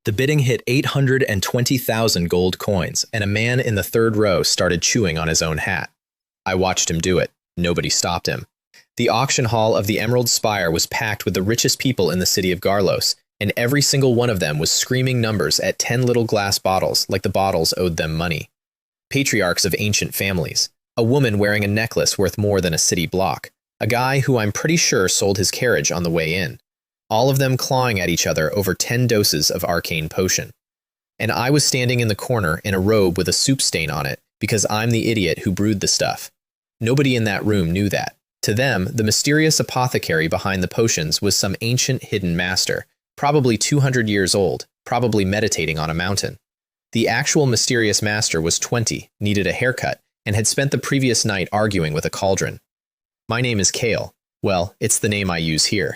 The bidding hit 820,000 gold coins, and a man in the third row started chewing on his own hat. I watched him do it. Nobody stopped him. The auction hall of the Emerald Spire was packed with the richest people in the city of Garlos, and every single one of them was screaming numbers at 10 little glass bottles like the bottles owed them money. Patriarchs of ancient families, a woman wearing a necklace worth more than a city block, a guy who I'm pretty sure sold his carriage on the way in, all of them clawing at each other over 10 doses of arcane potion. And I was standing in the corner in a robe with a soup stain on it because I'm the idiot who brewed the stuff. Nobody in that room knew that. To them, the mysterious apothecary behind the potions was some ancient hidden master, probably 200 years old, probably meditating on a mountain. The actual mysterious master was 20, needed a haircut, and had spent the previous night arguing with a cauldron. My name is Kale. Well, it's the name I use here.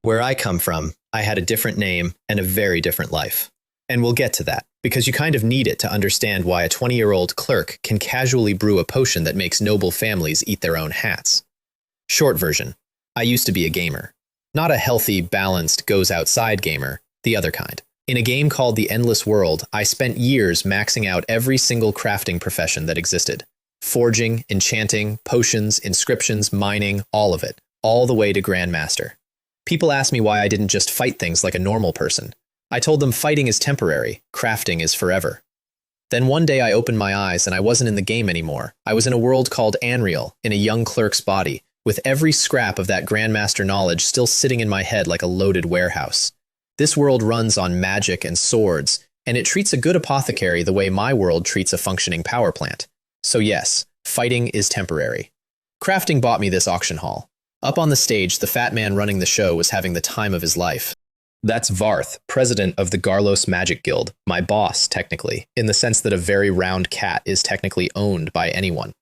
Where I come from, I had a different name and a very different life. And we'll get to that, because you kind of need it to understand why a 20-year-old clerk can casually brew a potion that makes noble families eat their own hats. Short version, I used to be a gamer. Not a healthy, balanced, goes-outside gamer, the other kind. In a game called The Endless World, I spent years maxing out every single crafting profession that existed. Forging, enchanting, potions, inscriptions, mining, all of it. All the way to Grandmaster. People ask me why I didn't just fight things like a normal person. I told them fighting is temporary, crafting is forever. Then one day I opened my eyes and I wasn't in the game anymore. I was in a world called Anreal, in a young clerk's body, with every scrap of that Grandmaster knowledge still sitting in my head like a loaded warehouse. This world runs on magic and swords, and it treats a good apothecary the way my world treats a functioning power plant. So yes, fighting is temporary. Crafting bought me this auction hall. Up on the stage, the fat man running the show was having the time of his life. That's Varth, president of the Garlos Magic Guild, my boss, technically, in the sense that a very round cat is technically owned by anyone.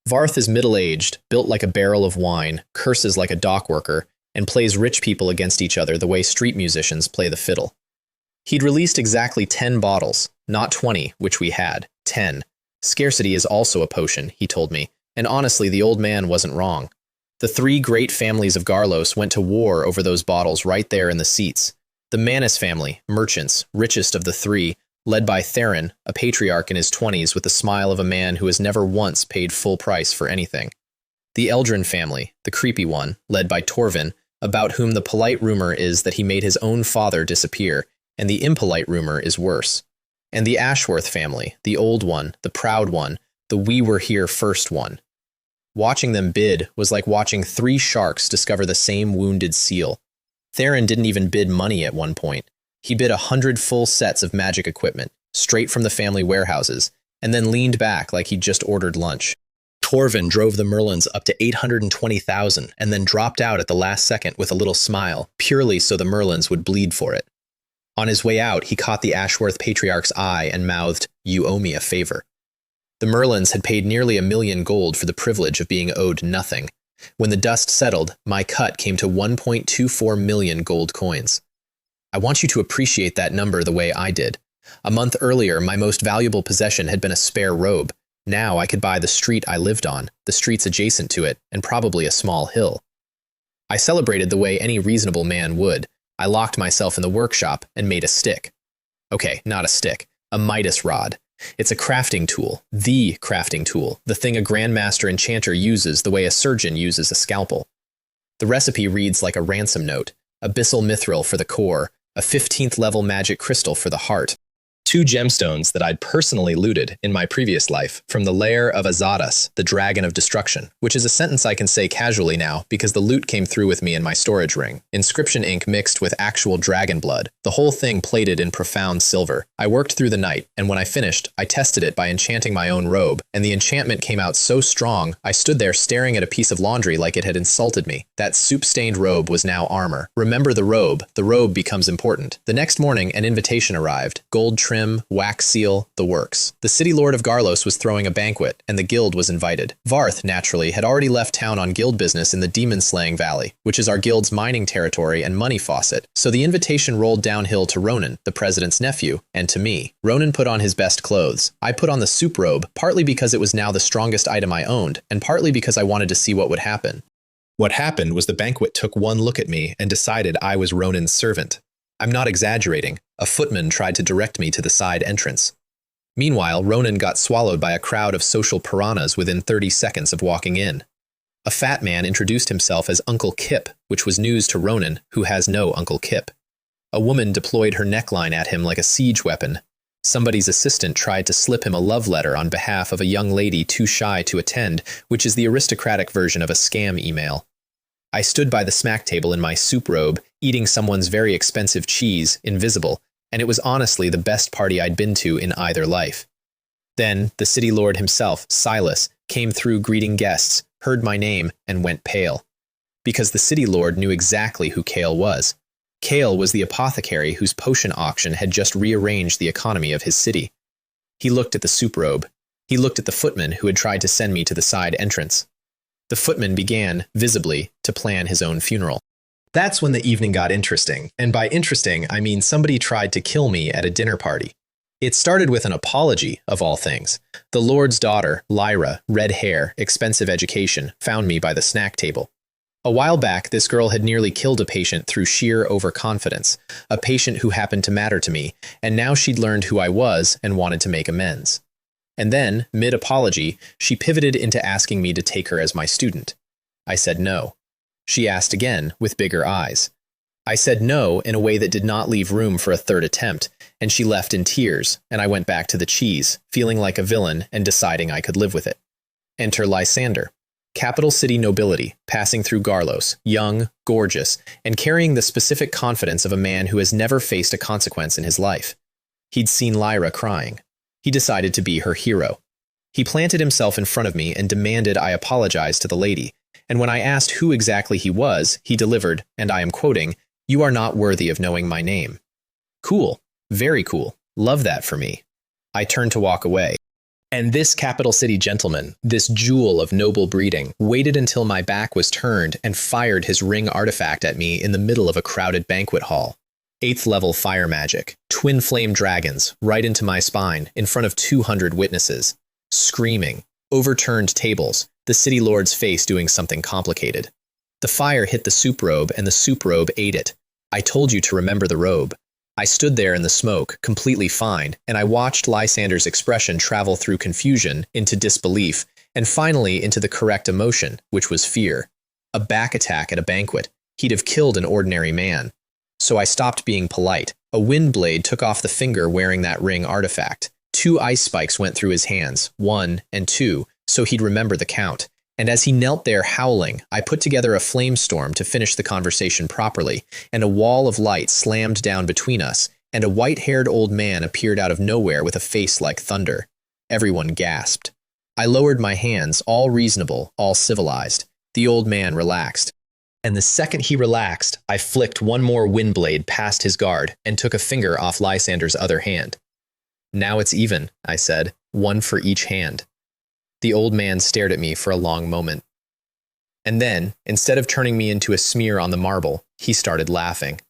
Varth is middle-aged, built like a barrel of wine, curses like a dock worker, and plays rich people against each other the way street musicians play the fiddle. He'd released exactly 10 bottles, not 20, which we had, 10. Scarcity is also a potion, he told me, and honestly, the old man wasn't wrong. The 3 great families of Garlos went to war over those bottles right there in the seats. The Manus family, merchants, richest of the 3, led by Theron, a patriarch in his 20s with the smile of a man who has never once paid full price for anything. The Eldrin family, the creepy one, led by Torvin, about whom the polite rumor is that he made his own father disappear, and the impolite rumor is worse. And the Ashworth family, the old one, the proud one, the we were here first one. Watching them bid was like watching 3 sharks discover the same wounded seal. Theron didn't even bid money at one point. He bid 100 full sets of magic equipment, straight from the family warehouses, and then leaned back like he'd just ordered lunch. Torvin drove the Merlins up to 820,000 and then dropped out at the last second with a little smile, purely so the Merlins would bleed for it. On his way out, he caught the Ashworth patriarch's eye and mouthed, "You owe me a favor." The Merlins had paid nearly 1 million gold for the privilege of being owed nothing. When the dust settled, my cut came to 1.24 million gold coins. I want you to appreciate that number the way I did. A month earlier, my most valuable possession had been a spare robe. Now I could buy the street I lived on, the streets adjacent to it, and probably a small hill. I celebrated the way any reasonable man would. I locked myself in the workshop and made a stick. Okay, not a stick, a Midas rod. It's a crafting tool, the crafting tool, the thing a Grandmaster Enchanter uses the way a surgeon uses a scalpel. The recipe reads like a ransom note, abyssal mithril for the core, a 15th level magic crystal for the heart. 2 gemstones that I'd personally looted in my previous life from the lair of Azadas, the Dragon of Destruction, which is a sentence I can say casually now because the loot came through with me in my storage ring. Inscription ink mixed with actual dragon blood, the whole thing plated in profound silver. I worked through the night, and when I finished, I tested it by enchanting my own robe, and the enchantment came out so strong, I stood there staring at a piece of laundry like it had insulted me. That soup-stained robe was now armor. Remember the robe becomes important. The next morning, an invitation arrived, gold trim, wax seal, the works. The city lord of Garlos was throwing a banquet, and the guild was invited. Varth, naturally, had already left town on guild business in the Demon-Slaying Valley, which is our guild's mining territory and money faucet, so the invitation rolled downhill to Ronan, the president's nephew, and to me. Ronan put on his best clothes. I put on the soup robe, partly because it was now the strongest item I owned, and partly because I wanted to see what would happen. What happened was the banquet took one look at me and decided I was Ronan's servant. I'm not exaggerating. A footman tried to direct me to the side entrance. Meanwhile, Ronan got swallowed by a crowd of social piranhas within 30 seconds of walking in. A fat man introduced himself as Uncle Kip, which was news to Ronan, who has no Uncle Kip. A woman deployed her neckline at him like a siege weapon. Somebody's assistant tried to slip him a love letter on behalf of a young lady too shy to attend, which is the aristocratic version of a scam email. I stood by the smack table in my soup robe, eating someone's very expensive cheese, invisible, and it was honestly the best party I'd been to in either life. Then, the city lord himself, Silas, came through greeting guests, heard my name, and went pale. Because the city lord knew exactly who Kale was. Kale was the apothecary whose potion auction had just rearranged the economy of his city. He looked at the soup robe. He looked at the footman who had tried to send me to the side entrance. The footman began, visibly, to plan his own funeral. That's when the evening got interesting, and by interesting, I mean somebody tried to kill me at a dinner party. It started with an apology, of all things. The lord's daughter, Lyra, red hair, expensive education, found me by the snack table. A while back, this girl had nearly killed a patient through sheer overconfidence, a patient who happened to matter to me, and now she'd learned who I was and wanted to make amends. And then, mid-apology, she pivoted into asking me to take her as my student. I said no. She asked again, with bigger eyes. I said no in a way that did not leave room for a third attempt, and she left in tears, and I went back to the cheese, feeling like a villain and deciding I could live with it. Enter Lysander. Capital city nobility, passing through Garlos, young, gorgeous, and carrying the specific confidence of a man who has never faced a consequence in his life. He'd seen Lyra crying. He decided to be her hero. He planted himself in front of me and demanded I apologize to the lady, and when I asked who exactly he was, he delivered, and I am quoting, "You are not worthy of knowing my name." Cool. Very cool. Love that for me. I turned to walk away. And this capital city gentleman, this jewel of noble breeding, waited until my back was turned and fired his ring artifact at me in the middle of a crowded banquet hall. 8th level fire magic, twin flame dragons, right into my spine, in front of 200 witnesses. Screaming. Overturned tables, the city lord's face doing something complicated. The fire hit the soup robe and the soup robe ate it. I told you to remember the robe. I stood there in the smoke, completely fine, and I watched Lysander's expression travel through confusion, into disbelief, and finally into the correct emotion, which was fear. A back attack at a banquet. He'd have killed an ordinary man. So I stopped being polite. A wind blade took off the finger wearing that ring artifact. 2 ice spikes went through his hands, 1 and 2, so he'd remember the count. And as he knelt there howling, I put together a flame storm to finish the conversation properly, and a wall of light slammed down between us, and a white-haired old man appeared out of nowhere with a face like thunder. Everyone gasped. I lowered my hands, all reasonable, all civilized. The old man relaxed. And the second he relaxed, I flicked one more wind blade past his guard and took a finger off Lysander's other hand. "Now it's even," I said, "one for each hand." The old man stared at me for a long moment. And then, instead of turning me into a smear on the marble, he started laughing.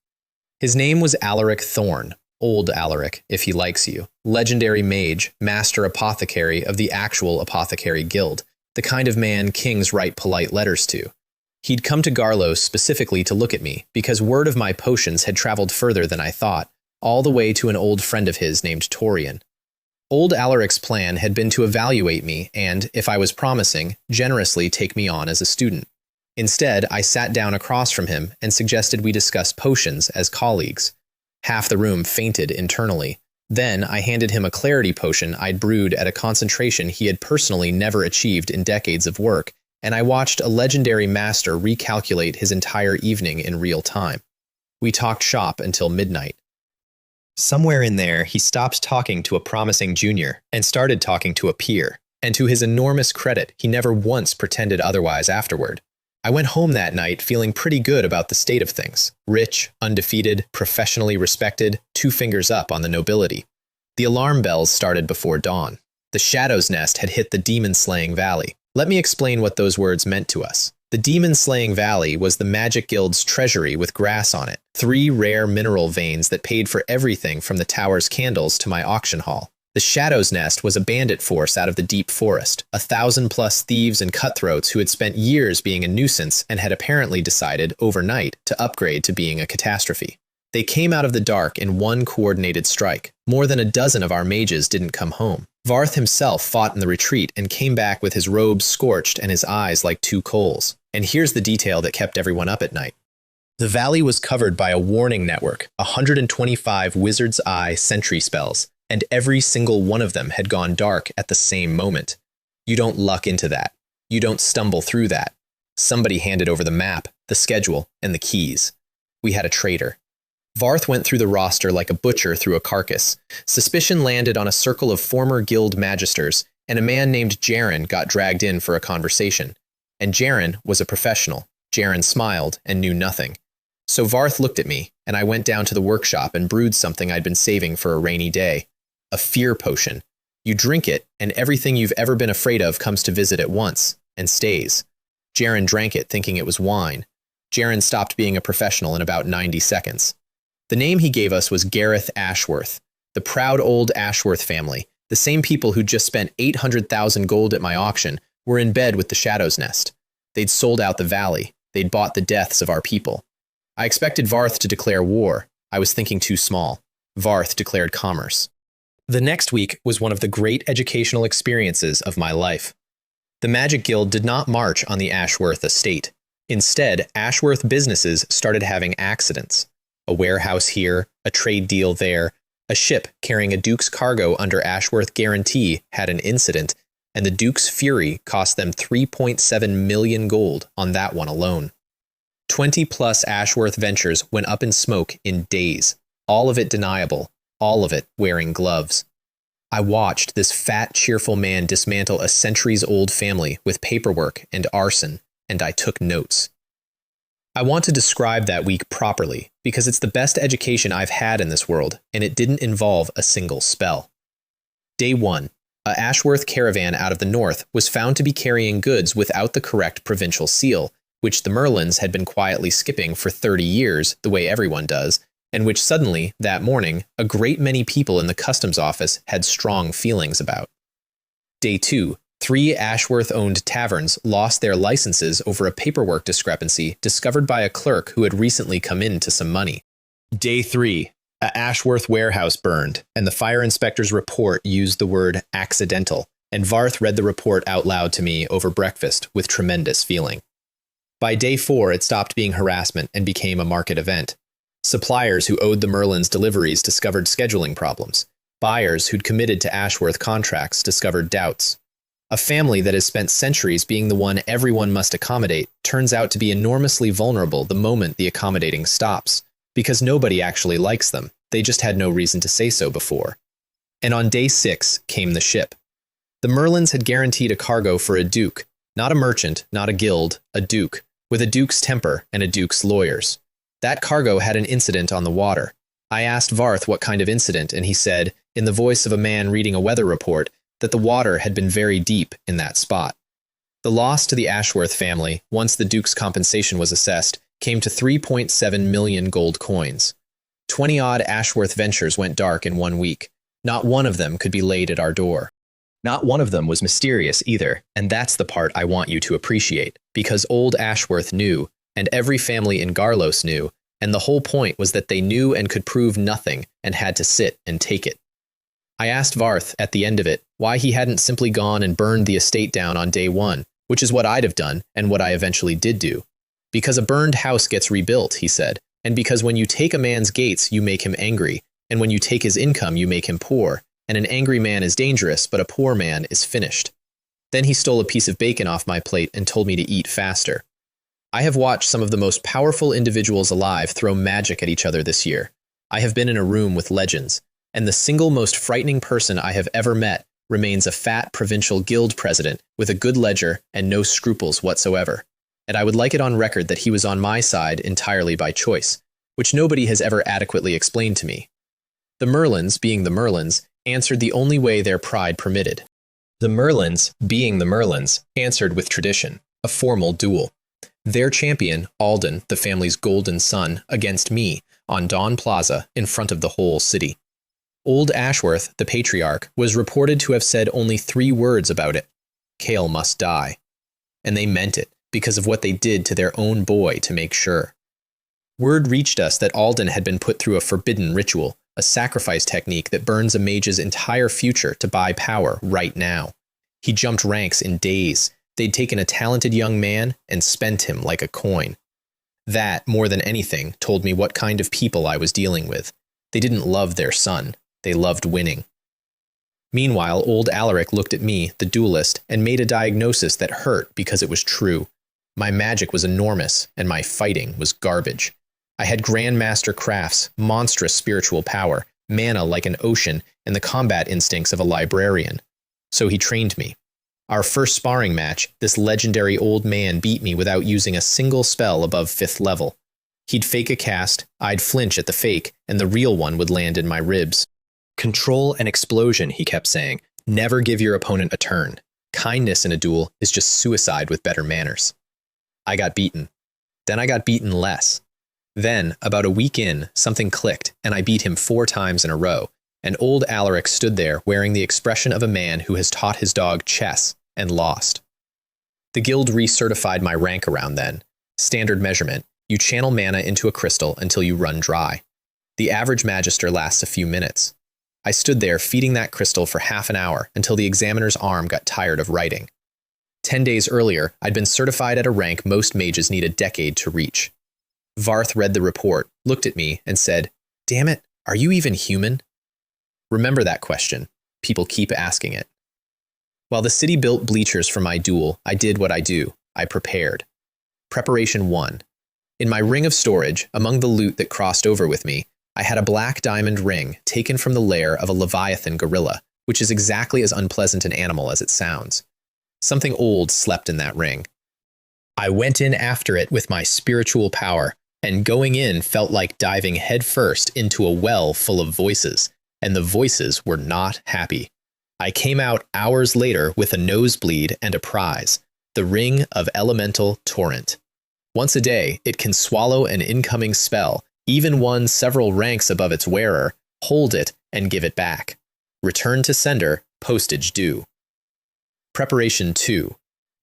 His name was Alaric Thorn, old Alaric, if he likes you, legendary mage, master apothecary of the actual apothecary guild, the kind of man kings write polite letters to. He'd come to Garlos specifically to look at me, because word of my potions had traveled further than I thought, all the way to an old friend of his named Torian. Old Alaric's plan had been to evaluate me and, if I was promising, generously take me on as a student. Instead, I sat down across from him and suggested we discuss potions as colleagues. Half the room fainted internally. Then I handed him a clarity potion I'd brewed at a concentration he had personally never achieved in decades of work, and I watched a legendary master recalculate his entire evening in real time. We talked shop until midnight. Somewhere in there, he stopped talking to a promising junior and started talking to a peer, and to his enormous credit, he never once pretended otherwise afterward. I went home that night feeling pretty good about the state of things. Rich, undefeated, professionally respected, 2 fingers up on the nobility. The alarm bells started before dawn. The Shadow's Nest had hit the demon-slaying valley. Let me explain what those words meant to us. The demon-slaying valley was the Magic Guild's treasury with grass on it, 3 rare mineral veins that paid for everything from the tower's candles to my auction hall. The Shadow's Nest was a bandit force out of the deep forest, 1,000+ thieves and cutthroats who had spent years being a nuisance and had apparently decided, overnight, to upgrade to being a catastrophe. They came out of the dark in one coordinated strike. More than a dozen of our mages didn't come home. Varth himself fought in the retreat and came back with his robes scorched and his eyes like two coals. And here's the detail that kept everyone up at night. The valley was covered by a warning network, 125 Wizard's Eye sentry spells, and every single one of them had gone dark at the same moment. You don't luck into that. You don't stumble through that. Somebody handed over the map, the schedule, and the keys. We had a traitor. Varth went through the roster like a butcher through a carcass. Suspicion landed on a circle of former guild magisters, and a man named Jaren got dragged in for a conversation. And Jaren was a professional. Jaren smiled and knew nothing. So Varth looked at me, and I went down to the workshop and brewed something I'd been saving for a rainy day. A fear potion. You drink it, and everything you've ever been afraid of comes to visit at once, and stays. Jaren drank it thinking it was wine. Jaren stopped being a professional in about 90 seconds. The name he gave us was Gareth Ashworth, the proud old Ashworth family. The same people who'd just spent 800,000 gold at my auction were in bed with the Shadow's Nest. They'd sold out the valley. They'd bought the deaths of our people. I expected Varth to declare war. I was thinking too small. Varth declared commerce. The next week was one of the great educational experiences of my life. The Magic Guild did not march on the Ashworth estate. Instead, Ashworth businesses started having accidents. A warehouse here, a trade deal there, a ship carrying a Duke's cargo under Ashworth guarantee had an incident, and the Duke's fury cost them 3.7 million gold on that one alone. 20-plus Ashworth ventures went up in smoke in days, all of it deniable, all of it wearing gloves. I watched this fat, cheerful man dismantle a centuries-old family with paperwork and arson, and I took notes. I want to describe that week properly, because it's the best education I've had in this world, and it didn't involve a single spell. Day 1. A Ashworth caravan out of the north was found to be carrying goods without the correct provincial seal, which the Merlins had been quietly skipping for 30 years, the way everyone does, and which suddenly, that morning, a great many people in the customs office had strong feelings about. Day 2. 3 Ashworth-owned taverns lost their licenses over a paperwork discrepancy discovered by a clerk who had recently come in to some money. Day 3. A Ashworth warehouse burned, and the fire inspector's report used the word accidental, and Varth read the report out loud to me over breakfast with tremendous feeling. By day 4, it stopped being harassment and became a market event. Suppliers who owed the Merlins deliveries discovered scheduling problems. Buyers who'd committed to Ashworth contracts discovered doubts. A family that has spent centuries being the one everyone must accommodate turns out to be enormously vulnerable the moment the accommodating stops, because nobody actually likes them. They just had no reason to say so before. And on day 6 came the ship. The Merlins had guaranteed a cargo for a duke, not a merchant, not a guild, a duke, with a duke's temper and a duke's lawyers. That cargo had an incident on the water. I asked Varth what kind of incident, and he said, in the voice of a man reading a weather report, that the water had been very deep in that spot. The loss to the Ashworth family, once the Duke's compensation was assessed, came to 3.7 million gold coins. 20-odd Ashworth ventures went dark in 1 week. Not one of them could be laid at our door. Not one of them was mysterious either, and that's the part I want you to appreciate, because old Ashworth knew, and every family in Garlos knew, and the whole point was that they knew and could prove nothing, and had to sit and take it. I asked Varth, at the end of it, why he hadn't simply gone and burned the estate down on day 1, which is what I'd have done, and what I eventually did do. Because a burned house gets rebuilt, he said, and because when you take a man's gates, you make him angry, and when you take his income, you make him poor, and an angry man is dangerous, but a poor man is finished. Then he stole a piece of bacon off my plate and told me to eat faster. I have watched some of the most powerful individuals alive throw magic at each other this year. I have been in a room with legends, and the single most frightening person I have ever met remains a fat provincial guild president with a good ledger and no scruples whatsoever. And I would like it on record that he was on my side entirely by choice, which nobody has ever adequately explained to me. The Merlins, being the Merlins, answered the only way their pride permitted. The Merlins, being the Merlins, answered with tradition, a formal duel. Their champion, Alden, the family's golden son, against me, on Dawn Plaza, in front of the whole city. Old Ashworth, the patriarch, was reported to have said only 3 words about it. Cale must die. And they meant it, because of what they did to their own boy to make sure. Word reached us that Alden had been put through a forbidden ritual, a sacrifice technique that burns a mage's entire future to buy power right now. He jumped ranks in days. They'd taken a talented young man and spent him like a coin. That, more than anything, told me what kind of people I was dealing with. They didn't love their son. They loved winning. Meanwhile, old Alaric looked at me, the duelist, and made a diagnosis that hurt because it was true. My magic was enormous, and my fighting was garbage. I had Grandmaster crafts, monstrous spiritual power, mana like an ocean, and the combat instincts of a librarian. So he trained me. Our first sparring match, this legendary old man beat me without using a single spell above 5th level. He'd fake a cast, I'd flinch at the fake, and the real one would land in my ribs. Control and explosion, he kept saying. Never give your opponent a turn. Kindness in a duel is just suicide with better manners. I got beaten. Then I got beaten less. Then, about a week in, something clicked, and I beat him 4 times in a row, and old Alaric stood there wearing the expression of a man who has taught his dog chess and lost. The guild recertified my rank around then. Standard measurement, you channel mana into a crystal until you run dry. The average magister lasts a few minutes. I stood there feeding that crystal for half an hour until the examiner's arm got tired of writing. 10 days earlier, I'd been certified at a rank most mages need a decade to reach. Varth read the report, looked at me, and said, "Damn it, are you even human?" Remember that question. People keep asking it. While the city built bleachers for my duel, I did what I do. I prepared. Preparation 1. In my ring of storage, among the loot that crossed over with me, I had a black diamond ring taken from the lair of a Leviathan gorilla, which is exactly as unpleasant an animal as it sounds. Something old slept in that ring. I went in after it with my spiritual power, and going in felt like diving headfirst into a well full of voices, and the voices were not happy. I came out hours later with a nosebleed and a prize, the Ring of Elemental Torrent. Once a day, it can swallow an incoming spell, even one several ranks above its wearer, hold it, and give it back. Return to sender, postage due. Preparation 2.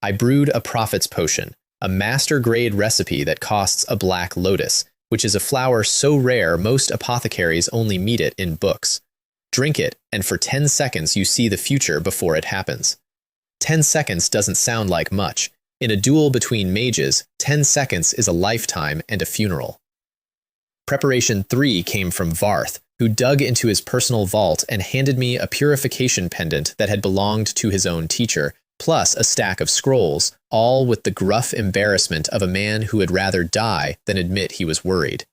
I brewed a prophet's potion, a master-grade recipe that costs a black lotus, which is a flower so rare most apothecaries only meet it in books. Drink it, and for 10 seconds you see the future before it happens. 10 seconds doesn't sound like much. In a duel between mages, 10 seconds is a lifetime and a funeral. Preparation 3 came from Varth, who dug into his personal vault and handed me a purification pendant that had belonged to his own teacher, plus a stack of scrolls, all with the gruff embarrassment of a man who would rather die than admit he was worried.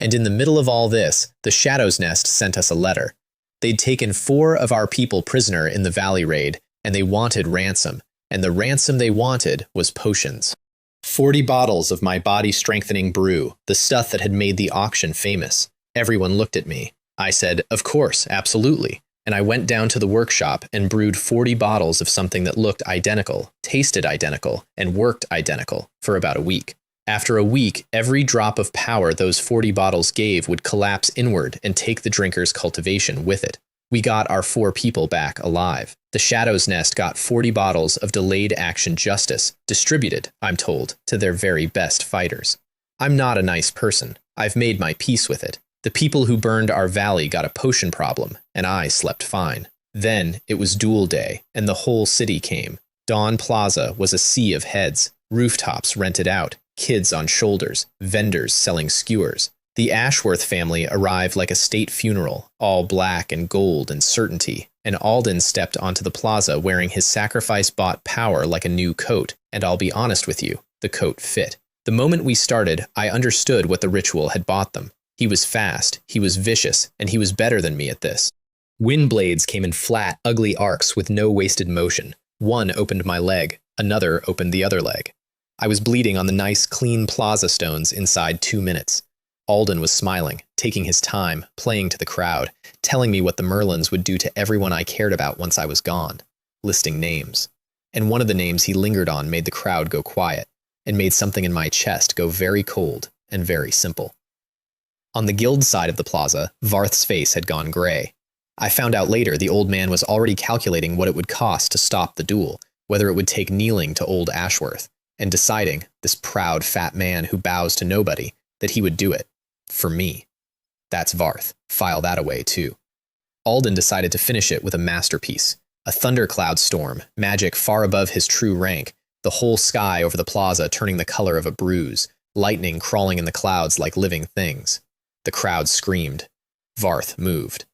And in the middle of all this, the Shadow's Nest sent us a letter. They'd taken 4 of our people prisoner in the Valley raid, and they wanted ransom, and the ransom they wanted was potions. 40 bottles of my body-strengthening brew, the stuff that had made the auction famous. Everyone looked at me. I said, "Of course, absolutely." And I went down to the workshop and brewed 40 bottles of something that looked identical, tasted identical, and worked identical for about a week. After a week, every drop of power those 40 bottles gave would collapse inward and take the drinker's cultivation with it. We got our 4 people back alive. The Shadow's Nest got 40 bottles of delayed action justice, distributed, I'm told, to their very best fighters. I'm not a nice person. I've made my peace with it. The people who burned our valley got a potion problem, and I slept fine. Then it was duel day, and the whole city came. Dawn Plaza was a sea of heads, rooftops rented out, kids on shoulders, vendors selling skewers. The Ashworth family arrived like a state funeral, all black and gold and certainty, and Alden stepped onto the plaza wearing his sacrifice-bought power like a new coat, and I'll be honest with you, the coat fit. The moment we started, I understood what the ritual had bought them. He was fast, he was vicious, and he was better than me at this. Wind blades came in flat, ugly arcs with no wasted motion. One opened my leg, another opened the other leg. I was bleeding on the nice, clean plaza stones inside 2 minutes. Alden was smiling, taking his time, playing to the crowd, telling me what the Merlins would do to everyone I cared about once I was gone, listing names. And one of the names he lingered on made the crowd go quiet, and made something in my chest go very cold and very simple. On the guild side of the plaza, Varth's face had gone gray. I found out later the old man was already calculating what it would cost to stop the duel, whether it would take kneeling to old Ashworth, and deciding, this proud fat man who bows to nobody, that he would do it. For me. That's Varth. File that away, too. Alden decided to finish it with a masterpiece. A thundercloud storm, magic far above his true rank, the whole sky over the plaza turning the color of a bruise, lightning crawling in the clouds like living things. The crowd screamed. Varth moved.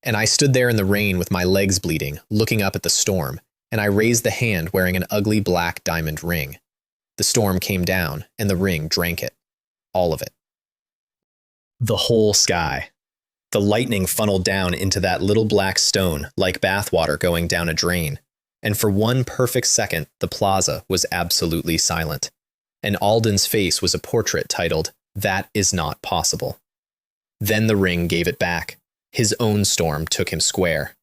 And I stood there in the rain with my legs bleeding, looking up at the storm, and I raised the hand wearing an ugly black diamond ring. The storm came down, and the ring drank it. All of it. The whole sky. The lightning funneled down into that little black stone like bathwater going down a drain, and for one perfect second the plaza was absolutely silent, and Alden's face was a portrait titled, "That is not possible." Then the ring gave it back. His own storm took him square.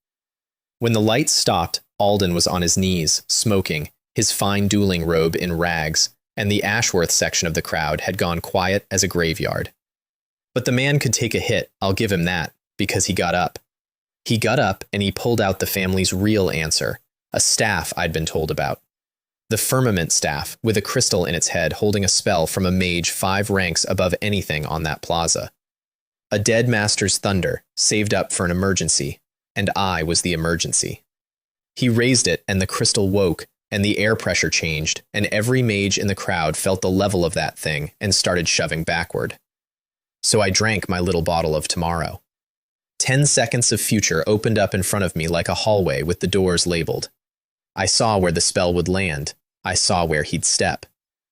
When the lights stopped, Alden was on his knees, smoking, his fine dueling robe in rags, and the Ashworth section of the crowd had gone quiet as a graveyard. But the man could take a hit, I'll give him that, because he got up. He got up and he pulled out the family's real answer, a staff I'd been told about. The firmament staff, with a crystal in its head holding a spell from a mage 5 ranks above anything on that plaza. A dead master's thunder, saved up for an emergency, and I was the emergency. He raised it and the crystal woke, and the air pressure changed, and every mage in the crowd felt the level of that thing and started shoving backward. So I drank my little bottle of tomorrow. 10 seconds of future opened up in front of me like a hallway with the doors labeled. I saw where the spell would land. I saw where he'd step.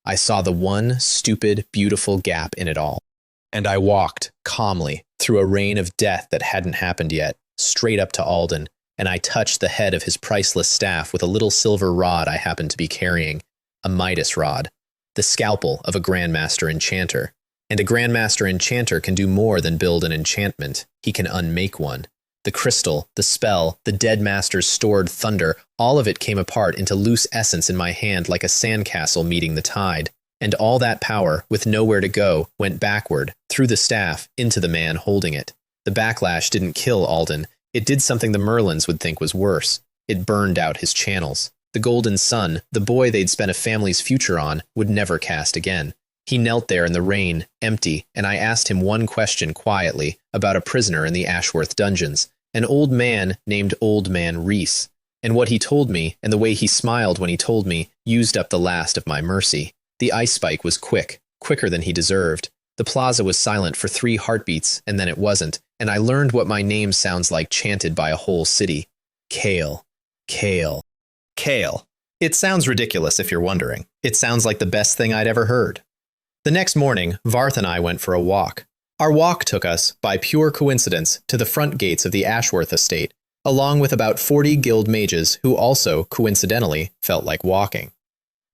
I saw the one stupid, beautiful gap in it all. And I walked, calmly, through a rain of death that hadn't happened yet, straight up to Alden, and I touched the head of his priceless staff with a little silver rod I happened to be carrying, a Midas rod, the scalpel of a Grandmaster Enchanter. And a Grandmaster Enchanter can do more than build an enchantment. He can unmake one. The crystal, the spell, the dead master's stored thunder, all of it came apart into loose essence in my hand like a sandcastle meeting the tide. And all that power, with nowhere to go, went backward, through the staff, into the man holding it. The backlash didn't kill Alden. It did something the Merlins would think was worse. It burned out his channels. The golden sun, the boy they'd spent a family's future on, would never cast again. He knelt there in the rain, empty, and I asked him one question quietly about a prisoner in the Ashworth dungeons, an old man named Old Man Reese. And what he told me, and the way he smiled when he told me, used up the last of my mercy. The ice spike was quick, quicker than he deserved. The plaza was silent for 3 heartbeats, and then it wasn't, and I learned what my name sounds like chanted by a whole city. Kale. Kale. Kale. It sounds ridiculous if you're wondering. It sounds like the best thing I'd ever heard. The next morning, Varth and I went for a walk. Our walk took us, by pure coincidence, to the front gates of the Ashworth estate, along with about 40 guild mages who also, coincidentally, felt like walking.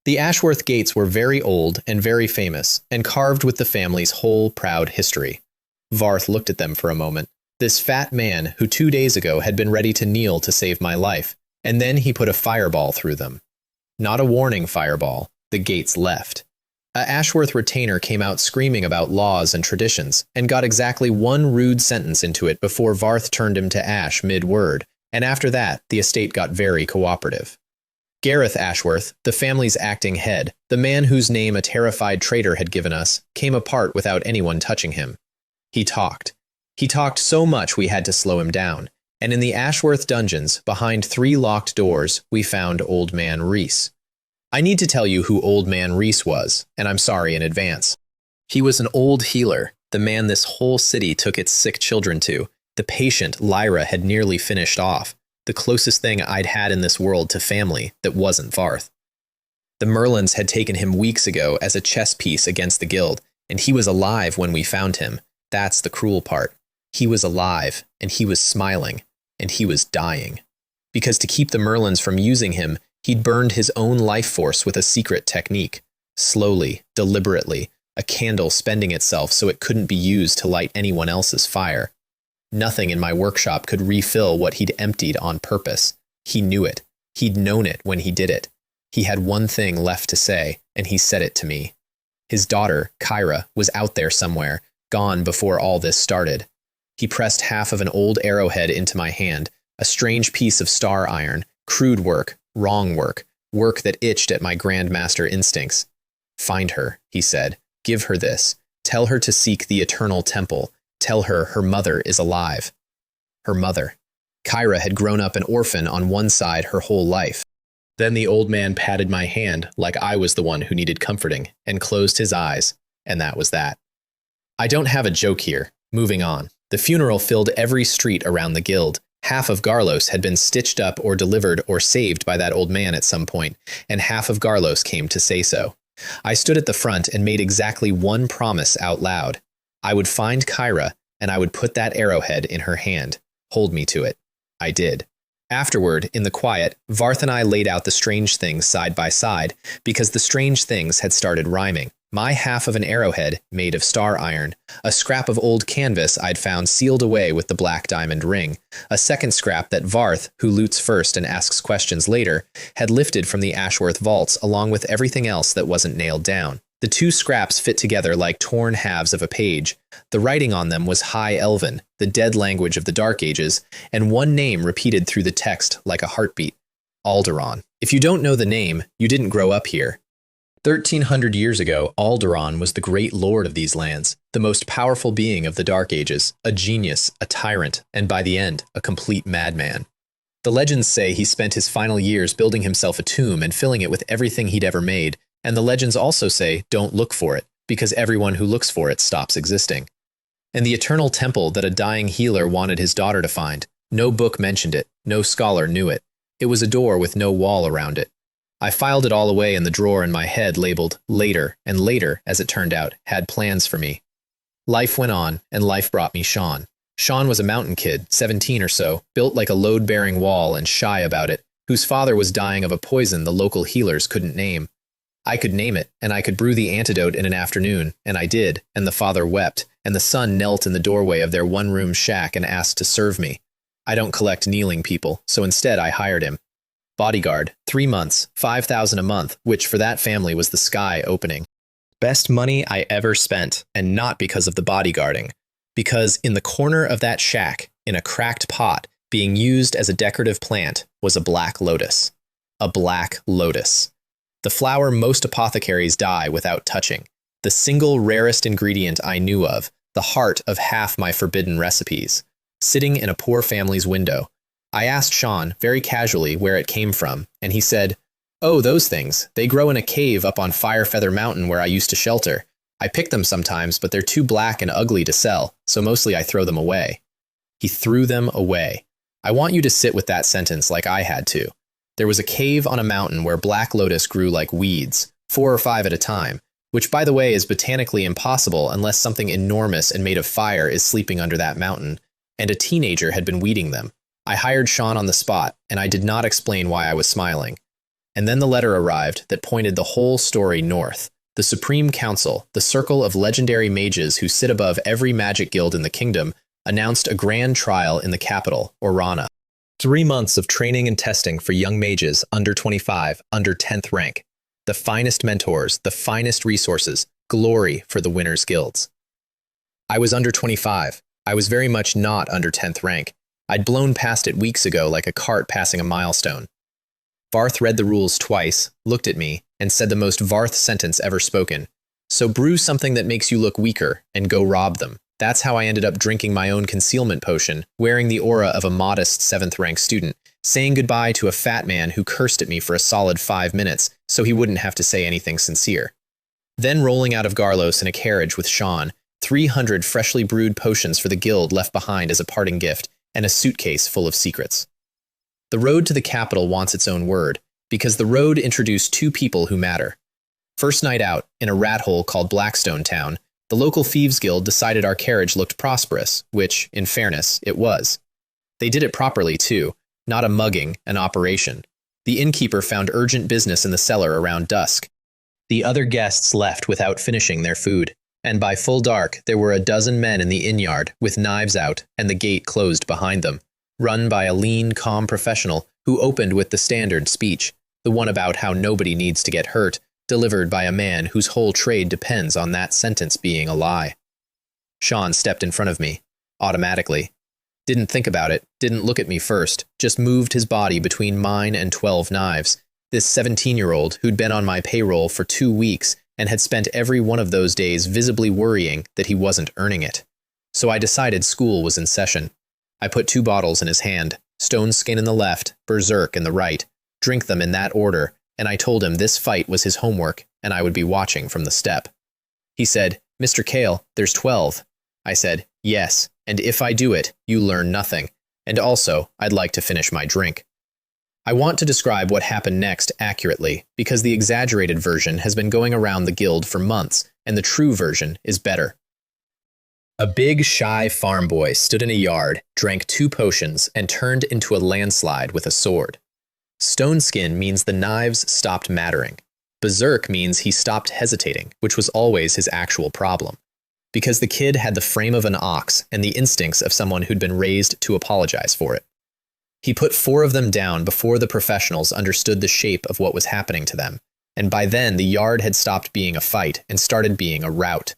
The Ashworth gates were very old and very famous, and carved with the family's whole proud history. Varth looked at them for a moment, this fat man who 2 days ago had been ready to kneel to save my life, and then he put a fireball through them. Not a warning fireball, the gates left. A Ashworth retainer came out screaming about laws and traditions, and got exactly one rude sentence into it before Varth turned him to ash mid-word, and after that, the estate got very cooperative. Gareth Ashworth, the family's acting head, the man whose name a terrified traitor had given us, came apart without anyone touching him. He talked. He talked so much we had to slow him down, and in the Ashworth dungeons, behind 3 locked doors, we found Old Man Reese. I need to tell you who Old Man Reese was, and I'm sorry in advance. He was an old healer, the man this whole city took its sick children to, the patient Lyra had nearly finished off, the closest thing I'd had in this world to family that wasn't Varth. The Merlins had taken him weeks ago as a chess piece against the guild, and he was alive when we found him. That's the cruel part. He was alive, and he was smiling, and he was dying. Because to keep the Merlins from using him, he'd burned his own life force with a secret technique. Slowly, deliberately, a candle spending itself so it couldn't be used to light anyone else's fire. Nothing in my workshop could refill what he'd emptied on purpose. He knew it. He'd known it when he did it. He had one thing left to say, and he said it to me. His daughter, Kyra, was out there somewhere, gone before all this started. He pressed half of an old arrowhead into my hand, a strange piece of star iron, crude work, wrong work, work that itched at my Grandmaster instincts. Find her, he said. Give her this. Tell her to seek the eternal temple. Tell her her mother is alive. Her mother. Kyra had grown up an orphan on one side her whole life. Then the old man patted my hand like I was the one who needed comforting and closed his eyes, and that was that. I don't have a joke here. Moving on. The funeral filled every street around the guild. Half of Garlos had been stitched up or delivered or saved by that old man at some point, and half of Garlos came to say so. I stood at the front and made exactly one promise out loud. I would find Kyra, and I would put that arrowhead in her hand. Hold me to it. I did. Afterward, in the quiet, Varth and I laid out the strange things side by side, because the strange things had started rhyming. My half of an arrowhead made of star iron, a scrap of old canvas I'd found sealed away with the black diamond ring, a second scrap that Varth, who loots first and asks questions later, had lifted from the Ashworth vaults along with everything else that wasn't nailed down. The two scraps fit together like torn halves of a page. The writing on them was High Elven, the dead language of the Dark Ages, and one name repeated through the text like a heartbeat. Alderaan. If you don't know the name, you didn't grow up here. 1,300 years ago, Alderaan was the great lord of these lands, the most powerful being of the Dark Ages, a genius, a tyrant, and by the end, a complete madman. The legends say he spent his final years building himself a tomb and filling it with everything he'd ever made, and the legends also say don't look for it, because everyone who looks for it stops existing. And the eternal temple that a dying healer wanted his daughter to find, no book mentioned it, no scholar knew it. It was a door with no wall around it. I filed it all away in the drawer in my head labeled Later, and later, as it turned out, had plans for me. Life went on, and life brought me Sean. Sean was a mountain kid, 17 or so, built like a load-bearing wall and shy about it, whose father was dying of a poison the local healers couldn't name. I could name it, and I could brew the antidote in an afternoon, and I did, and the father wept, and the son knelt in the doorway of their one-room shack and asked to serve me. I don't collect kneeling people, so instead I hired him. Bodyguard, 3 months, $5,000 a month, which for that family was the sky opening. Best money I ever spent, and not because of the bodyguarding. Because in the corner of that shack, in a cracked pot, being used as a decorative plant, was a black lotus. A black lotus. The flower most apothecaries die without touching. The single rarest ingredient I knew of, the heart of half my forbidden recipes. Sitting in a poor family's window. I asked Sean, very casually, where it came from, and he said, "Oh, those things. They grow in a cave up on Firefeather Mountain where I used to shelter. I pick them sometimes, but they're too black and ugly to sell, so mostly I throw them away." He threw them away. I want you to sit with that sentence like I had to. There was a cave on a mountain where black lotus grew like weeds, 4 or 5 at a time, which by the way is botanically impossible unless something enormous and made of fire is sleeping under that mountain, and a teenager had been weeding them. I hired Sean on the spot, and I did not explain why I was smiling. And then the letter arrived that pointed the whole story north. The Supreme Council, the circle of legendary mages who sit above every magic guild in the kingdom, announced a grand trial in the capital, Orana. 3 months of training and testing for young mages under 25, under 10th rank. The finest mentors, the finest resources, glory for the winners' guilds. I was under 25. I was very much not under 10th rank. I'd blown past it weeks ago like a cart passing a milestone. Varth read the rules twice, looked at me, and said the most Varth sentence ever spoken. So brew something that makes you look weaker, and go rob them. That's how I ended up drinking my own concealment potion, wearing the aura of a modest 7th rank student, saying goodbye to a fat man who cursed at me for a solid 5 minutes, so he wouldn't have to say anything sincere. Then rolling out of Garlos in a carriage with Sean, 300 freshly brewed potions for the guild left behind as a parting gift, and a suitcase full of secrets. The road to the capital wants its own word, because the road introduced 2 people who matter. First night out, in a rat hole called Blackstone Town, the local thieves guild decided our carriage looked prosperous, which, in fairness, it was. They did it properly, too, not a mugging, an operation. The innkeeper found urgent business in the cellar around dusk. The other guests left without finishing their food, and by full dark there were a dozen men in the inn yard, with knives out, and the gate closed behind them, run by a lean, calm professional who opened with the standard speech, the one about how nobody needs to get hurt, delivered by a man whose whole trade depends on that sentence being a lie. Sean stepped in front of me, automatically. Didn't think about it, didn't look at me first, just moved his body between mine and 12 knives. This 17-year-old, who'd been on my payroll for 2 weeks, and had spent every one of those days visibly worrying that he wasn't earning it. So I decided school was in session. I put 2 bottles in his hand, Stone Skin in the left, Berserk in the right, drink them in that order, and I told him this fight was his homework and I would be watching from the step. He said, "Mr. Kale, there's 12. I said, "Yes, and if I do it, you learn nothing. And also, I'd like to finish my drink." I want to describe what happened next accurately, because the exaggerated version has been going around the guild for months, and the true version is better. A big, shy farm boy stood in a yard, drank 2 potions, and turned into a landslide with a sword. Stone Skin means the knives stopped mattering. Berserk means he stopped hesitating, which was always his actual problem. Because the kid had the frame of an ox and the instincts of someone who'd been raised to apologize for it. He put 4 of them down before the professionals understood the shape of what was happening to them, and by then the yard had stopped being a fight and started being a rout.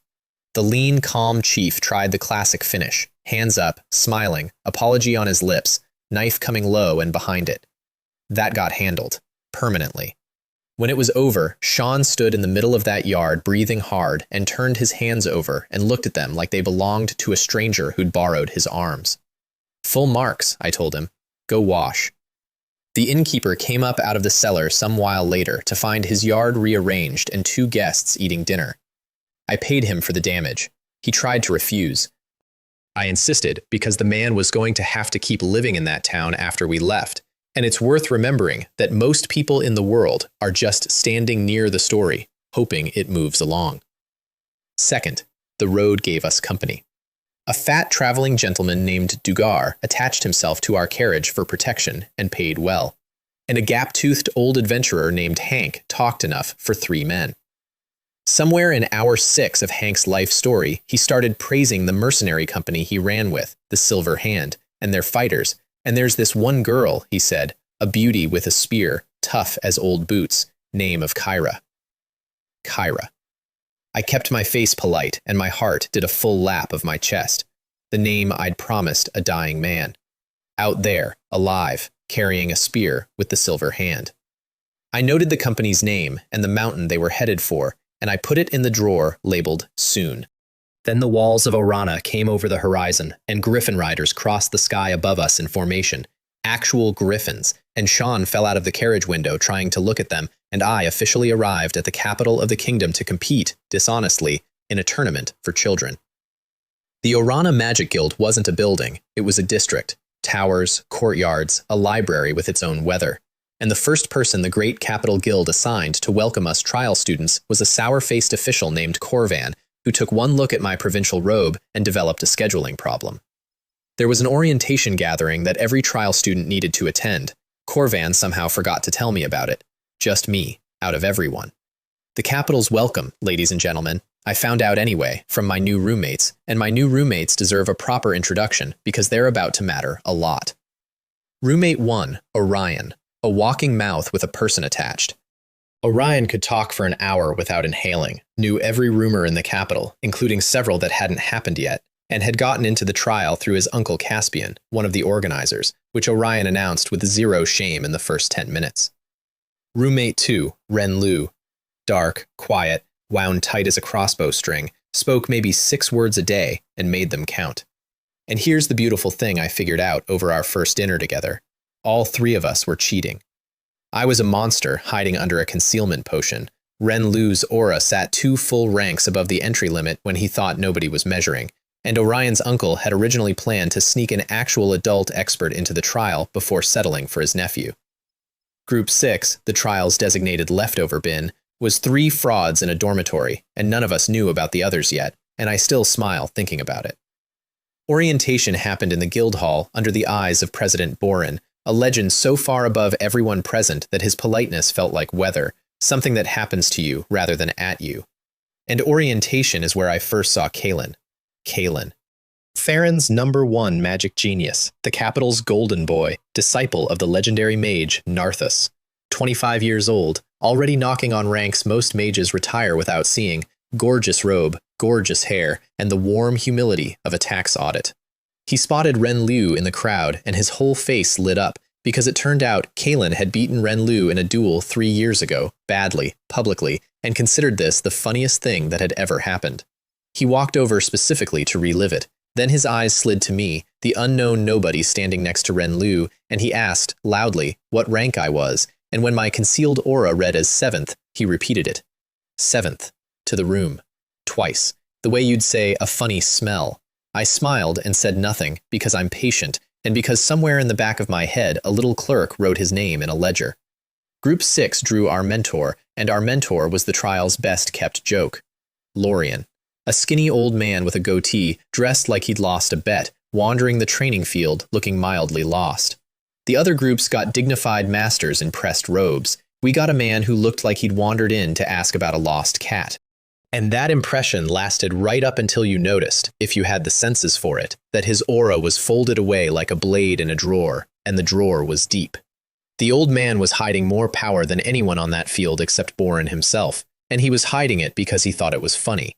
The lean, calm chief tried the classic finish, hands up, smiling, apology on his lips, knife coming low and behind it. That got handled, permanently. When it was over, Sean stood in the middle of that yard breathing hard and turned his hands over and looked at them like they belonged to a stranger who'd borrowed his arms. "Full marks," I told him. "Go wash." The innkeeper came up out of the cellar some while later to find his yard rearranged and 2 guests eating dinner. I paid him for the damage. He tried to refuse. I insisted because the man was going to have to keep living in that town after we left, and it's worth remembering that most people in the world are just standing near the story, hoping it moves along. Second, the road gave us company. A fat traveling gentleman named Dugar attached himself to our carriage for protection and paid well, and a gap-toothed old adventurer named Hank talked enough for 3 men. Somewhere in hour 6 of Hank's life story, he started praising the mercenary company he ran with, the Silver Hand, and their fighters, and there's this one girl, he said, a beauty with a spear, tough as old boots, name of Kyra. Kyra. I kept my face polite, and my heart did a full lap of my chest, the name I'd promised a dying man. Out there, alive, carrying a spear with the Silver Hand. I noted the company's name and the mountain they were headed for, and I put it in the drawer labeled Soon. Then the walls of Orana came over the horizon, and griffin riders crossed the sky above us in formation. Actual griffins, and Sean fell out of the carriage window trying to look at them, and I officially arrived at the capital of the kingdom to compete, dishonestly, in a tournament for children. The Orana Magic Guild wasn't a building, it was a district. Towers, courtyards, a library with its own weather. And the first person the Great Capital Guild assigned to welcome us trial students was a sour-faced official named Corvan, who took one look at my provincial robe and developed a scheduling problem. There was an orientation gathering that every trial student needed to attend. Corvan somehow forgot to tell me about it. Just me, out of everyone. The capital's welcome, ladies and gentlemen. I found out anyway, from my new roommates, and my new roommates deserve a proper introduction because they're about to matter a lot. Roommate 1, Orion, a walking mouth with a person attached. Orion could talk for an hour without inhaling, knew every rumor in the capital, including several that hadn't happened yet, and had gotten into the trial through his uncle Caspian, one of the organizers, which Orion announced with 0 shame in the first 10 minutes. Roommate 2, Ren Lu, dark, quiet, wound tight as a crossbow string, spoke maybe 6 words a day and made them count. And here's the beautiful thing I figured out over our first dinner together. All 3 of us were cheating. I was a monster hiding under a concealment potion. Ren Lu's aura sat 2 full ranks above the entry limit when he thought nobody was measuring, and Orion's uncle had originally planned to sneak an actual adult expert into the trial before settling for his nephew. Group 6, the trial's designated leftover bin, was 3 frauds in a dormitory, and none of us knew about the others yet, and I still smile thinking about it. Orientation happened in the guild hall under the eyes of President Borin, a legend so far above everyone present that his politeness felt like weather, something that happens to you rather than at you. And orientation is where I first saw Kalen. Kalen. Farron's #1 magic genius, the capital's golden boy, disciple of the legendary mage Narthus. 25 years old, already knocking on ranks most mages retire without seeing, gorgeous robe, gorgeous hair, and the warm humility of a tax audit. He spotted Ren Lu in the crowd, and his whole face lit up, because it turned out Kalen had beaten Ren Lu in a duel 3 years ago, badly, publicly, and considered this the funniest thing that had ever happened. He walked over specifically to relive it. Then his eyes slid to me, the unknown nobody standing next to Ren Liu, and he asked, loudly, what rank I was, and when my concealed aura read as 7th, he repeated it. 7th. To the room. Twice. The way you'd say a funny smell. I smiled and said nothing, because I'm patient, and because somewhere in the back of my head a little clerk wrote his name in a ledger. Group 6 drew our mentor, and our mentor was the trial's best-kept joke. Lorien. A skinny old man with a goatee, dressed like he'd lost a bet, wandering the training field, looking mildly lost. The other groups got dignified masters in pressed robes. We got a man who looked like he'd wandered in to ask about a lost cat. And that impression lasted right up until you noticed, if you had the senses for it, that his aura was folded away like a blade in a drawer, and the drawer was deep. The old man was hiding more power than anyone on that field except Boren himself, and he was hiding it because he thought it was funny.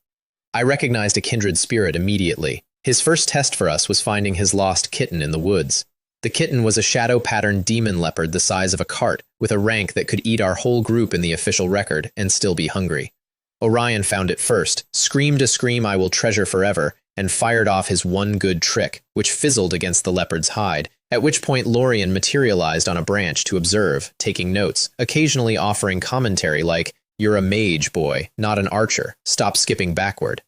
I recognized a kindred spirit immediately. His first test for us was finding his lost kitten in the woods. The kitten was a shadow-patterned demon leopard the size of a cart, with a rank that could eat our whole group in the official record and still be hungry. Orion found it first, screamed a scream I will treasure forever, and fired off his one good trick, which fizzled against the leopard's hide, at which point Lorien materialized on a branch to observe, taking notes, occasionally offering commentary like, "You're a mage, boy, not an archer. Stop skipping backward."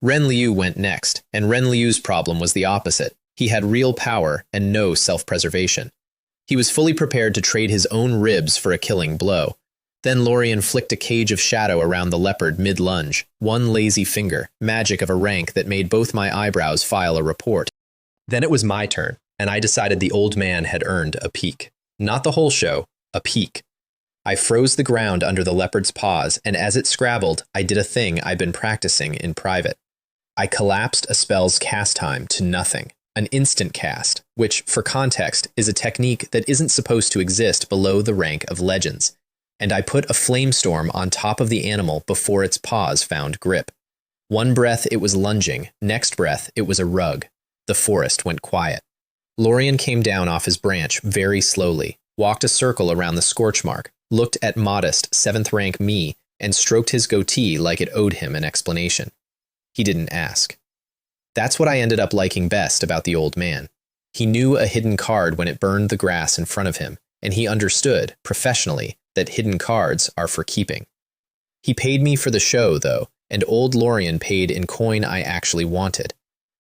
Ren Liu went next, and Ren Liu's problem was the opposite. He had real power and no self-preservation. He was fully prepared to trade his own ribs for a killing blow. Then Lorien flicked a cage of shadow around the leopard mid-lunge, one lazy finger, magic of a rank that made both my eyebrows file a report. Then it was my turn, and I decided the old man had earned a peek. Not the whole show, a peek. I froze the ground under the leopard's paws, and as it scrabbled, I did a thing I'd been practicing in private. I collapsed a spell's cast time to nothing, an instant cast, which, for context, is a technique that isn't supposed to exist below the rank of legends, and I put a flamestorm on top of the animal before its paws found grip. One breath it was lunging, next breath it was a rug. The forest went quiet. Lorien came down off his branch very slowly, walked a circle around the scorch mark, looked at modest 7th rank me, and stroked his goatee like it owed him an explanation. He didn't ask. That's what I ended up liking best about the old man. He knew a hidden card when it burned the grass in front of him, and he understood, professionally, that hidden cards are for keeping. He paid me for the show, though, and old Lorien paid in coin I actually wanted.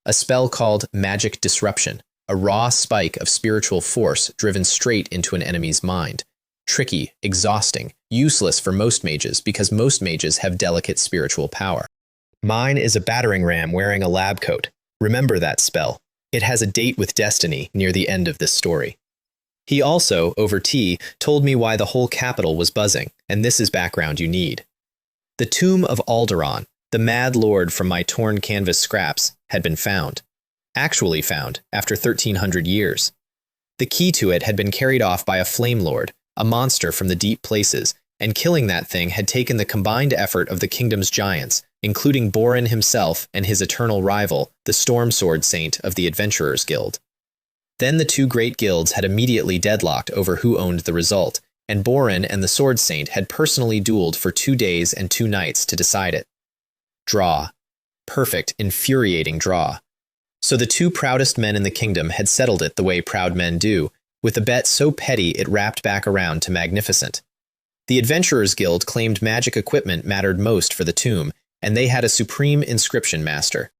A spell called Magic Disruption, a raw spike of spiritual force driven straight into an enemy's mind. Tricky, exhausting, useless for most mages because most mages have delicate spiritual power. Mine is a battering ram wearing a lab coat. Remember that spell. It has a date with destiny near the end of this story. He also, over tea, told me why the whole capital was buzzing, and this is background you need. The tomb of Alderon, the mad lord from my torn canvas scraps, had been found. Actually found, after 1,300 years. The key to it had been carried off by a flame lord, a monster from the deep places, and killing that thing had taken the combined effort of the kingdom's giants, including Boren himself and his eternal rival, the Storm Sword Saint of the Adventurers Guild. Then the two great guilds had immediately deadlocked over who owned the result, and Boren and the Sword Saint had personally dueled for 2 days and 2 nights to decide it. Draw. Perfect, infuriating draw. So the 2 proudest men in the kingdom had settled it the way proud men do, with a bet so petty it wrapped back around to magnificent. The Adventurers Guild claimed magic equipment mattered most for the tomb, and they had a supreme inscription master.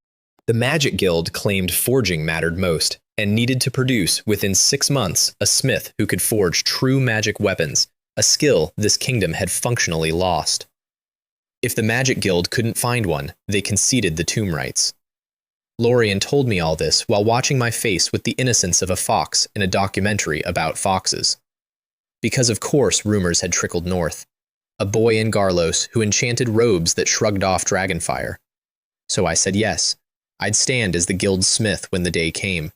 The Magic Guild claimed forging mattered most, and needed to produce, within 6 months, a smith who could forge true magic weapons, a skill this kingdom had functionally lost. If the Magic Guild couldn't find one, they conceded the tomb rights. Lorien told me all this while watching my face with the innocence of a fox in a documentary about foxes. Because of course rumors had trickled north. A boy in Garlos who enchanted robes that shrugged off dragonfire. So I said yes. I'd stand as the guild's smith when the day came.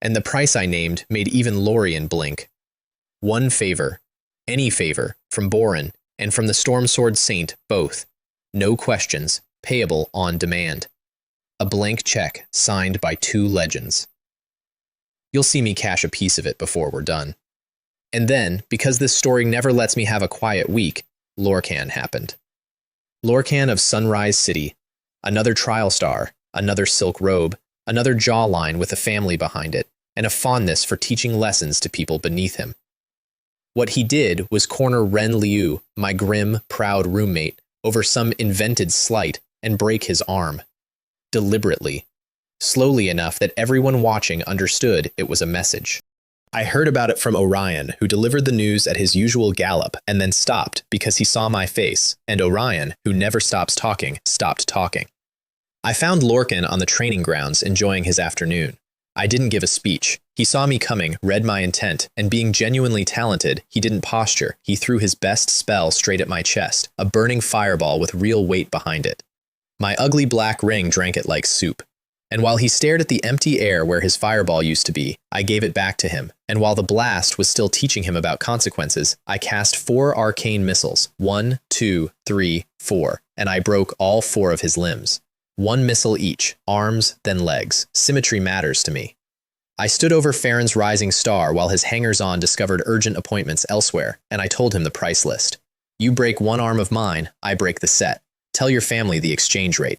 And the price I named made even Lorien blink. 1 favor, any favor, from Boren and from the Storm Sword Saint both. No questions, payable on demand. A blank check signed by 2 legends. You'll see me cash a piece of it before we're done. And then, because this story never lets me have a quiet week, Lorcan happened. Lorcan of Sunrise City, another trial star, another silk robe, another jawline with a family behind it, and a fondness for teaching lessons to people beneath him. What he did was corner Ren Liu, my grim, proud roommate, over some invented slight and break his arm. Deliberately. Slowly enough that everyone watching understood it was a message. I heard about it from Orion, who delivered the news at his usual gallop and then stopped because he saw my face, and Orion, who never stops talking, stopped talking. I found Lorcan on the training grounds enjoying his afternoon. I didn't give a speech. He saw me coming, read my intent, and being genuinely talented, he didn't posture. He threw his best spell straight at my chest, a burning fireball with real weight behind it. My ugly black ring drank it like soup. And while he stared at the empty air where his fireball used to be, I gave it back to him, and while the blast was still teaching him about consequences, I cast 4 arcane missiles, 1, 2, 3, 4, and I broke all 4 of his limbs. 1 missile each, arms, then legs. Symmetry matters to me. I stood over Farron's rising star while his hangers-on discovered urgent appointments elsewhere, and I told him the price list. You break 1 arm of mine, I break the set. Tell your family the exchange rate.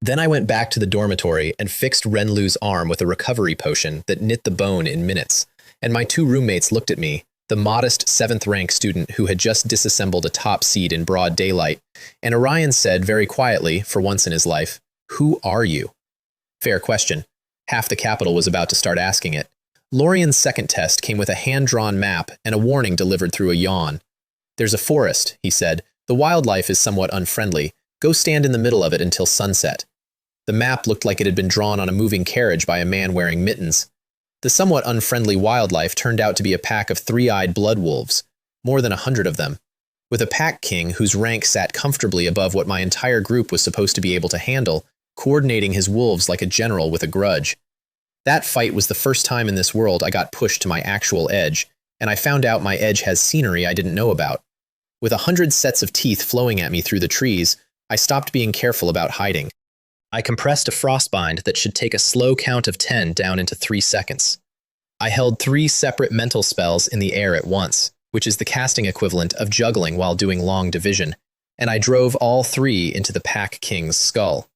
Then I went back to the dormitory and fixed Renlu's arm with a recovery potion that knit the bone in minutes, and my 2 roommates looked at me, the modest 7th-rank student who had just disassembled a top seed in broad daylight, and Orion said very quietly, for once in his life, "Who are you?" Fair question. Half the capital was about to start asking it. Lorian's second test came with a hand-drawn map and a warning delivered through a yawn. "There's a forest," he said. "The wildlife is somewhat unfriendly. Go stand in the middle of it until sunset." The map looked like it had been drawn on a moving carriage by a man wearing mittens. The somewhat unfriendly wildlife turned out to be a pack of 3-eyed blood wolves, more than 100 of them, with a pack king whose rank sat comfortably above what my entire group was supposed to be able to handle, coordinating his wolves like a general with a grudge. That fight was the first time in this world I got pushed to my actual edge, and I found out my edge has scenery I didn't know about. With 100 sets of teeth flowing at me through the trees, I stopped being careful about hiding. I compressed a frostbind that should take a slow count of 10 down into 3 seconds. I held 3 separate mental spells in the air at once, which is the casting equivalent of juggling while doing long division, and I drove all 3 into the Pack King's skull.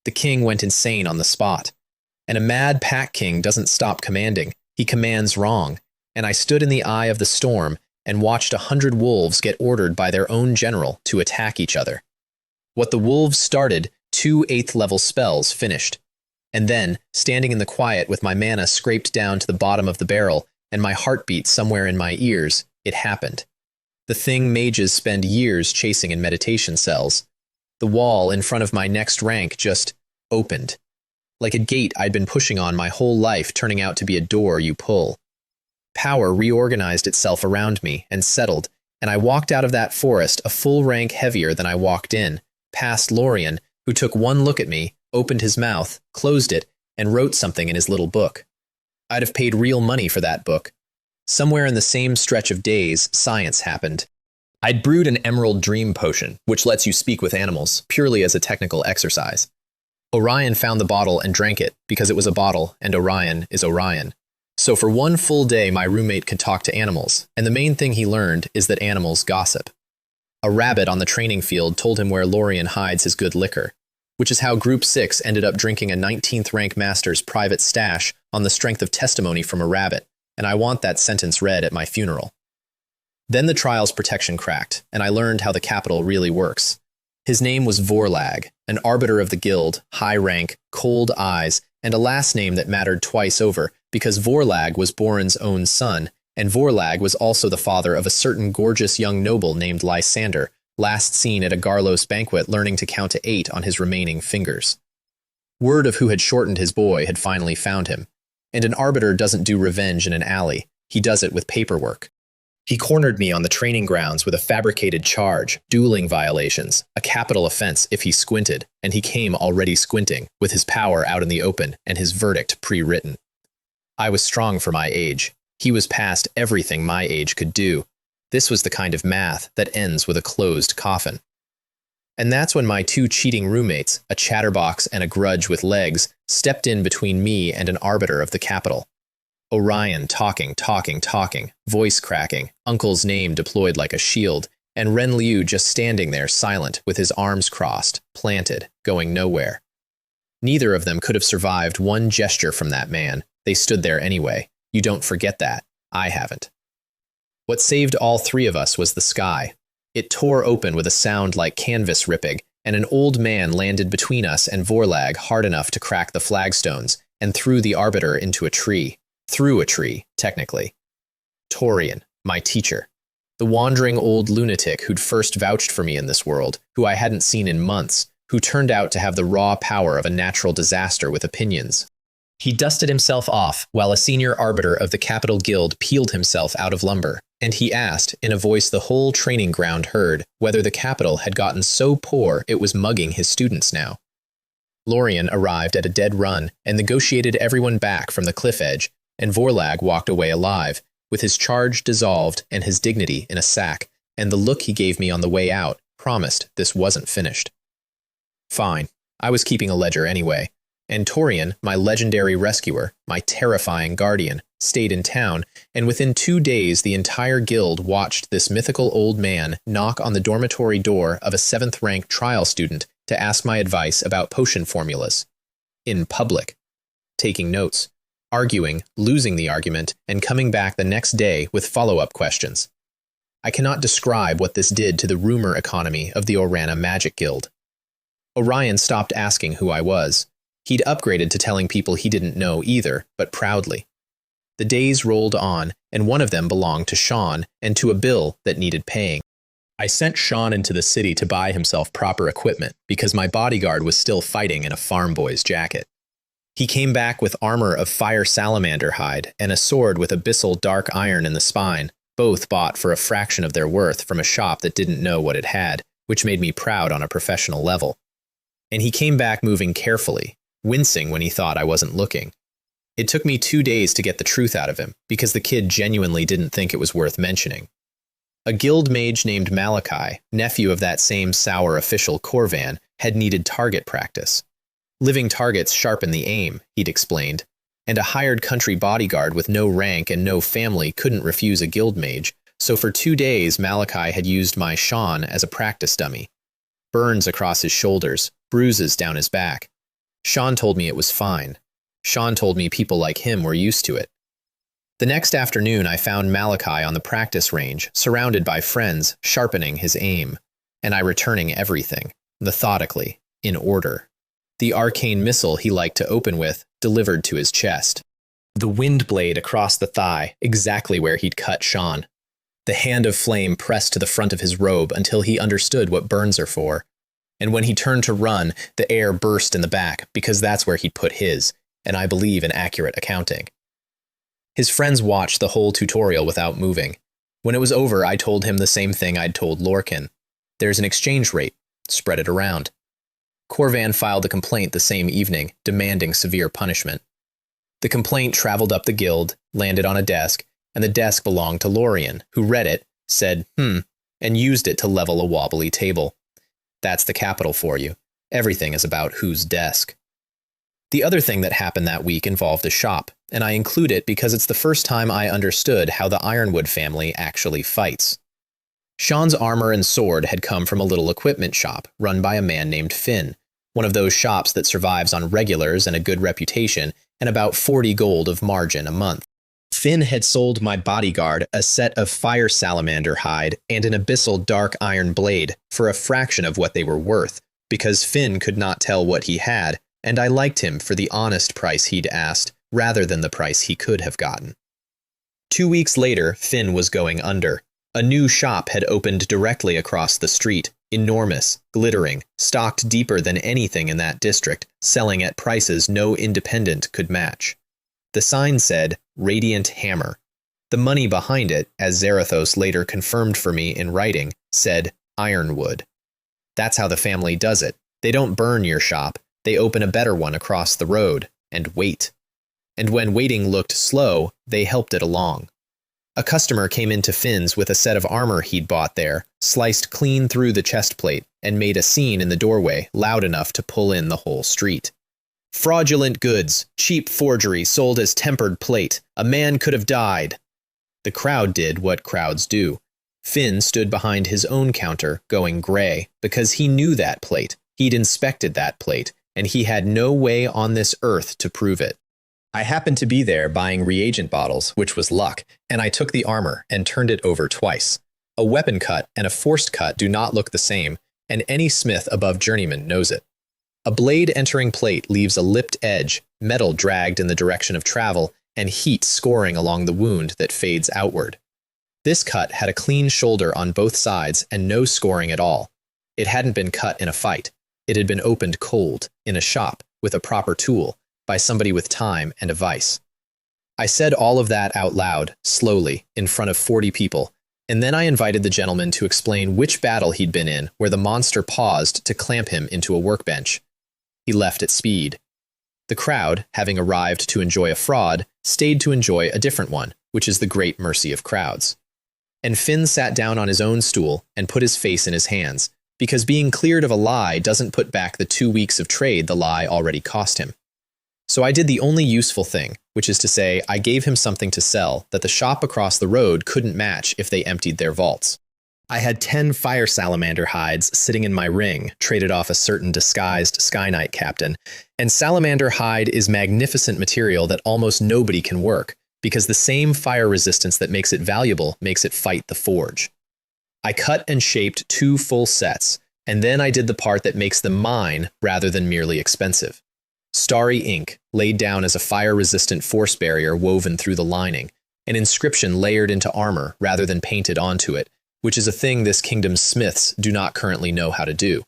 The king went insane on the spot. And a mad Pack King doesn't stop commanding, he commands wrong, and I stood in the eye of the storm and watched 100 wolves get ordered by their own general to attack each other. What the wolves started, 2 8th-level spells finished. And then, standing in the quiet with my mana scraped down to the bottom of the barrel and my heartbeat somewhere in my ears, it happened. The thing mages spend years chasing in meditation cells. The wall in front of my next rank just opened. Like a gate I'd been pushing on my whole life turning out to be a door you pull. Power reorganized itself around me and settled, and I walked out of that forest a full rank heavier than I walked in, past Lorien, who took one look at me, opened his mouth, closed it, and wrote something in his little book. I'd have paid real money for that book. Somewhere in the same stretch of days, science happened. I'd brewed an emerald dream potion, which lets you speak with animals, purely as a technical exercise. Orion found the bottle and drank it, because it was a bottle, and Orion is Orion. So for 1 full day, my roommate could talk to animals, and the main thing he learned is that animals gossip. A rabbit on the training field told him where Lorien hides his good liquor, which is how Group 6 ended up drinking a 19th rank master's private stash on the strength of testimony from a rabbit, and I want that sentence read at my funeral. Then the trial's protection cracked, and I learned how the capital really works. His name was Vorlag, an arbiter of the guild, high rank, cold eyes, and a last name that mattered twice over, because Vorlag was Boren's own son, and Vorlag was also the father of a certain gorgeous young noble named Lysander, last seen at a Garlos banquet learning to count to 8 on his remaining fingers. Word of who had shortened his boy had finally found him, and an arbiter doesn't do revenge in an alley, he does it with paperwork. He cornered me on the training grounds with a fabricated charge, dueling violations, a capital offense if he squinted, and he came already squinting, with his power out in the open and his verdict pre-written. I was strong for my age. He was past everything my age could do. This was the kind of math that ends with a closed coffin. And that's when my 2 cheating roommates, a chatterbox and a grudge with legs, stepped in between me and an arbiter of the capital. Orion talking, voice cracking, uncle's name deployed like a shield, and Ren Liu just standing there silent with his arms crossed, planted, going nowhere. Neither of them could have survived one gesture from that man. They stood there anyway. You don't forget that. I haven't. What saved all three of us was the sky. It tore open with a sound like canvas ripping, and an old man landed between us and Vorlag hard enough to crack the flagstones and threw the Arbiter into a tree. Through a tree, technically. Torian, my teacher. The wandering old lunatic who'd first vouched for me in this world, who I hadn't seen in months, who turned out to have the raw power of a natural disaster with opinions. He dusted himself off while a senior arbiter of the Capital Guild peeled himself out of lumber, and he asked, in a voice the whole training ground heard, whether the Capital had gotten so poor it was mugging his students now. Lorien arrived at a dead run and negotiated everyone back from the cliff edge, and Vorlag walked away alive, with his charge dissolved and his dignity in a sack, and the look he gave me on the way out promised this wasn't finished. Fine. I was keeping a ledger anyway, and Torian, my legendary rescuer, my terrifying guardian, stayed in town, and within 2 days the entire guild watched this mythical old man knock on the dormitory door of a 7th-rank trial student to ask my advice about potion formulas. In public. Taking notes. Arguing, losing the argument, and coming back the next day with follow-up questions. I cannot describe what this did to the rumor economy of the Orana Magic Guild. Orion stopped asking who I was. He'd upgraded to telling people he didn't know either, but proudly. The days rolled on, and one of them belonged to Sean and to a bill that needed paying. I sent Sean into the city to buy himself proper equipment because my bodyguard was still fighting in a farm boy's jacket. He came back with armor of fire salamander hide and a sword with abyssal dark iron in the spine, both bought for a fraction of their worth from a shop that didn't know what it had, which made me proud on a professional level. And he came back moving carefully, wincing when he thought I wasn't looking. It took me 2 days to get the truth out of him, because the kid genuinely didn't think it was worth mentioning. A guild mage named Malachi, nephew of that same sour official Corvan, had needed target practice. Living targets sharpen the aim, he'd explained, and a hired country bodyguard with no rank and no family couldn't refuse a guild mage, so for 2 days Malachi had used my Sean as a practice dummy. Burns across his shoulders, bruises down his back. Sean told me it was fine. Sean told me people like him were used to it. The next afternoon I found Malachi on the practice range, surrounded by friends, sharpening his aim, and I returning everything, methodically, in order. The arcane missile he liked to open with, delivered to his chest. The wind blade across the thigh, exactly where he'd cut Sean. The hand of flame pressed to the front of his robe until he understood what burns are for. And when he turned to run, the air burst in the back, because that's where he'd put his, and I believe in accurate accounting. His friends watched the whole tutorial without moving. When it was over, I told him the same thing I'd told Lorcan. There's an exchange rate. Spread it around. Corvan filed a complaint the same evening, demanding severe punishment. The complaint traveled up the guild, landed on a desk, and the desk belonged to Lorien, who read it, said, and used it to level a wobbly table. That's the Capital for you. Everything is about whose desk. The other thing that happened that week involved a shop, and I include it because it's the first time I understood how the Ironwood family actually fights. Sean's armor and sword had come from a little equipment shop run by a man named Finn, one of those shops that survives on regulars and a good reputation and about 40 gold of margin a month. Finn had sold my bodyguard a set of fire salamander hide and an abyssal dark iron blade for a fraction of what they were worth, because Finn could not tell what he had, and I liked him for the honest price he'd asked, rather than the price he could have gotten. 2 weeks later, Finn was going under. A new shop had opened directly across the street, enormous, glittering, stocked deeper than anything in that district, selling at prices no independent could match. The sign said, Radiant Hammer. The money behind it, as Zarathos later confirmed for me in writing, said Ironwood. That's how the family does it. They don't burn your shop, they open a better one across the road, and wait. And when waiting looked slow, they helped it along. A customer came into Finn's with a set of armor he'd bought there, sliced clean through the chest plate, and made a scene in the doorway loud enough to pull in the whole street. Fraudulent goods, cheap forgery sold as tempered plate. A man could have died. The crowd did what crowds do. Finn stood behind his own counter, going gray, because he knew that plate. He'd inspected that plate, and he had no way on this earth to prove it. I happened to be there buying reagent bottles, which was luck, and I took the armor and turned it over twice. A weapon cut and a forced cut do not look the same, and any smith above journeyman knows it. A blade entering plate leaves a lipped edge, metal dragged in the direction of travel, and heat scoring along the wound that fades outward. This cut had a clean shoulder on both sides and no scoring at all. It hadn't been cut in a fight. It had been opened cold, in a shop, with a proper tool, by somebody with time and a vice. I said all of that out loud, slowly, in front of 40 people, and then I invited the gentleman to explain which battle he'd been in where the monster paused to clamp him into a workbench. He left at speed. The crowd, having arrived to enjoy a fraud, stayed to enjoy a different one, which is the great mercy of crowds. And Finn sat down on his own stool and put his face in his hands, because being cleared of a lie doesn't put back the 2 weeks of trade the lie already cost him. So I did the only useful thing, which is to say I gave him something to sell that the shop across the road couldn't match if they emptied their vaults. I had 10 fire salamander hides sitting in my ring, traded off a certain disguised Sky Knight captain, and salamander hide is magnificent material that almost nobody can work, because the same fire resistance that makes it valuable makes it fight the forge. I cut and shaped 2 full sets, and then I did the part that makes them mine rather than merely expensive. Starry ink, laid down as a fire-resistant force barrier woven through the lining, an inscription layered into armor rather than painted onto it, which is a thing this kingdom's smiths do not currently know how to do.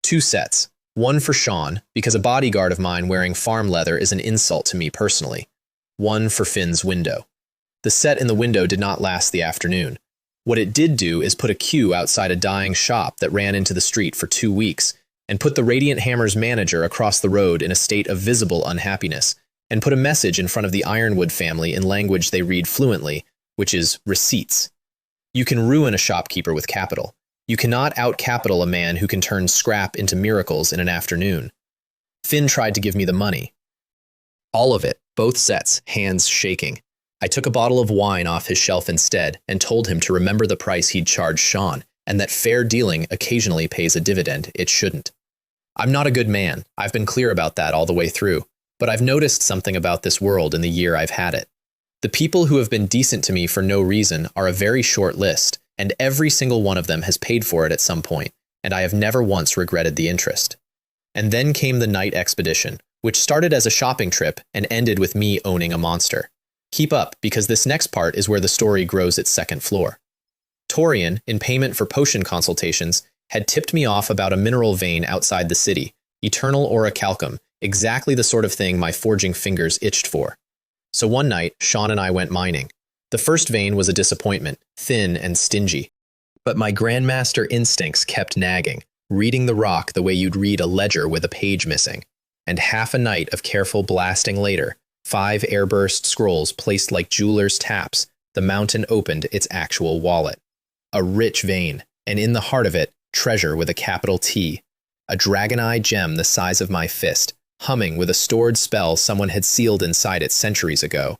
2 sets, one for Sean, because a bodyguard of mine wearing farm leather is an insult to me personally. One for Finn's window. The set in the window did not last the afternoon. What it did do is put a queue outside a dying shop that ran into the street for 2 weeks, and put the Radiant Hammer's manager across the road in a state of visible unhappiness, and put a message in front of the Ironwood family in language they read fluently, which is receipts. You can ruin a shopkeeper with capital. You cannot out-capital a man who can turn scrap into miracles in an afternoon. Finn tried to give me the money. All of it, both sets, hands shaking. I took a bottle of wine off his shelf instead and told him to remember the price he'd charged Sean, and that fair dealing occasionally pays a dividend it shouldn't. I'm not a good man, I've been clear about that all the way through, but I've noticed something about this world in the year I've had it. The people who have been decent to me for no reason are a very short list, and every single one of them has paid for it at some point, and I have never once regretted the interest. And then came the night expedition, which started as a shopping trip and ended with me owning a monster. Keep up, because this next part is where the story grows its second floor. Torian, in payment for potion consultations, had tipped me off about a mineral vein outside the city, eternal orichalcum, exactly the sort of thing my forging fingers itched for. So one night, Sean and I went mining. The first vein was a disappointment, thin and stingy. But my Grandmaster instincts kept nagging, reading the rock the way you'd read a ledger with a page missing. And half a night of careful blasting later, 5 airburst scrolls placed like jeweler's taps, the mountain opened its actual wallet. A rich vein, and in the heart of it, treasure with a capital T. A dragon-eye gem the size of my fist, humming with a stored spell someone had sealed inside it centuries ago.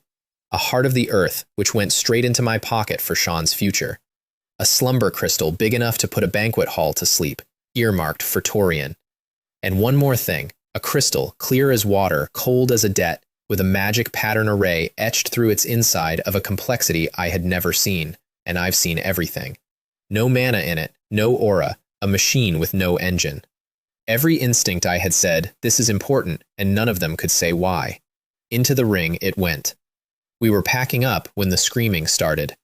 A heart of the earth, which went straight into my pocket for Sean's future. A slumber crystal big enough to put a banquet hall to sleep, earmarked for Torian. And one more thing, a crystal, clear as water, cold as a debt, with a magic pattern array etched through its inside of a complexity I had never seen, and I've seen everything. No mana in it, no aura, a machine with no engine. Every instinct I had said, this is important, and none of them could say why. Into the ring it went. We were packing up when the screaming started.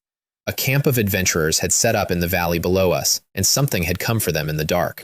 A camp of adventurers had set up in the valley below us, and something had come for them in the dark.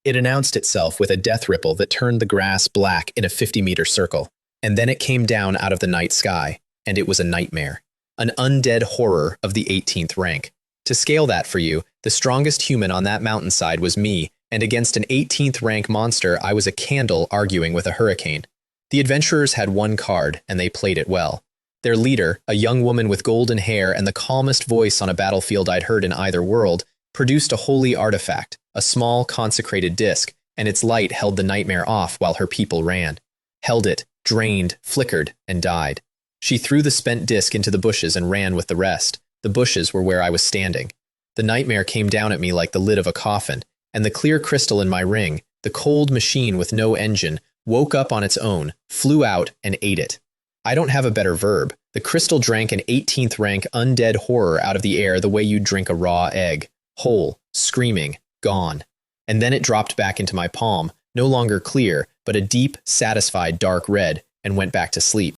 It announced itself with a death ripple that turned the grass black in a 50-meter circle, and then it came down out of the night sky, and it was a nightmare. An undead horror of the 18th rank. To scale that for you, the strongest human on that mountainside was me, and against an 18th rank monster I was a candle arguing with a hurricane. The adventurers had one card, and they played it well. Their leader, a young woman with golden hair and the calmest voice on a battlefield I'd heard in either world, produced a holy artifact, a small consecrated disc, and its light held the nightmare off while her people ran. Held it, drained, flickered, and died. She threw the spent disc into the bushes and ran with the rest. The bushes were where I was standing. The nightmare came down at me like the lid of a coffin, and the clear crystal in my ring, the cold machine with no engine, woke up on its own, flew out, and ate it. I don't have a better verb. The crystal drank an 18th rank undead horror out of the air the way you'd drink a raw egg. Whole, screaming, gone. And then it dropped back into my palm, no longer clear, but a deep, satisfied dark red, and went back to sleep.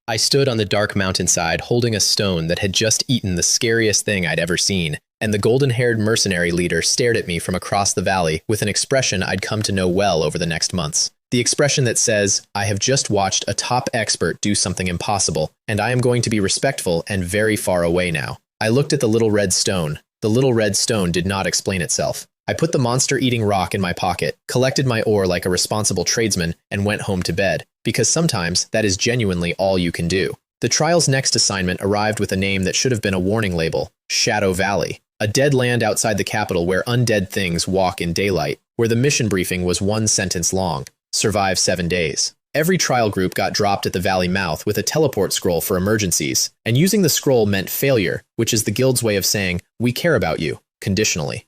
I stood on the dark mountainside holding a stone that had just eaten the scariest thing I'd ever seen, and the golden-haired mercenary leader stared at me from across the valley with an expression I'd come to know well over the next months. The expression that says, I have just watched a top expert do something impossible, and I am going to be respectful and very far away now. I looked at the little red stone. The little red stone did not explain itself. I put the monster-eating rock in my pocket, collected my ore like a responsible tradesman, and went home to bed, because sometimes that is genuinely all you can do. The trial's next assignment arrived with a name that should have been a warning label, Shadow Valley, a dead land outside the capital where undead things walk in daylight, where the mission briefing was one sentence long, survive 7 days. Every trial group got dropped at the valley mouth with a teleport scroll for emergencies, and using the scroll meant failure, which is the guild's way of saying, we care about you, conditionally.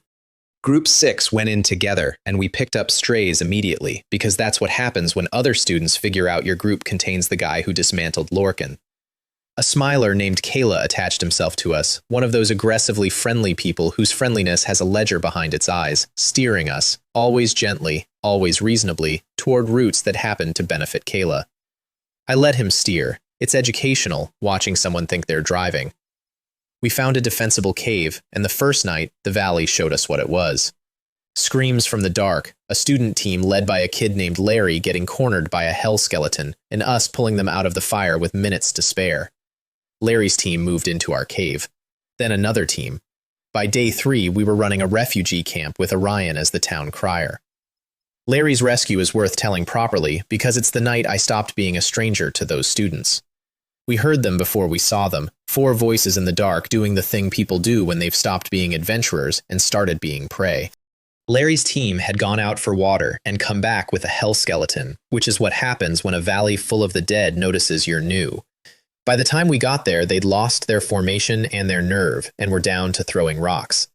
Group 6 went in together, and we picked up strays immediately, because that's what happens when other students figure out your group contains the guy who dismantled Lorcan. A smiler named Kayla attached himself to us, one of those aggressively friendly people whose friendliness has a ledger behind its eyes, steering us, always gently, always reasonably, toward routes that happened to benefit Kayla. I let him steer. It's educational, watching someone think they're driving. We found a defensible cave, and the first night, the valley showed us what it was. Screams from the dark, a student team led by a kid named Larry getting cornered by a hell skeleton, and us pulling them out of the fire with minutes to spare. Larry's team moved into our cave. Then another team. By day 3, we were running a refugee camp with Orion as the town crier. Larry's rescue is worth telling properly because it's the night I stopped being a stranger to those students. We heard them before we saw them, 4 voices in the dark doing the thing people do when they've stopped being adventurers and started being prey. Larry's team had gone out for water and come back with a hell skeleton, which is what happens when a valley full of the dead notices you're new. By the time we got there, they'd lost their formation and their nerve and were down to throwing rocks.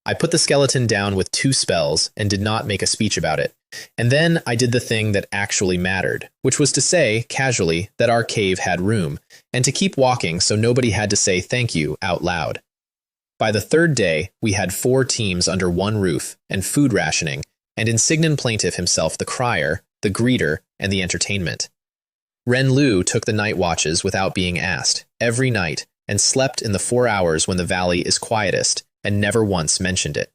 I put the skeleton down with 2 spells and did not make a speech about it. And then I did the thing that actually mattered, which was to say, casually, that our cave had room, and to keep walking so nobody had to say thank you out loud. By the 3rd day, we had 4 teams under one roof, and food rationing, and Insignian Plaintiff himself the crier, the greeter, and the entertainment. Ren Lu took the night watches without being asked, every night, and slept in the 4 hours when the valley is quietest, and never once mentioned it.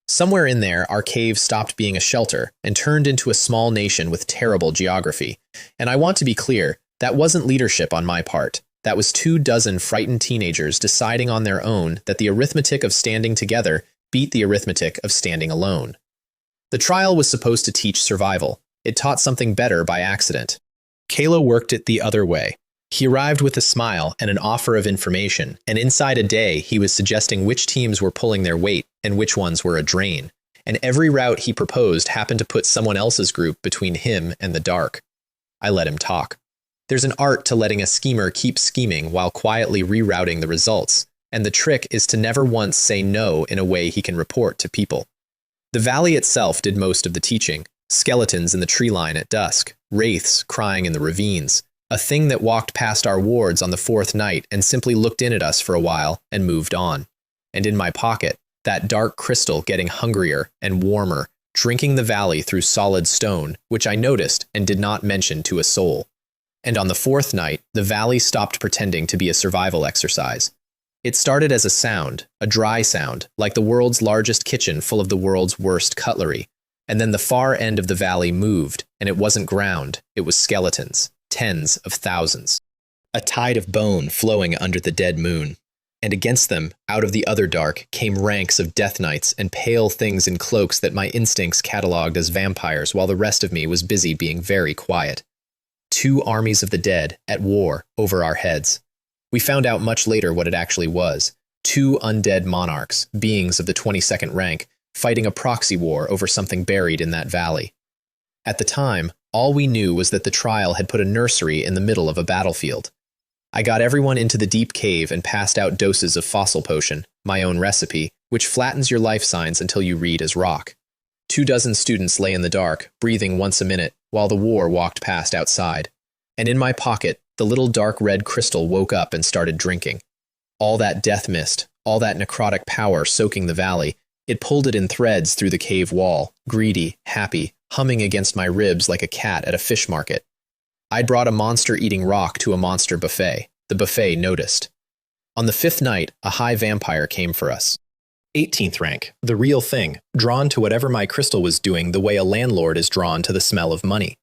Somewhere in there, our cave stopped being a shelter and turned into a small nation with terrible geography. And I want to be clear, that wasn't leadership on my part. That was 24 frightened teenagers deciding on their own that the arithmetic of standing together beat the arithmetic of standing alone. The trial was supposed to teach survival. It taught something better by accident. Kayla worked it the other way. He arrived with a smile and an offer of information, and inside a day he was suggesting which teams were pulling their weight and which ones were a drain. And every route he proposed happened to put someone else's group between him and the dark. I let him talk. There's an art to letting a schemer keep scheming while quietly rerouting the results, and the trick is to never once say no in a way he can report to people. The valley itself did most of the teaching. Skeletons in the tree line at dusk, wraiths crying in the ravines, a thing that walked past our wards on the 4th night and simply looked in at us for a while and moved on. And in my pocket, that dark crystal getting hungrier and warmer, drinking the valley through solid stone, which I noticed and did not mention to a soul. And on the 4th night, the valley stopped pretending to be a survival exercise. It started as a sound, a dry sound, like the world's largest kitchen full of the world's worst cutlery. And then the far end of the valley moved, and it wasn't ground, it was skeletons. Tens of thousands. A tide of bone flowing under the dead moon. And against them, out of the other dark, came ranks of death knights and pale things in cloaks that my instincts cataloged as vampires while the rest of me was busy being very quiet. 2 armies of the dead, at war, over our heads. We found out much later what it actually was. 2 undead monarchs, beings of the 22nd rank, fighting a proxy war over something buried in that valley. At the time, all we knew was that the trial had put a nursery in the middle of a battlefield. I got everyone into the deep cave and passed out doses of fossil potion, my own recipe, which flattens your life signs until you read as rock. 24 students lay in the dark, breathing once a minute, while the war walked past outside. And in my pocket, the little dark red crystal woke up and started drinking. All that death mist, all that necrotic power soaking the valley, it pulled it in threads through the cave wall, greedy, happy, humming against my ribs like a cat at a fish market. I'd brought a monster-eating rock to a monster buffet. The buffet noticed. On the 5th night, a high vampire came for us. 18th rank, the real thing, drawn to whatever my crystal was doing the way a landlord is drawn to the smell of money.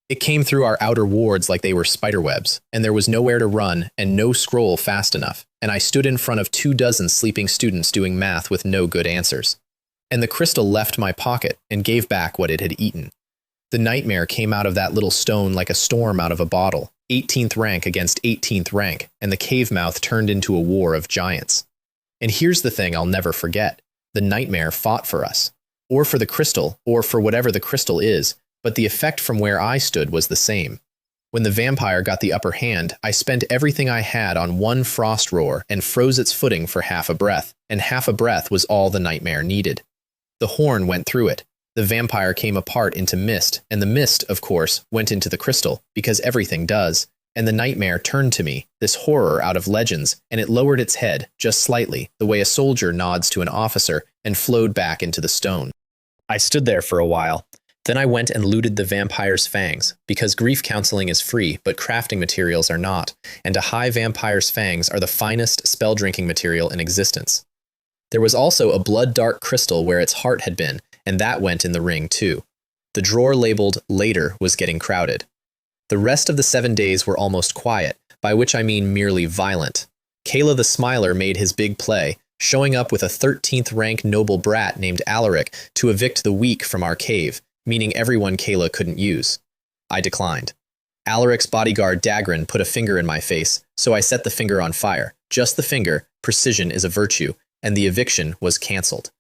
It came through our outer wards like they were spiderwebs, and there was nowhere to run and no scroll fast enough, and I stood in front of 24 sleeping students doing math with no good answers. And the crystal left my pocket and gave back what it had eaten. The nightmare came out of that little stone like a storm out of a bottle, 18th rank against 18th rank, and the cave mouth turned into a war of giants. And here's the thing I'll never forget. The nightmare fought for us, or for the crystal, or for whatever the crystal is, but the effect from where I stood was the same. When the vampire got the upper hand, I spent everything I had on one frost roar and froze its footing for half a breath, and half a breath was all the nightmare needed. The horn went through it. The vampire came apart into mist, and the mist, of course, went into the crystal, because everything does, and the nightmare turned to me, this horror out of legends, and it lowered its head, just slightly, the way a soldier nods to an officer, and flowed back into the stone. I stood there for a while. Then I went and looted the vampire's fangs, because grief counseling is free, but crafting materials are not, and a high vampire's fangs are the finest spell-drinking material in existence. There was also a blood-dark crystal where its heart had been, and that went in the ring too. The drawer labeled "Later" was getting crowded. The rest of the 7 days were almost quiet, by which I mean merely violent. Kayla the Smiler made his big play, showing up with a 13th rank noble brat named Alaric to evict the weak from our cave, meaning everyone Kayla couldn't use. I declined. Alaric's bodyguard Dagrin put a finger in my face, so I set the finger on fire. Just the finger, precision is a virtue, and the eviction was cancelled.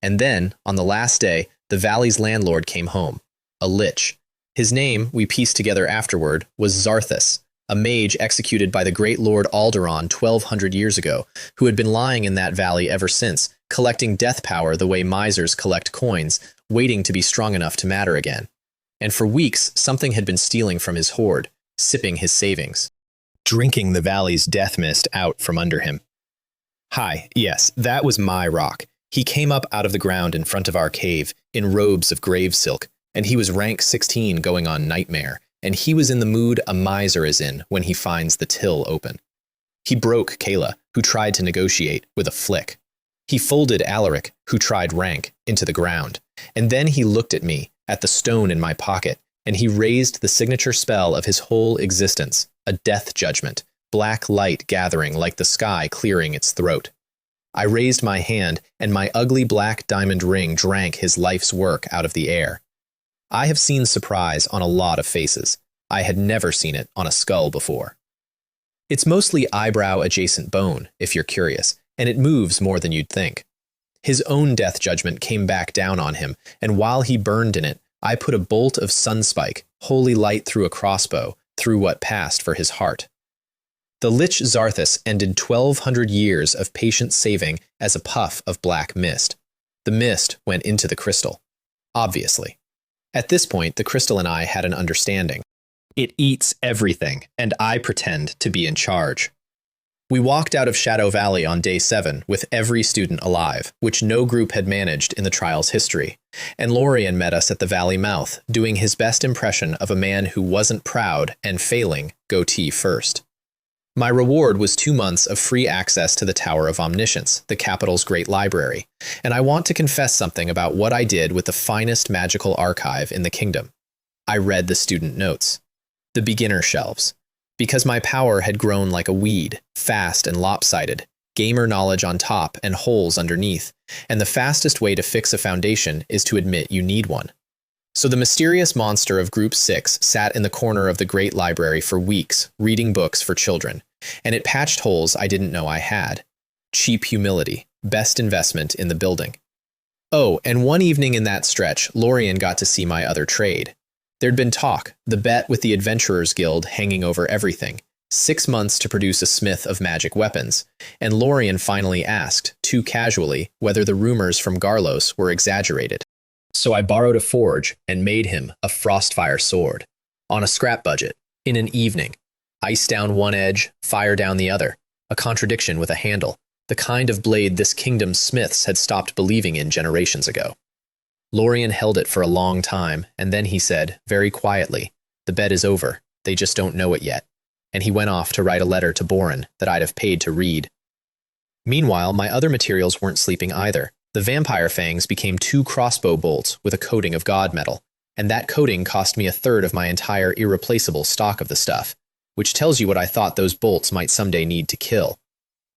And then, on the last day, the valley's landlord came home. A lich. His name, we pieced together afterward, was Zarthus, a mage executed by the great Lord Alderon 1200 years ago, who had been lying in that valley ever since, collecting death power the way misers collect coins, waiting to be strong enough to matter again. And for weeks, something had been stealing from his hoard, sipping his savings, drinking the valley's death mist out from under him. Hi, yes, that was my rock. He came up out of the ground in front of our cave, in robes of grave silk, and he was rank 16 going on nightmare, and he was in the mood a miser is in when he finds the till open. He broke Kayla, who tried to negotiate, with a flick. He folded Alaric, who tried rank, into the ground, and then he looked at me, at the stone in my pocket, and he raised the signature spell of his whole existence, a death judgment, black light gathering like the sky clearing its throat. I raised my hand, and my ugly black diamond ring drank his life's work out of the air. I have seen surprise on a lot of faces. I had never seen it on a skull before. It's mostly eyebrow-adjacent bone, if you're curious, and it moves more than you'd think. His own death judgment came back down on him, and while he burned in it, I put a bolt of sunspike, holy light through a crossbow, through what passed for his heart. The Lich Zarthus ended 1200 years of patient saving as a puff of black mist. The mist went into the crystal. Obviously. At this point, the crystal and I had an understanding. It eats everything, and I pretend to be in charge. We walked out of Shadow Valley on day 7 with every student alive, which no group had managed in the trial's history, and Lorien met us at the valley mouth, doing his best impression of a man who wasn't proud and failing goatee first. My reward was 2 months of free access to the Tower of Omniscience, the capital's great library, and I want to confess something about what I did with the finest magical archive in the kingdom. I read the student notes, the beginner shelves, because my power had grown like a weed, fast and lopsided, gamer knowledge on top and holes underneath, and the fastest way to fix a foundation is to admit you need one. So the mysterious monster of Group 6 sat in the corner of the great library for weeks, reading books for children, and it patched holes I didn't know I had. Cheap humility, best investment in the building. Oh, and one evening in that stretch, Lorien got to see my other trade. There'd been talk, the bet with the Adventurers Guild hanging over everything, 6 months to produce a smith of magic weapons, and Lorien finally asked, too casually, whether the rumors from Garlos were exaggerated. So I borrowed a forge and made him a frostfire sword, on a scrap budget, in an evening. Ice down one edge, fire down the other, a contradiction with a handle, the kind of blade this kingdom's smiths had stopped believing in generations ago. Lorien held it for a long time, and then he said, very quietly, "The bet is over, they just don't know it yet," and he went off to write a letter to Boren that I'd have paid to read. Meanwhile, my other materials weren't sleeping either. The vampire fangs became 2 crossbow bolts with a coating of god metal, and that coating cost me 1/3 of my entire irreplaceable stock of the stuff, which tells you what I thought those bolts might someday need to kill.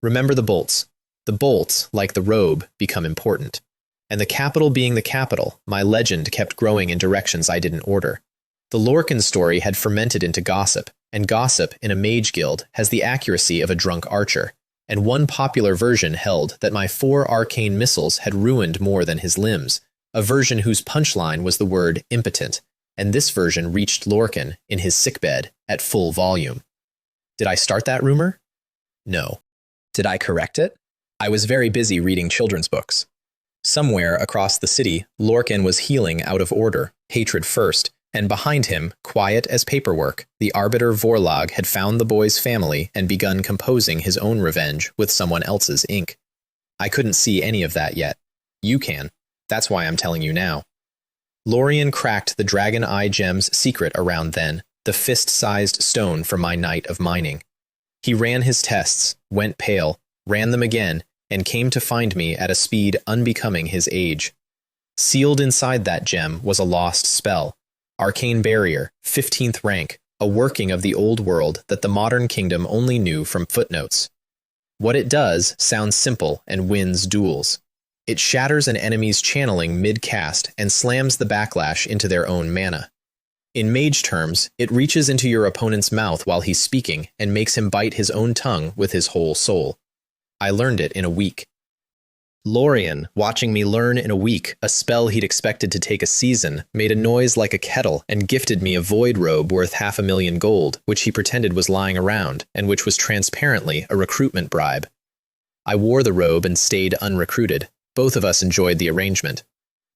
Remember the bolts. The bolts, like the robe, become important. And the capital being the capital, my legend kept growing in directions I didn't order. The Lorcan story had fermented into gossip, and gossip in a mage guild has the accuracy of a drunk archer, and one popular version held that my 4 arcane missiles had ruined more than his limbs, a version whose punchline was the word impotent, and this version reached Lorcan in his sickbed at full volume. Did I start that rumor? No. Did I correct it? I was very busy reading children's books. Somewhere across the city, Lorcan was healing out of order, hatred first, and behind him, quiet as paperwork, the arbiter Vorlag had found the boy's family and begun composing his own revenge with someone else's ink. I couldn't see any of that yet. You can. That's why I'm telling you now. Lorien cracked the dragon eye gem's secret around then, the fist-sized stone for my night of mining. He ran his tests, went pale, ran them again, and came to find me at a speed unbecoming his age. Sealed inside that gem was a lost spell, arcane barrier, 15th rank, a working of the old world that the modern kingdom only knew from footnotes. What it does sounds simple and wins duels. It shatters an enemy's channeling mid-cast and slams the backlash into their own mana. In mage terms, it reaches into your opponent's mouth while he's speaking and makes him bite his own tongue with his whole soul. I learned it in a week. Lorien, watching me learn in a week a spell he'd expected to take a season, made a noise like a kettle and gifted me a void robe worth 500,000 gold, which he pretended was lying around, and which was transparently a recruitment bribe. I wore the robe and stayed unrecruited. Both of us enjoyed the arrangement.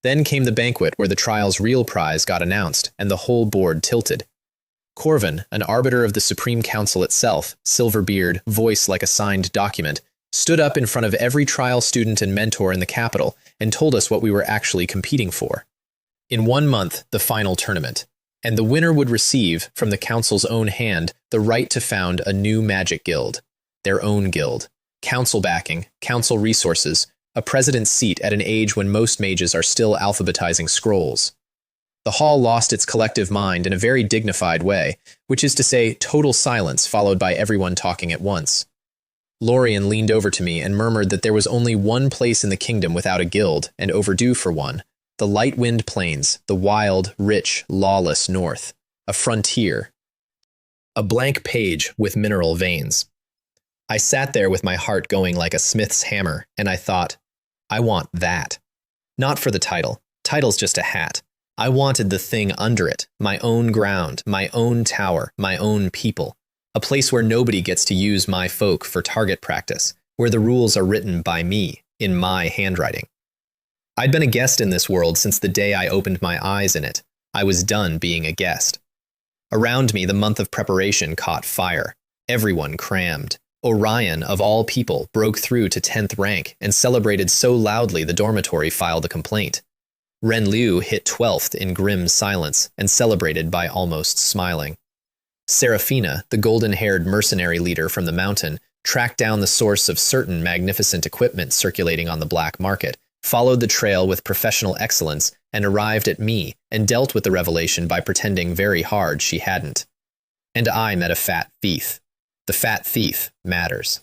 Then came the banquet where the trial's real prize got announced, and the whole board tilted. Corvin, an arbiter of the Supreme Council itself, silver-beard, voice like a signed document, stood up in front of every trial student and mentor in the capital and told us what we were actually competing for. In 1 month, the final tournament, and the winner would receive, from the council's own hand, the right to found a new magic guild. Their own guild. Council backing, council resources, a president's seat at an age when most mages are still alphabetizing scrolls. The hall lost its collective mind in a very dignified way, which is to say total silence followed by everyone talking at once. Lorien leaned over to me and murmured that there was only one place in the kingdom without a guild, and overdue for one. The light-wind plains, the wild, rich, lawless north. A frontier. A blank page with mineral veins. I sat there with my heart going like a smith's hammer, and I thought, I want that. Not for the title. Title's just a hat. I wanted the thing under it, my own ground, my own tower, my own people. A place where nobody gets to use my folk for target practice, where the rules are written by me, in my handwriting. I'd been a guest in this world since the day I opened my eyes in it. I was done being a guest. Around me, the month of preparation caught fire. Everyone crammed. Orion, of all people, broke through to 10th rank and celebrated so loudly the dormitory filed a complaint. Renliu hit 12th in grim silence and celebrated by almost smiling. Seraphina, the golden-haired mercenary leader from the mountain, tracked down the source of certain magnificent equipment circulating on the black market, followed the trail with professional excellence, and arrived at me and dealt with the revelation by pretending very hard she hadn't. And I met a fat thief. The fat thief matters.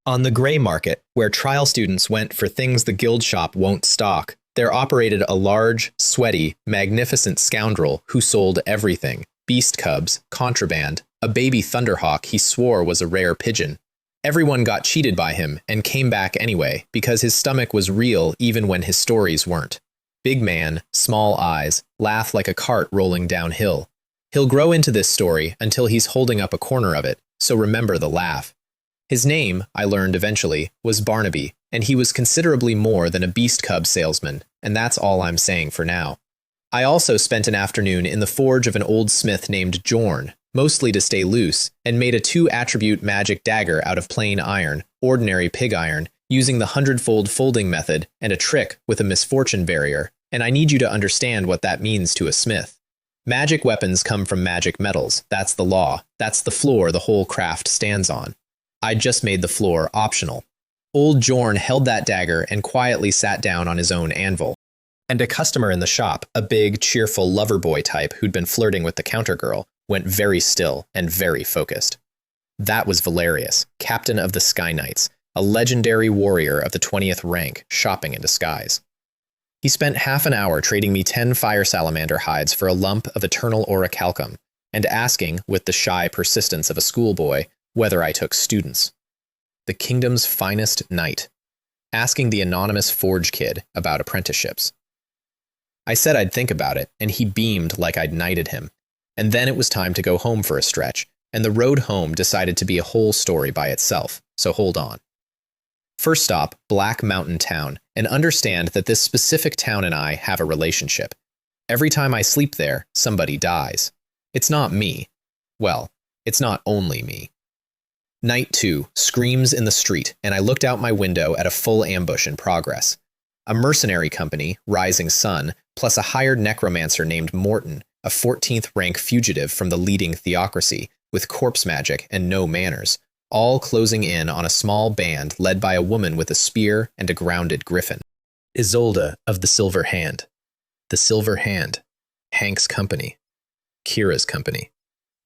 On the gray market, where trial students went for things the guild shop won't stock, there operated a large, sweaty, magnificent scoundrel who sold everything. Beast cubs, contraband, a baby thunderhawk he swore was a rare pigeon. Everyone got cheated by him and came back anyway because his stomach was real even when his stories weren't. Big man, small eyes, laugh like a cart rolling downhill. He'll grow into this story until he's holding up a corner of it, so remember the laugh. His name, I learned eventually, was Barnaby, and he was considerably more than a beast cub salesman, and that's all I'm saying for now. I also spent an afternoon in the forge of an old smith named Jorn, mostly to stay loose, and made a 2-attribute magic dagger out of plain iron, ordinary pig iron, using the 100-fold folding method and a trick with a misfortune barrier, and I need you to understand what that means to a smith. Magic weapons come from magic metals, that's the law, that's the floor the whole craft stands on. I just made the floor optional. Old Jorn held that dagger and quietly sat down on his own anvil. And a customer in the shop, a big, cheerful lover boy type who'd been flirting with the counter girl, went very still and very focused. That was Valerius, captain of the Sky Knights, a legendary warrior of the 20th rank, shopping in disguise. He spent half an hour trading me 10 fire salamander hides for a lump of eternal orichalcum, and asking, with the shy persistence of a schoolboy, whether I took students. The kingdom's finest knight, asking the anonymous forge kid about apprenticeships. I said I'd think about it, and he beamed like I'd knighted him. And then it was time to go home for a stretch, and the road home decided to be a whole story by itself, so hold on. First stop, Black Mountain Town, and understand that this specific town and I have a relationship. Every time I sleep there, somebody dies. It's not me. Well, it's not only me. Night 2, screams in the street, and I looked out my window at a full ambush in progress. A mercenary company, Rising Sun, plus a hired necromancer named Morton, a 14th rank fugitive from the leading theocracy, with corpse magic and no manners, all closing in on a small band led by a woman with a spear and a grounded griffin. Isolde of the Silver Hand. The Silver Hand. Hank's company. Kira's company.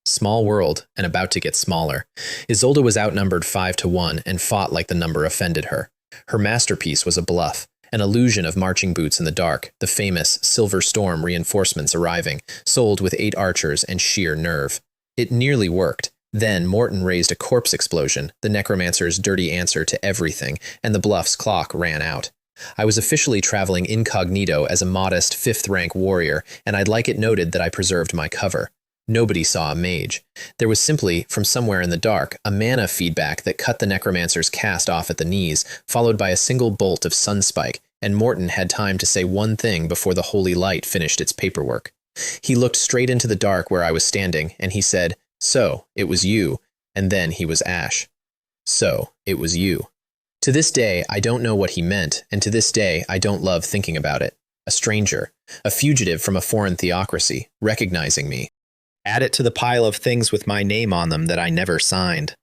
Small world, and about to get smaller. Isolde was outnumbered 5-1 and fought like the number offended her. Her masterpiece was a bluff, an illusion of marching boots in the dark, the famous Silver Storm reinforcements arriving, sold with 8 archers and sheer nerve. It nearly worked. Then Morton raised a corpse explosion, the necromancer's dirty answer to everything, and the bluff's clock ran out. I was officially traveling incognito as a modest 5th rank warrior, and I'd like it noted that I preserved my cover. Nobody saw a mage. There was simply, from somewhere in the dark, a mana feedback that cut the necromancer's cast off at the knees, followed by a single bolt of sunspike, and Morton had time to say one thing before the holy light finished its paperwork. He looked straight into the dark where I was standing, and he said, "So, it was you," and then he was ash. So, it was you. To this day, I don't know what he meant, and to this day, I don't love thinking about it. A stranger, a fugitive from a foreign theocracy, recognizing me. Add it to the pile of things with my name on them that I never signed.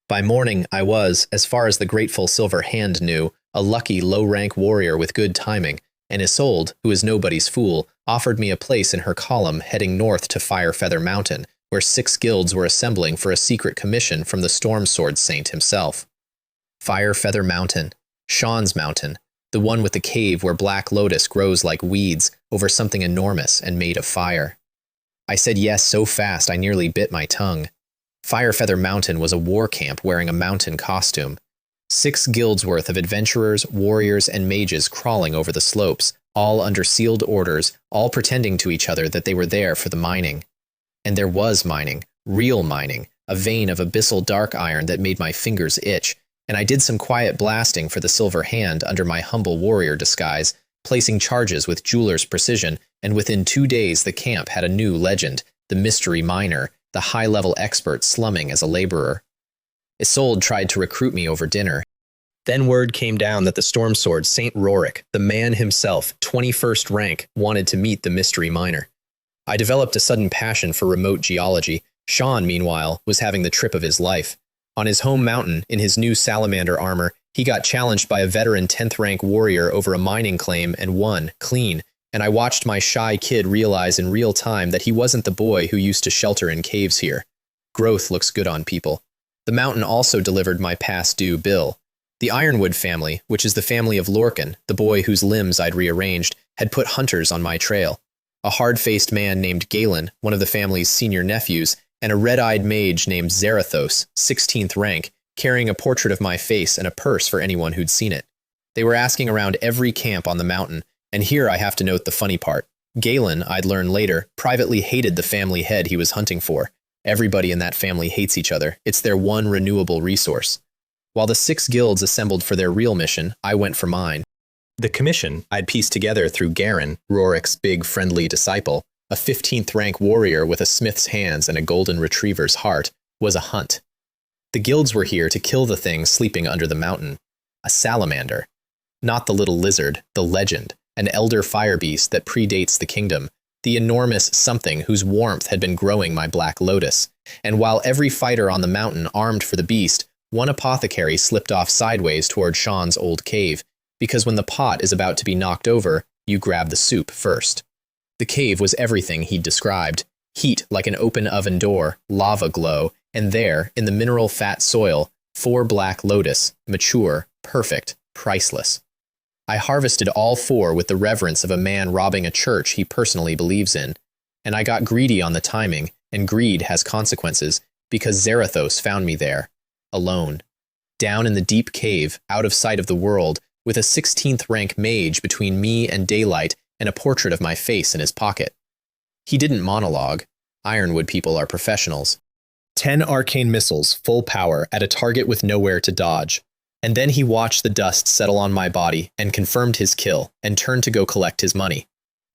By morning, I was, as far as the grateful Silver Hand knew, a lucky low-rank warrior with good timing, and Isolde, who is nobody's fool, offered me a place in her column heading north to Firefeather Mountain, where 6 guilds were assembling for a secret commission from the Storm Sword Saint himself. Firefeather Mountain, Sean's Mountain, the one with the cave where black lotus grows like weeds over something enormous and made of fire. I said yes so fast I nearly bit my tongue. Firefeather Mountain was a war camp wearing a mountain costume. 6 guilds worth of adventurers, warriors, and mages crawling over the slopes, all under sealed orders, all pretending to each other that they were there for the mining. And there was mining, real mining, a vein of abyssal dark iron that made my fingers itch, and I did some quiet blasting for the Silver Hand under my humble warrior disguise, placing charges with jeweler's precision, and within 2 days the camp had a new legend, the mystery miner, the high-level expert slumming as a laborer. Isolde tried to recruit me over dinner. Then word came down that the Storm Sword Saint Rorik, the man himself, 21st rank, wanted to meet the mystery miner. I developed a sudden passion for remote geology. Sean, meanwhile, was having the trip of his life. On his home mountain, in his new salamander armor, he got challenged by a veteran 10th rank warrior over a mining claim and won, clean, and I watched my shy kid realize in real time that he wasn't the boy who used to shelter in caves here. Growth looks good on people. The mountain also delivered my past due bill. The Ironwood family, which is the family of Lorcan, the boy whose limbs I'd rearranged, had put hunters on my trail. A hard-faced man named Galen, one of the family's senior nephews, and a red-eyed mage named Zarathos, 16th rank, carrying a portrait of my face and a purse for anyone who'd seen it. They were asking around every camp on the mountain, and here I have to note the funny part. Galen, I'd learn later, privately hated the family head he was hunting for. Everybody in that family hates each other. It's their one renewable resource. While the 6 guilds assembled for their real mission, I went for mine. The commission I'd pieced together through Garen, Rorik's big friendly disciple, a 15th rank warrior with a smith's hands and a golden retriever's heart, was a hunt. The guilds were here to kill the thing sleeping under the mountain. A salamander. Not the little lizard, the legend, an elder fire beast that predates the kingdom, the enormous something whose warmth had been growing my black lotus. And while every fighter on the mountain armed for the beast, one apothecary slipped off sideways toward Sean's old cave, because when the pot is about to be knocked over, you grab the soup first. The cave was everything he'd described. Heat like an open oven door, lava glow, and there, in the mineral fat soil, 4 black lotus, mature, perfect, priceless. I harvested all 4 with the reverence of a man robbing a church he personally believes in, and I got greedy on the timing, and greed has consequences, because Zarathos found me there, alone, down in the deep cave, out of sight of the world, with a 16th rank mage between me and daylight and a portrait of my face in his pocket. He didn't monologue. Ironwood people are professionals. 10 arcane missiles, full power, at a target with nowhere to dodge. And then he watched the dust settle on my body and confirmed his kill, and turned to go collect his money.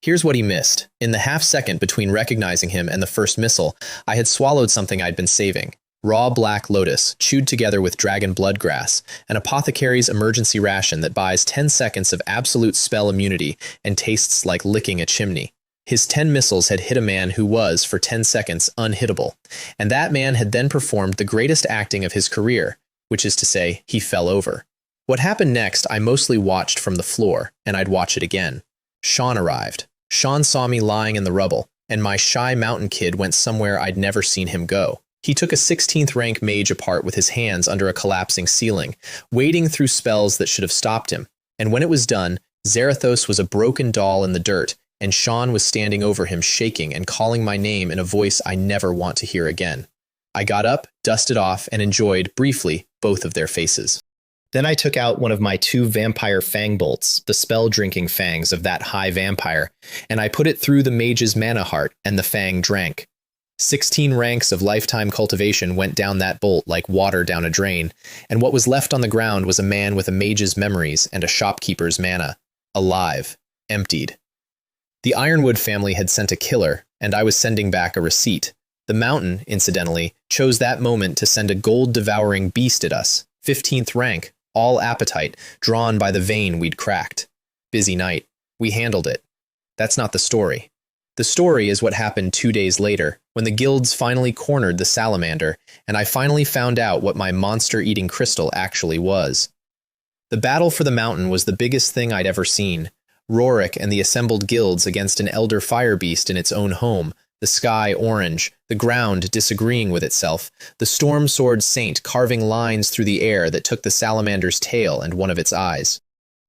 Here's what he missed. In the half-second between recognizing him and the first missile, I had swallowed something I'd been saving. Raw black lotus, chewed together with dragon bloodgrass, an apothecary's emergency ration that buys 10 seconds of absolute spell immunity and tastes like licking a chimney. His 10 missiles had hit a man who was, for 10 seconds, unhittable, and that man had then performed the greatest acting of his career, which is to say, he fell over. What happened next I mostly watched from the floor, and I'd watch it again. Sean arrived. Sean saw me lying in the rubble, and my shy mountain kid went somewhere I'd never seen him go. He took a 16th rank mage apart with his hands under a collapsing ceiling, wading through spells that should have stopped him, and when it was done, Zarathos was a broken doll in the dirt, and Sean was standing over him shaking and calling my name in a voice I never want to hear again. I got up, dusted off, and enjoyed, briefly, both of their faces. Then I took out one of my 2 vampire fang bolts, the spell-drinking fangs of that high vampire, and I put it through the mage's mana heart, and the fang drank. 16 ranks of lifetime cultivation went down that bolt like water down a drain, and what was left on the ground was a man with a mage's memories and a shopkeeper's mana. Alive. Emptied. The Ironwood family had sent a killer, and I was sending back a receipt. The mountain, incidentally, chose that moment to send a gold-devouring beast at us, 15th rank, all appetite, drawn by the vein we'd cracked. Busy night. We handled it. That's not the story. The story is what happened 2 days later, when the guilds finally cornered the salamander, and I finally found out what my monster-eating crystal actually was. The battle for the mountain was the biggest thing I'd ever seen. Rorik and the assembled guilds against an elder fire beast in its own home, the sky orange, the ground disagreeing with itself, the storm sword saint carving lines through the air that took the salamander's tail and one of its eyes.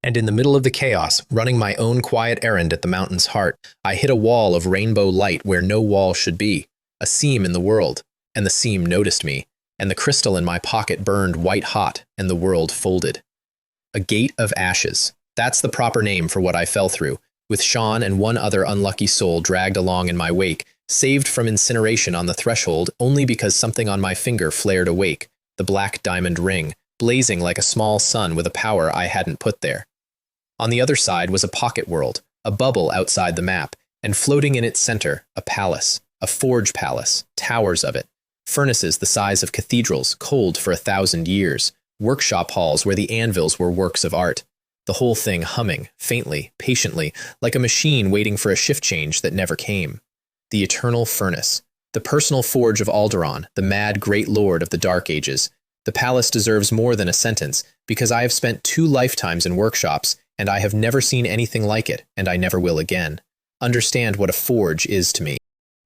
And in the middle of the chaos, running my own quiet errand at the mountain's heart, I hit a wall of rainbow light where no wall should be, a seam in the world, and the seam noticed me, and the crystal in my pocket burned white hot, and the world folded. A gate of ashes. That's the proper name for what I fell through, with Sean and one other unlucky soul dragged along in my wake, saved from incineration on the threshold only because something on my finger flared awake, the black diamond ring, blazing like a small sun with a power I hadn't put there. On the other side was a pocket world, a bubble outside the map, and floating in its center, a palace, a forge palace, towers of it, furnaces the size of cathedrals, cold for 1,000 years, workshop halls where the anvils were works of art, the whole thing humming, faintly, patiently, like a machine waiting for a shift change that never came. The eternal furnace, the personal forge of Alderaan, the mad great lord of the Dark Ages. The palace deserves more than a sentence, because I have spent 2 lifetimes in workshops, and I have never seen anything like it, and I never will again. Understand what a forge is to me.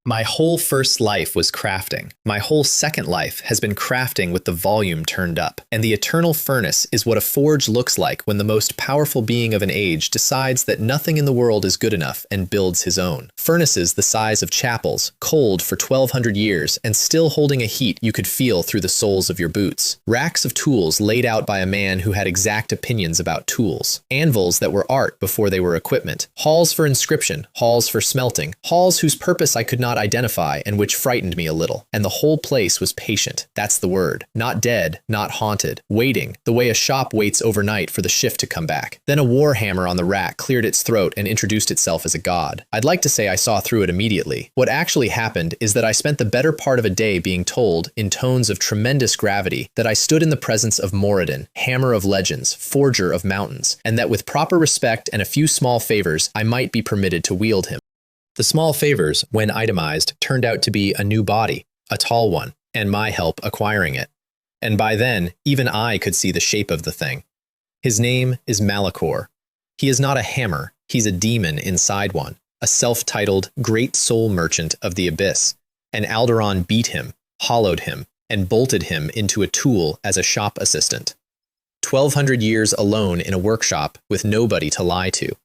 My whole first life was crafting. My whole second life has been crafting with the volume turned up. And the eternal furnace is what a forge looks like when the most powerful being of an age decides that nothing in the world is good enough and builds his own. Furnaces the size of chapels, cold for 1,200 years, and still holding a heat you could feel through the soles of your boots. Racks of tools laid out by a man who had exact opinions about tools. Anvils that were art before they were equipment. Halls for inscription, halls for smelting, halls whose purpose I could not not identify and which frightened me a little. And the whole place was patient. That's the word. Not dead, not haunted. Waiting, the way a shop waits overnight for the shift to come back. Then a war hammer on the rack cleared its throat and introduced itself as a god. I'd like to say I saw through it immediately. What actually happened is that I spent the better part of a day being told, in tones of tremendous gravity, that I stood in the presence of Moradin, hammer of legends, forger of mountains, and that with proper respect and a few small favors, I might be permitted to wield him. The small favors, when itemized, turned out to be a new body, a tall one, and my help acquiring it. And by then, even I could see the shape of the thing. His name is Malachor. He is not a hammer, he's a demon inside one, a self-titled great soul merchant of the abyss, and Alderon beat him, hollowed him, and bolted him into a tool as a shop assistant. 1,200 years alone in a workshop with nobody to lie to.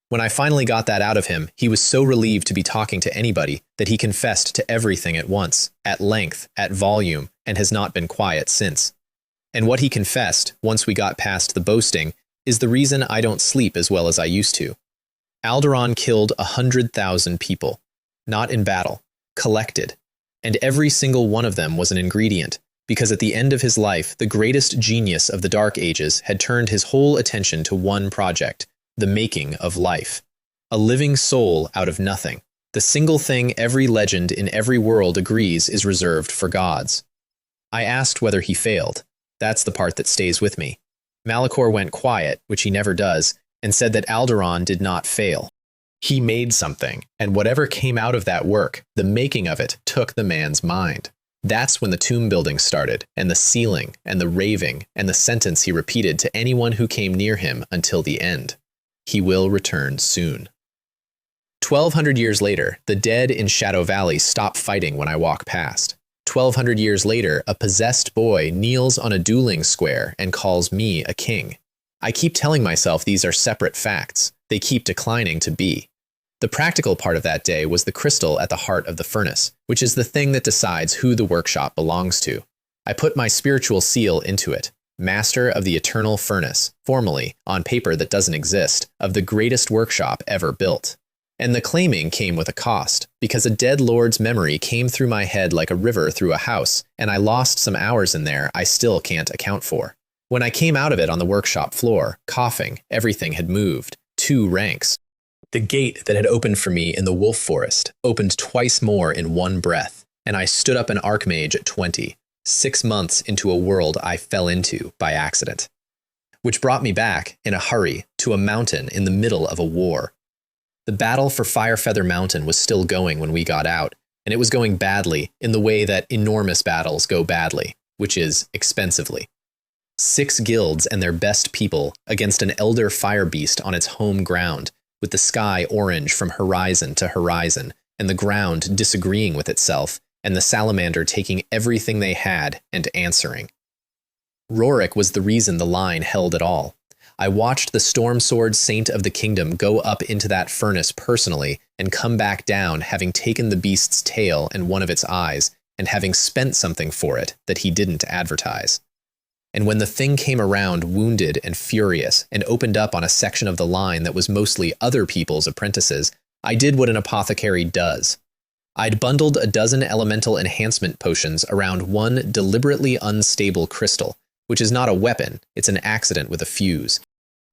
When I finally got that out of him, he was so relieved to be talking to anybody that he confessed to everything at once, at length, at volume, and has not been quiet since. And what he confessed, once we got past the boasting, is the reason I don't sleep as well as I used to. Alderon killed 100,000 people, not in battle, collected, and every single one of them was an ingredient, because at the end of his life, the greatest genius of the Dark Ages had turned his whole attention to one project, the making of life. A living soul out of nothing, the single thing every legend in every world agrees is reserved for gods. I asked whether he failed. That's the part that stays with me. Malachor went quiet, which he never does, and said that Alderon did not fail. He made something, and whatever came out of that work, the making of it, took the man's mind. That's when the tomb building started, and the sealing, and the raving, and the sentence he repeated to anyone who came near him until the end. He will return soon. 1,200 years later, the dead in Shadow Valley stop fighting when I walk past. 1,200 years later, a possessed boy kneels on a dueling square and calls me a king. I keep telling myself these are separate facts. They keep declining to be. The practical part of that day was the crystal at the heart of the furnace, which is the thing that decides who the workshop belongs to. I put my spiritual seal into it, master of the eternal furnace, formally, on paper that doesn't exist, of the greatest workshop ever built. And the claiming came with a cost, because a dead lord's memory came through my head like a river through a house, and I lost some hours in there I still can't account for. When I came out of it on the workshop floor, coughing, everything had moved. 2 ranks. The gate that had opened for me in the wolf forest opened twice more in one breath, and I stood up an archmage at 20, 6 months into a world I fell into by accident. Which brought me back, in a hurry, to a mountain in the middle of a war. The battle for Firefeather Mountain was still going when we got out, and it was going badly in the way that enormous battles go badly, which is expensively. 6 guilds and their best people against an elder fire beast on its home ground, with the sky orange from horizon to horizon, and the ground disagreeing with itself, and the salamander taking everything they had and answering. Rorik was the reason the line held at all. I watched the Storm Sword Saint of the Kingdom go up into that furnace personally and come back down having taken the beast's tail and one of its eyes, and having spent something for it that he didn't advertise. And when the thing came around wounded and furious and opened up on a section of the line that was mostly other people's apprentices, I did what an apothecary does. I'd bundled a dozen elemental enhancement potions around one deliberately unstable crystal, which is not a weapon, it's an accident with a fuse.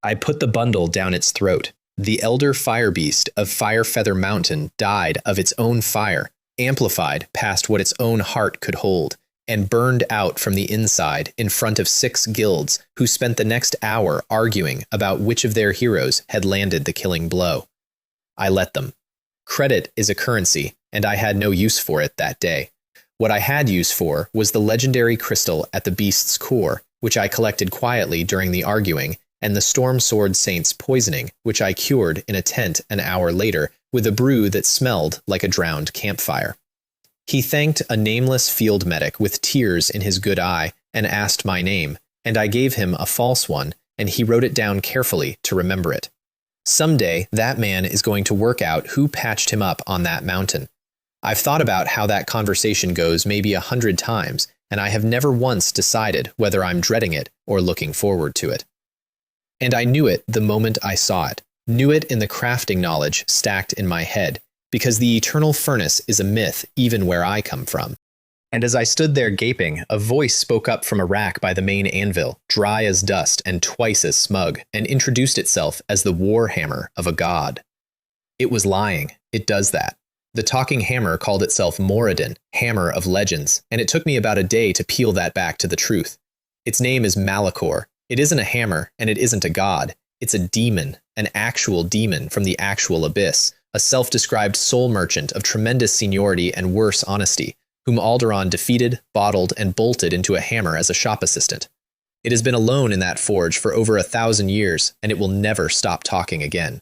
I put the bundle down its throat. The elder fire beast of Firefeather Mountain died of its own fire, amplified past what its own heart could hold, and burned out from the inside in front of 6 guilds who spent the next hour arguing about which of their heroes had landed the killing blow. I let them. Credit is a currency, and I had no use for it that day. What I had use for was the legendary crystal at the beast's core, which I collected quietly during the arguing, and the Storm Sword Saint's poisoning, which I cured in a tent an hour later with a brew that smelled like a drowned campfire. He thanked a nameless field medic with tears in his good eye and asked my name, and I gave him a false one, and he wrote it down carefully to remember it. Someday, that man is going to work out who patched him up on that mountain. I've thought about how that conversation goes maybe 100 times, and I have never once decided whether I'm dreading it or looking forward to it. And I knew it the moment I saw it, knew it in the crafting knowledge stacked in my head, because the eternal furnace is a myth even where I come from. And as I stood there gaping, a voice spoke up from a rack by the main anvil, dry as dust and twice as smug, and introduced itself as the war hammer of a god. It was lying. It does that. The talking hammer called itself Moradin, Hammer of Legends, and it took me about a day to peel that back to the truth. Its name is Malachor. It isn't a hammer, and it isn't a god. It's a demon, an actual demon from the actual abyss, a self-described soul merchant of tremendous seniority and worse honesty, whom Alderaan defeated, bottled, and bolted into a hammer as a shop assistant. It has been alone in that forge for over 1,000 years, and it will never stop talking again.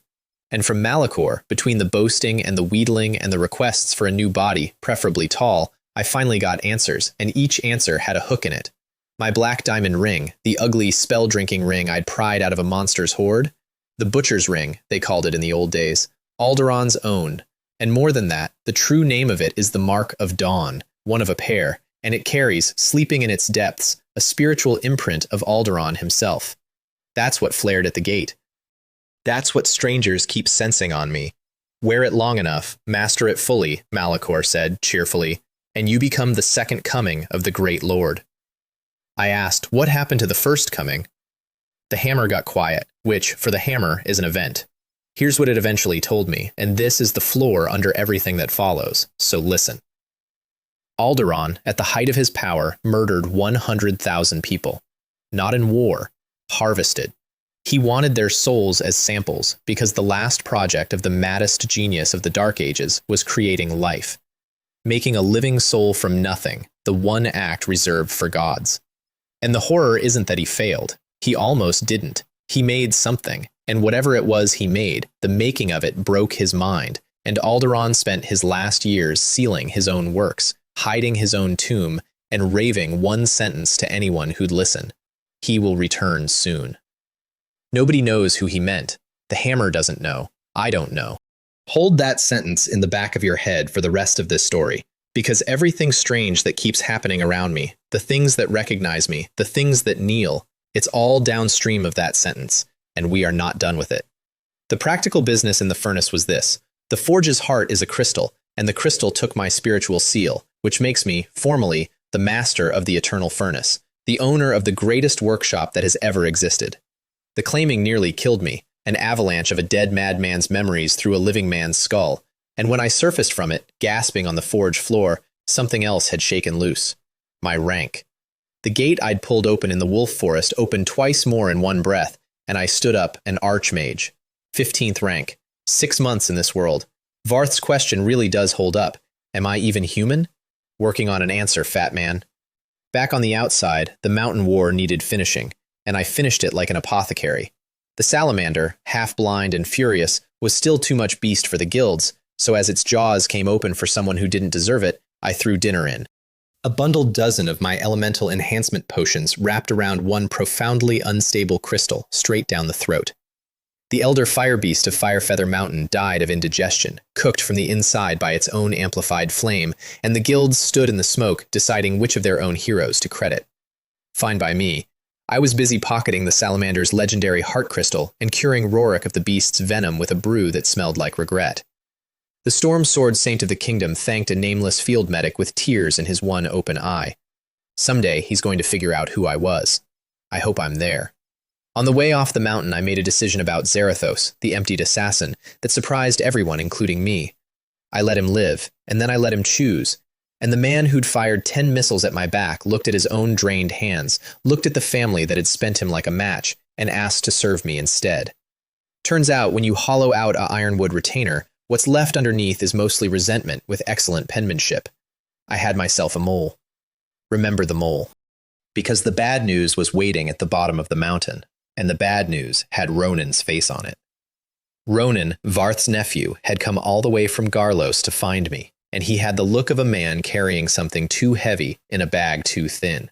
And from Malachor, between the boasting and the wheedling and the requests for a new body, preferably tall, I finally got answers, and each answer had a hook in it. My black diamond ring, the ugly, spell-drinking ring I'd pried out of a monster's hoard, the butcher's ring, they called it in the old days, Alderaan's own. And more than that, the true name of it is the Mark of Dawn, one of a pair, and it carries, sleeping in its depths, a spiritual imprint of Alderaan himself. That's what flared at the gate. That's what strangers keep sensing on me. Wear it long enough, master it fully, Malachor said, cheerfully, and you become the second coming of the great Lord. I asked, what happened to the first coming? The hammer got quiet, which, for the hammer, is an event. Here's what it eventually told me, and this is the floor under everything that follows, so listen. Alderaan, at the height of his power, murdered 100,000 people. Not in war, harvested. He wanted their souls as samples, because the last project of the maddest genius of the Dark Ages was creating life. Making a living soul from nothing, the one act reserved for gods. And the horror isn't that he failed. He almost didn't. He made something, and whatever it was he made, the making of it broke his mind, and Alderaan spent his last years sealing his own works, hiding his own tomb, and raving one sentence to anyone who'd listen. He will return soon. Nobody knows who he meant. The hammer doesn't know. I don't know. Hold that sentence in the back of your head for the rest of this story, because everything strange that keeps happening around me, the things that recognize me, the things that kneel, it's all downstream of that sentence, and we are not done with it. The practical business in the furnace was this. The forge's heart is a crystal, and the crystal took my spiritual seal, which makes me, formally, the master of the eternal furnace, the owner of the greatest workshop that has ever existed. The claiming nearly killed me, an avalanche of a dead madman's memories through a living man's skull, and when I surfaced from it, gasping on the forge floor, something else had shaken loose. My rank. The gate I'd pulled open in the wolf forest opened twice more in one breath, and I stood up an archmage. 15th rank. 6 months in this world. Varth's question really does hold up. Am I even human? Working on an answer, fat man. Back on the outside, the mountain war needed finishing, and I finished it like an apothecary. The salamander, half-blind and furious, was still too much beast for the guilds, so as its jaws came open for someone who didn't deserve it, I threw dinner in. A bundled dozen of my elemental enhancement potions wrapped around one profoundly unstable crystal, straight down the throat. The elder fire beast of Firefeather Mountain died of indigestion, cooked from the inside by its own amplified flame, and the guilds stood in the smoke, deciding which of their own heroes to credit. Fine by me. I was busy pocketing the salamander's legendary heart crystal and curing Rorik of the beast's venom with a brew that smelled like regret. The storm sword saint of the kingdom thanked a nameless field medic with tears in his one open eye. Someday he's going to figure out who I was. I hope I'm there. On the way off the mountain, I made a decision about Zarathos, the emptied assassin, that surprised everyone, including me. I let him live, and then I let him choose. And the man who'd fired 10 missiles at my back looked at his own drained hands, looked at the family that had spent him like a match, and asked to serve me instead. Turns out, when you hollow out a ironwood retainer, what's left underneath is mostly resentment with excellent penmanship. I had myself a mole. Remember the mole. Because the bad news was waiting at the bottom of the mountain, and the bad news had Ronan's face on it. Ronan, Varth's nephew, had come all the way from Garlos to find me, and he had the look of a man carrying something too heavy in a bag too thin.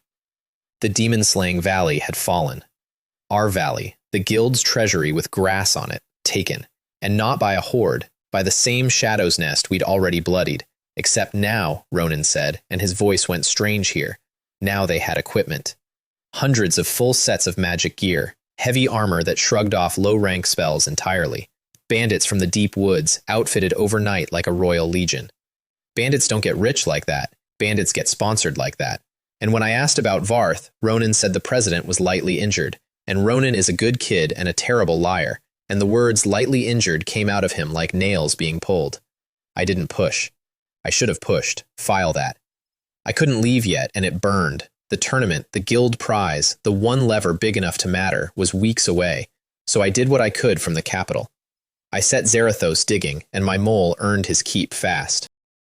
The demon-slaying valley had fallen. Our valley, the guild's treasury with grass on it, taken, and not by a horde, by the same shadow's nest we'd already bloodied, except now, Ronan said, and his voice went strange here, now they had equipment. Hundreds of full sets of magic gear, heavy armor that shrugged off low-rank spells entirely, Bandits from the deep woods, outfitted overnight like a royal legion. Bandits don't get rich like that. Bandits get sponsored like that. And when I asked about Varth, Ronan said the president was lightly injured, and Ronan is a good kid and a terrible liar, and the words lightly injured came out of him like nails being pulled. I didn't push. I should have pushed. File that. I couldn't leave yet, and it burned. The tournament, the guild prize, the one lever big enough to matter, was weeks away, so I did what I could from the capital. I set Zarathos digging, and my mole earned his keep fast.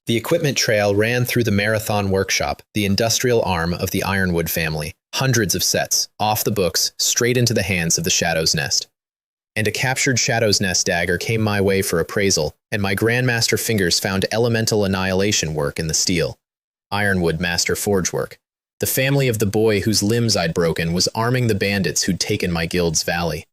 The equipment trail ran through the Marathon Workshop, the industrial arm of the Ironwood family, hundreds of sets, off the books, straight into the hands of the Shadow's Nest. And a captured Shadow's Nest dagger came my way for appraisal, and my Grandmaster fingers found elemental annihilation work in the steel. Ironwood master forge work. The family of the boy whose limbs I'd broken was arming the bandits who'd taken my guild's valley.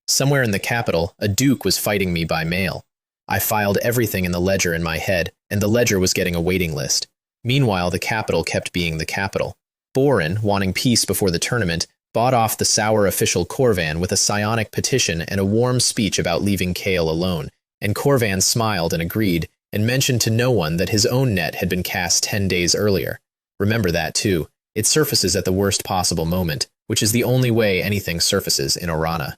Somewhere in the capital, a duke was fighting me by mail. I filed everything in the ledger in my head, and the ledger was getting a waiting list. Meanwhile, the capital kept being the capital. Borin, wanting peace before the tournament, bought off the sour official Corvan with a psionic petition and a warm speech about leaving Kale alone, and Corvan smiled and agreed, and mentioned to no one that his own net had been cast 10 days earlier. Remember that, too. It surfaces at the worst possible moment, which is the only way anything surfaces in Orana.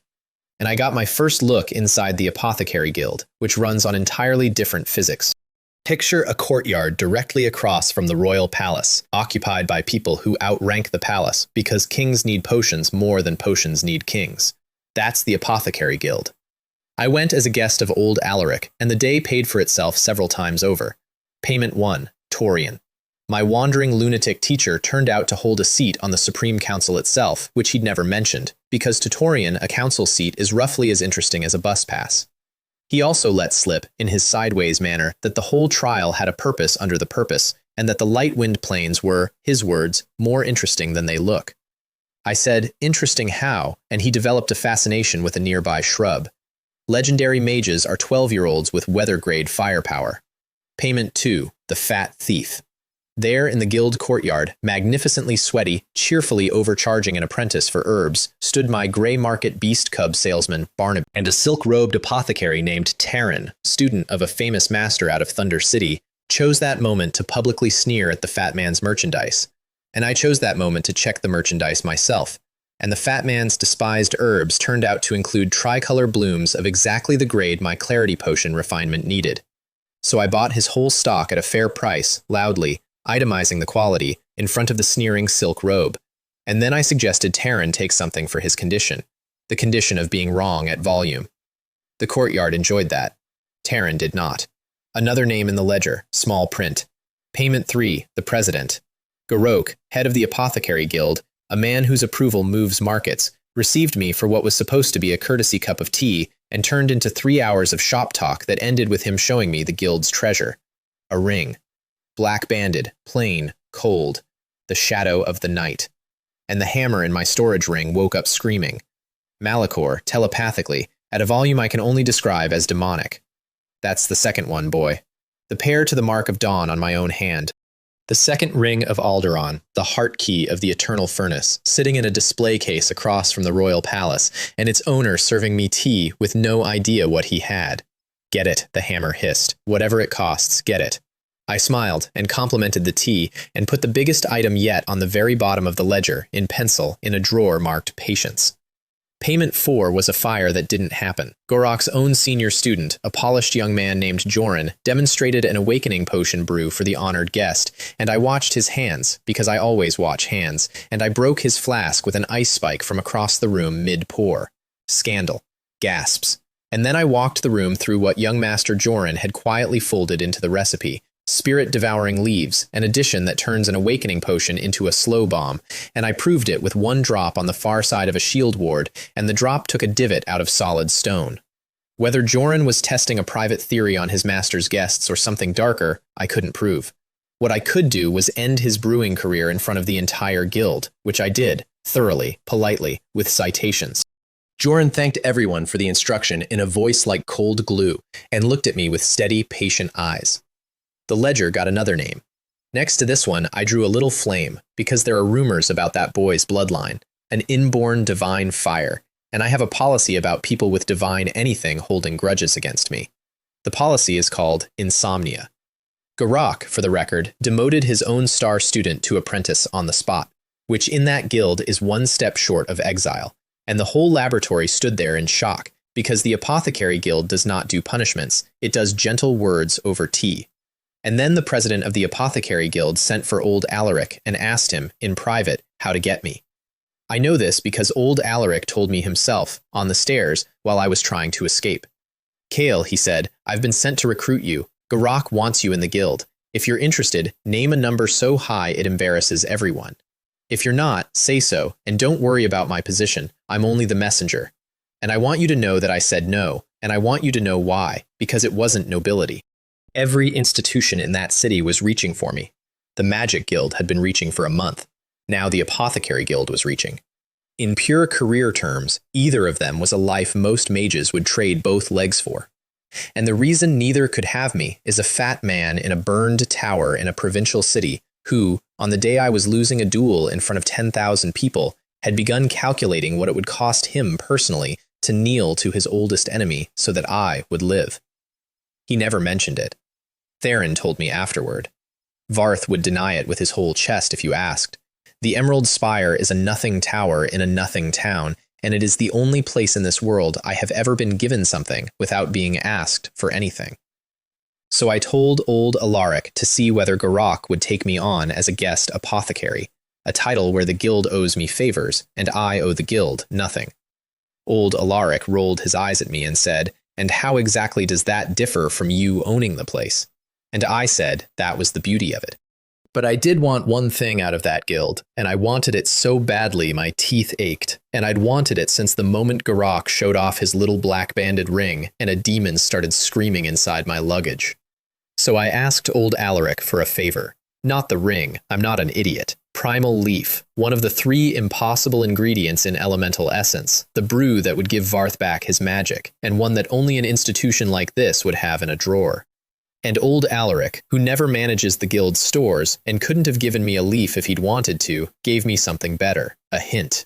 And I got my first look inside the Apothecary Guild, which runs on entirely different physics. Picture a courtyard directly across from the royal palace, occupied by people who outrank the palace because kings need potions more than potions need kings. That's the Apothecary Guild. I went as a guest of old Alaric, and the day paid for itself several times over. Payment 1, Torian. My wandering lunatic teacher turned out to hold a seat on the Supreme Council itself, which he'd never mentioned, because to Torian, a council seat is roughly as interesting as a bus pass. He also let slip, in his sideways manner, that the whole trial had a purpose under the purpose, and that the light wind planes were, his words, more interesting than they look. I said, interesting how, and he developed a fascination with a nearby shrub. Legendary mages are 12-year-olds with weather-grade firepower. Payment 2, the Fat Thief. There, in the guild courtyard, magnificently sweaty, cheerfully overcharging an apprentice for herbs, stood my grey market beast cub salesman, Barnaby, and a silk-robed apothecary named Taryn, student of a famous master out of Thunder City, chose that moment to publicly sneer at the fat man's merchandise. And I chose that moment to check the merchandise myself. And the fat man's despised herbs turned out to include tricolor blooms of exactly the grade my clarity potion refinement needed. So I bought his whole stock at a fair price, loudly, itemizing the quality, in front of the sneering silk robe. And then I suggested Taryn take something for his condition, the condition of being wrong at volume. The courtyard enjoyed that. Taryn did not. Another name in the ledger, small print. Payment 3, the president. Garok, head of the Apothecary Guild, a man whose approval moves markets, received me for what was supposed to be a courtesy cup of tea and turned into 3 hours of shop talk that ended with him showing me the guild's treasure. A ring. Black-banded, plain, cold, the shadow of the night. And the hammer in my storage ring woke up screaming. Malachor, telepathically, at a volume I can only describe as demonic. That's the second one, boy. The pair to the mark of dawn on my own hand. The second ring of Alderaan, the heart key of the eternal furnace, sitting in a display case across from the royal palace, and its owner serving me tea with no idea what he had. Get it, the hammer hissed. Whatever it costs, get it. I smiled and complimented the tea and put the biggest item yet on the very bottom of the ledger, in pencil, in a drawer marked Patience. Payment 4 was a fire that didn't happen. Gorok's own senior student, a polished young man named Joran, demonstrated an awakening potion brew for the honored guest, and I watched his hands, because I always watch hands, and I broke his flask with an ice spike from across the room mid-pour. Scandal. Gasps. And then I walked the room through what young Master Joran had quietly folded into the recipe. Spirit-devouring leaves, an addition that turns an awakening potion into a slow bomb, and I proved it with 1 drop on the far side of a shield ward, and the drop took a divot out of solid stone. Whether Joran was testing a private theory on his master's guests or something darker, I couldn't prove. What I could do was end his brewing career in front of the entire guild, which I did, thoroughly, politely, with citations. Joran thanked everyone for the instruction in a voice like cold glue, and looked at me with steady, patient eyes. The ledger got another name. Next to this one, I drew a little flame, because there are rumors about that boy's bloodline, an inborn divine fire, and I have a policy about people with divine anything holding grudges against me. The policy is called insomnia. Garak, for the record, demoted his own star student to apprentice on the spot, which in that guild is one step short of exile, and the whole laboratory stood there in shock, because the Apothecary Guild does not do punishments, it does gentle words over tea. And then the president of the Apothecary Guild sent for old Alaric and asked him, in private, how to get me. I know this because old Alaric told me himself, on the stairs, while I was trying to escape. Kale, he said, I've been sent to recruit you. Garak wants you in the guild. If you're interested, name a number so high it embarrasses everyone. If you're not, say so, and don't worry about my position. I'm only the messenger. And I want you to know that I said no, and I want you to know why, because it wasn't nobility. Every institution in that city was reaching for me. The Magic Guild had been reaching for a month. Now the Apothecary Guild was reaching. In pure career terms, either of them was a life most mages would trade both legs for. And the reason neither could have me is a fat man in a burned tower in a provincial city who, on the day I was losing a duel in front of 10,000 people, had begun calculating what it would cost him personally to kneel to his oldest enemy so that I would live. He never mentioned it. Theron told me afterward. Varth would deny it with his whole chest if you asked. The Emerald Spire is a nothing tower in a nothing town, and it is the only place in this world I have ever been given something without being asked for anything. So I told old Alaric to see whether Garak would take me on as a guest apothecary, a title where the guild owes me favors, and I owe the guild nothing. Old Alaric rolled his eyes at me and said, "And how exactly does that differ from you owning the place?" And I said that was the beauty of it. But I did want one thing out of that guild, and I wanted it so badly my teeth ached, and I'd wanted it since the moment Garak showed off his little black-banded ring and a demon started screaming inside my luggage. So I asked old Alaric for a favor. Not the ring, I'm not an idiot. Primal leaf, one of the 3 impossible ingredients in elemental essence, the brew that would give Varth back his magic, and one that only an institution like this would have in a drawer. And old Alaric, who never manages the guild's stores and couldn't have given me a leaf if he'd wanted to, gave me something better, a hint.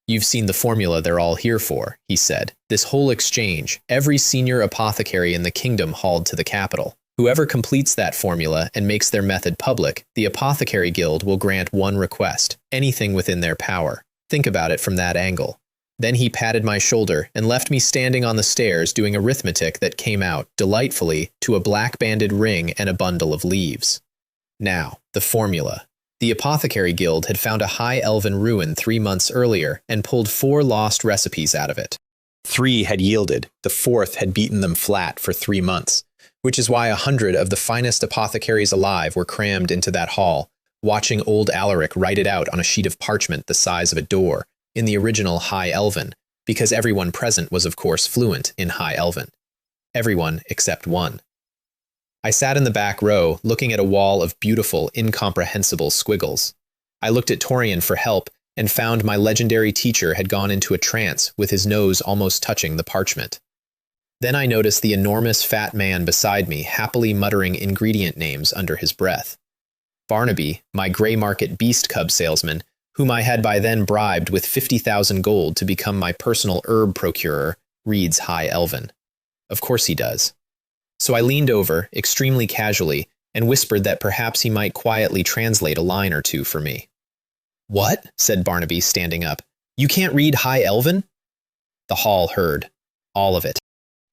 You've seen the formula they're all here for, he said. This whole exchange, every senior apothecary in the kingdom hauled to the capital. Whoever completes that formula and makes their method public, the Apothecary Guild will grant one request, anything within their power. Think about it from that angle. Then he patted my shoulder and left me standing on the stairs doing arithmetic that came out, delightfully, to a black-banded ring and a bundle of leaves. Now, the formula. The Apothecary Guild had found a high elven ruin 3 months earlier and pulled 4 lost recipes out of it. 3 had yielded, the 4th had beaten them flat for 3 months, which is why 100 of the finest apothecaries alive were crammed into that hall, watching old Alaric write it out on a sheet of parchment the size of a door, in the original High Elven, because everyone present was of course fluent in High Elven. Everyone except one. I sat in the back row, looking at a wall of beautiful, incomprehensible squiggles. I looked at Torian for help, and found my legendary teacher had gone into a trance with his nose almost touching the parchment. Then I noticed the enormous fat man beside me happily muttering ingredient names under his breath. Barnaby, my Grey Market beast cub salesman, whom I had by then bribed with 50,000 gold to become my personal herb procurer, reads High Elven. Of course he does. So I leaned over, extremely casually, and whispered that perhaps he might quietly translate a line or two for me. "What?" said Barnaby, standing up. "You can't read High Elven?" The hall heard. All of it.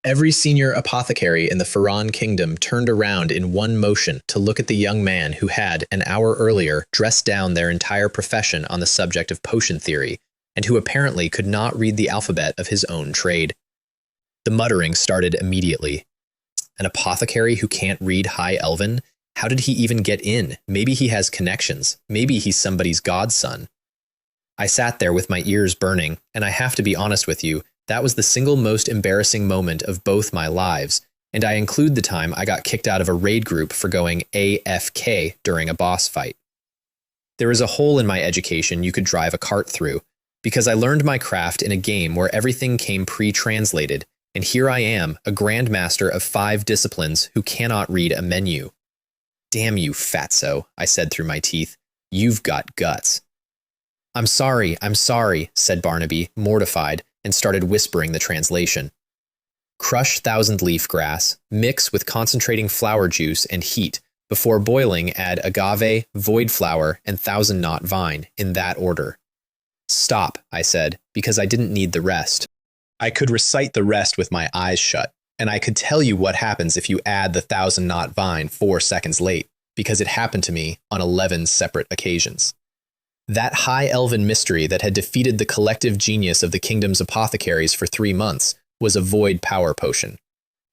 Every senior apothecary in the Faran kingdom turned around in one motion to look at the young man who had, an hour earlier, dressed down their entire profession on the subject of potion theory, and who apparently could not read the alphabet of his own trade. The muttering started immediately. An apothecary who can't read High Elven? How did he even get in? Maybe he has connections. Maybe he's somebody's godson. I sat there with my ears burning, and I have to be honest with you, that was the single most embarrassing moment of both my lives, and I include the time I got kicked out of a raid group for going AFK during a boss fight. There is a hole in my education you could drive a cart through, because I learned my craft in a game where everything came pre-translated, and here I am, a Grandmaster of 5 disciplines who cannot read a menu. "Damn you, fatso," I said through my teeth. "You've got guts." I'm sorry, said Barnaby, mortified, and started whispering the translation. Crush thousand-leaf grass, mix with concentrating flower juice and heat. Before boiling, add agave, void flower, and thousand-knot vine, in that order. Stop, I said, because I didn't need the rest. I could recite the rest with my eyes shut, and I could tell you what happens if you add the thousand-knot vine 4 seconds late, because it happened to me on 11 separate occasions. That high elven mystery that had defeated the collective genius of the kingdom's apothecaries for 3 months was a void power potion.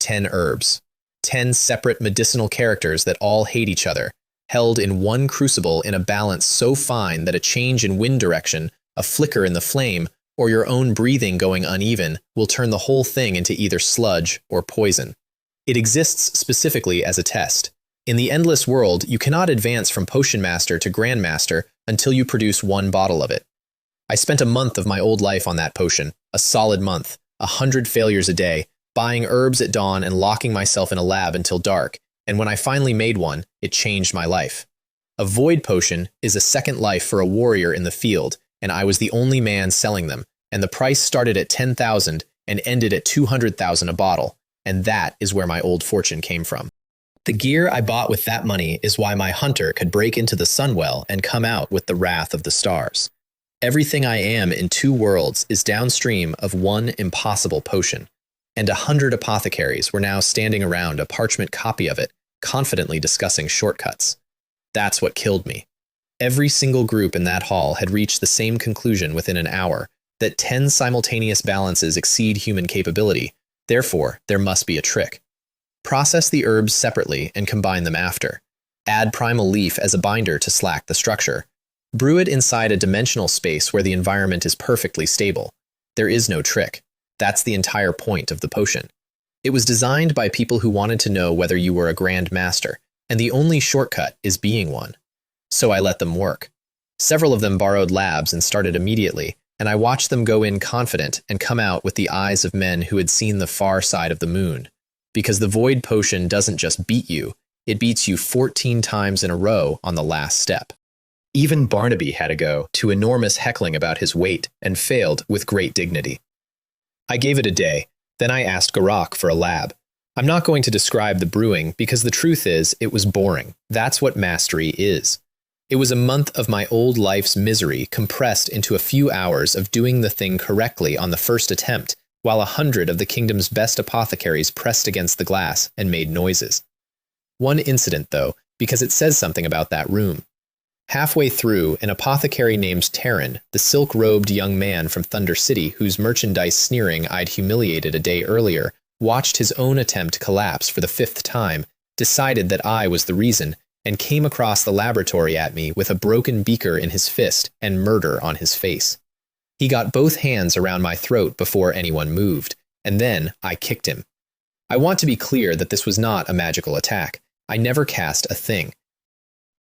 10 herbs. 10 separate medicinal characters that all hate each other, held in one crucible in a balance so fine that a change in wind direction, a flicker in the flame, or your own breathing going uneven will turn the whole thing into either sludge or poison. It exists specifically as a test. In the endless world, you cannot advance from Potion Master to Grandmaster until you produce 1 bottle of it. I spent a month of my old life on that potion, a solid month, 100 failures a day, buying herbs at dawn and locking myself in a lab until dark, and when I finally made one, it changed my life. A void potion is a second life for a warrior in the field, and I was the only man selling them, and the price started at 10,000 and ended at 200,000 a bottle, and that is where my old fortune came from. The gear I bought with that money is why my hunter could break into the Sunwell and come out with the wrath of the stars. Everything I am in 2 worlds is downstream of one impossible potion, and 100 apothecaries were now standing around a parchment copy of it, confidently discussing shortcuts. That's what killed me. Every single group in that hall had reached the same conclusion within an hour, that 10 simultaneous balances exceed human capability, therefore there must be a trick. Process the herbs separately and combine them after. Add primal leaf as a binder to slack the structure. Brew it inside a dimensional space where the environment is perfectly stable. There is no trick. That's the entire point of the potion. It was designed by people who wanted to know whether you were a Grandmaster, and the only shortcut is being one. So I let them work. Several of them borrowed labs and started immediately, and I watched them go in confident and come out with the eyes of men who had seen the far side of the moon. Because the void potion doesn't just beat you, it beats you 14 times in a row on the last step. Even Barnaby had a go, to enormous heckling about his weight, and failed with great dignity. I gave it a day, then I asked Garak for a lab. I'm not going to describe the brewing because the truth is, it was boring. That's what mastery is. It was a month of my old life's misery compressed into a few hours of doing the thing correctly on the first attempt, while 100 of the kingdom's best apothecaries pressed against the glass and made noises. One incident, though, because it says something about that room. Halfway through, an apothecary named Terran, the silk-robed young man from Thunder City whose merchandise sneering I'd humiliated a day earlier, watched his own attempt collapse for the 5th time, decided that I was the reason, and came across the laboratory at me with a broken beaker in his fist and murder on his face. He got both hands around my throat before anyone moved, and then I kicked him. I want to be clear that this was not a magical attack. I never cast a thing.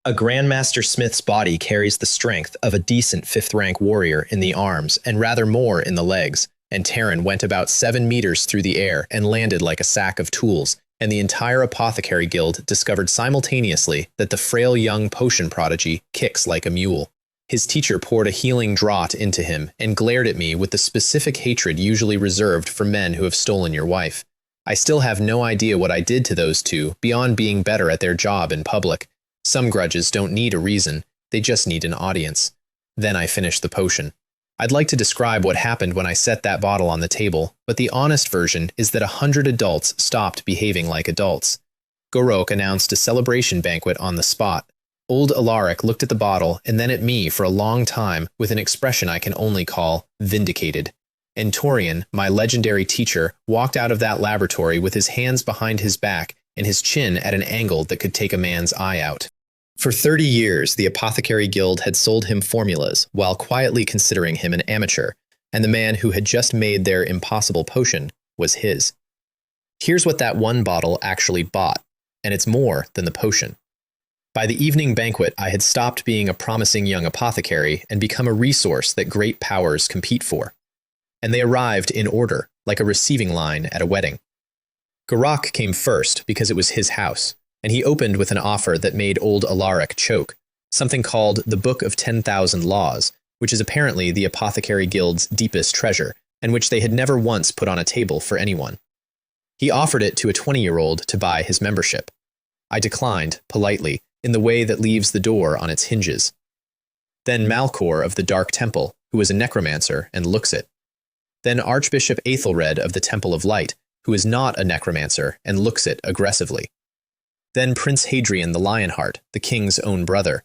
A Grandmaster Smith's body carries the strength of a decent 5th-rank warrior in the arms and rather more in the legs, and Terran went about 7 meters through the air and landed like a sack of tools, and the entire apothecary guild discovered simultaneously that the frail young potion prodigy kicks like a mule. His teacher poured a healing draught into him and glared at me with the specific hatred usually reserved for men who have stolen your wife. I still have no idea what I did to those two beyond being better at their job in public. Some grudges don't need a reason, they just need an audience. Then I finished the potion. I'd like to describe what happened when I set that bottle on the table, but the honest version is that 100 adults stopped behaving like adults. Gorok announced a celebration banquet on the spot. Old Alaric looked at the bottle and then at me for a long time with an expression I can only call vindicated. And Torian, my legendary teacher, walked out of that laboratory with his hands behind his back and his chin at an angle that could take a man's eye out. For 30 years, the Apothecary Guild had sold him formulas while quietly considering him an amateur, and the man who had just made their impossible potion was his. Here's what that one bottle actually bought, and it's more than the potion. By the evening banquet, I had stopped being a promising young apothecary and become a resource that great powers compete for. And they arrived in order, like a receiving line at a wedding. Garak came first because it was his house, and he opened with an offer that made old Alaric choke, something called the Book of 10,000 Laws, which is apparently the Apothecary Guild's deepest treasure, and which they had never once put on a table for anyone. He offered it to a 20-year-old to buy his membership. I declined, politely, in the way that leaves the door on its hinges. Then Malcor of the Dark Temple, who is a necromancer and looks it. Then Archbishop Aethelred of the Temple of Light, who is not a necromancer and looks it aggressively. Then Prince Hadrian the Lionheart, the king's own brother.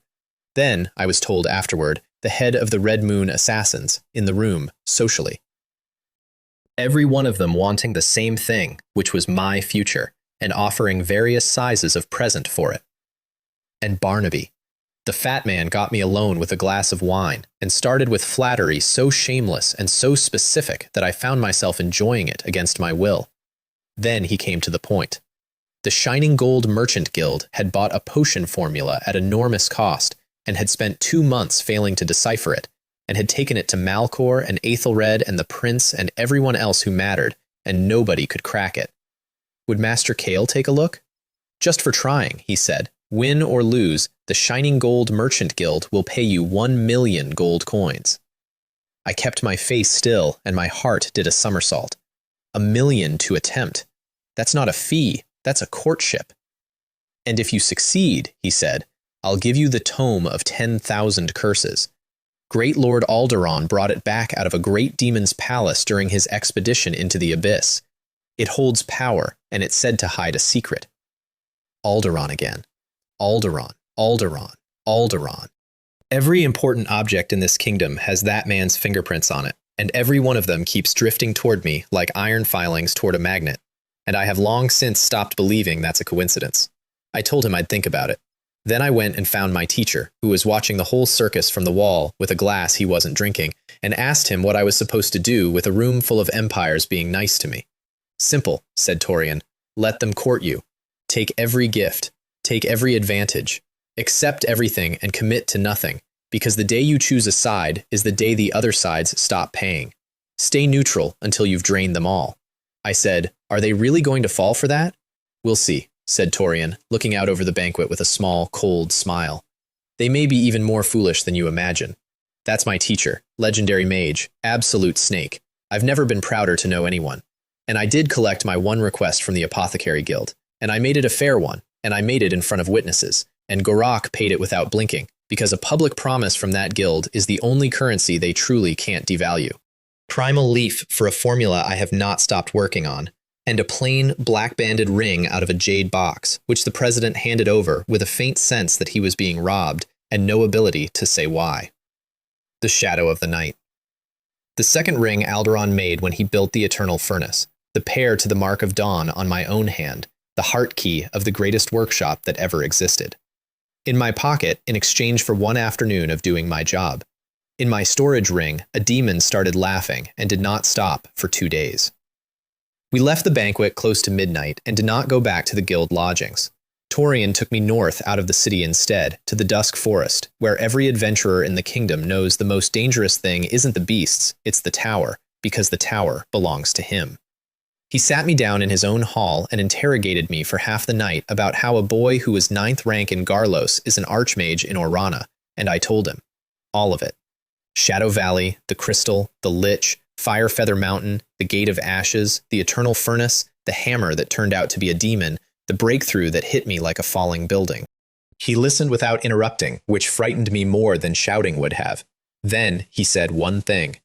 Then, I was told afterward, the head of the Red Moon assassins, in the room, socially. Every one of them wanting the same thing, which was my future, and offering various sizes of present for it. And Barnaby. The fat man got me alone with a glass of wine, and started with flattery so shameless and so specific that I found myself enjoying it against my will. Then he came to the point. The Shining Gold Merchant Guild had bought a potion formula at enormous cost, and had spent 2 months failing to decipher it, and had taken it to Malcor and Aethelred and the prince and everyone else who mattered, and nobody could crack it. Would Master Kale take a look? Just for trying, he said. Win or lose, the Shining Gold Merchant Guild will pay you 1,000,000 gold coins. I kept my face still, and my heart did a somersault. 1,000,000 to attempt. That's not a fee, that's a courtship. And if you succeed, he said, I'll give you the tome of 10,000 curses. Great Lord Alderon brought it back out of a great demon's palace during his expedition into the abyss. It holds power, and it's said to hide a secret. Alderon again. Alderon, Alderon, Alderon. Every important object in this kingdom has that man's fingerprints on it, and every one of them keeps drifting toward me like iron filings toward a magnet, and I have long since stopped believing that's a coincidence. I told him I'd think about it. Then I went and found my teacher, who was watching the whole circus from the wall with a glass he wasn't drinking, and asked him what I was supposed to do with a room full of empires being nice to me. Simple, said Torian. Let them court you. Take every gift. Take every advantage. Accept everything and commit to nothing, because the day you choose a side is the day the other sides stop paying. Stay neutral until you've drained them all. I said, are they really going to fall for that? We'll see, said Torian, looking out over the banquet with a small, cold smile. They may be even more foolish than you imagine. That's my teacher, legendary mage, absolute snake. I've never been prouder to know anyone. And I did collect my one request from the Apothecary Guild, and I made it a fair one, and I made it in front of witnesses, and Gorak paid it without blinking, because a public promise from that guild is the only currency they truly can't devalue. Primal leaf for a formula I have not stopped working on, and a plain, black-banded ring out of a jade box, which the president handed over with a faint sense that he was being robbed, and no ability to say why. The Shadow of the Night. The second ring Alderon made when he built the Eternal Furnace, the pair to the Mark of Dawn on my own hand, the heart key of the greatest workshop that ever existed. In my pocket, in exchange for 1 afternoon of doing my job. In my storage ring, a demon started laughing and did not stop for 2 days. We left the banquet close to midnight and did not go back to the guild lodgings. Torian took me north out of the city instead, to the Dusk Forest, where every adventurer in the kingdom knows the most dangerous thing isn't the beasts, it's the tower, because the tower belongs to him. He sat me down in his own hall and interrogated me for half the night about how a boy who was 9th rank in Garlos is an archmage in Orana, and I told him. All of it. Shadow Valley, the Crystal, the Lich, Firefeather Mountain, the Gate of Ashes, the Eternal Furnace, the hammer that turned out to be a demon, the breakthrough that hit me like a falling building. He listened without interrupting, which frightened me more than shouting would have. Then he said one thing.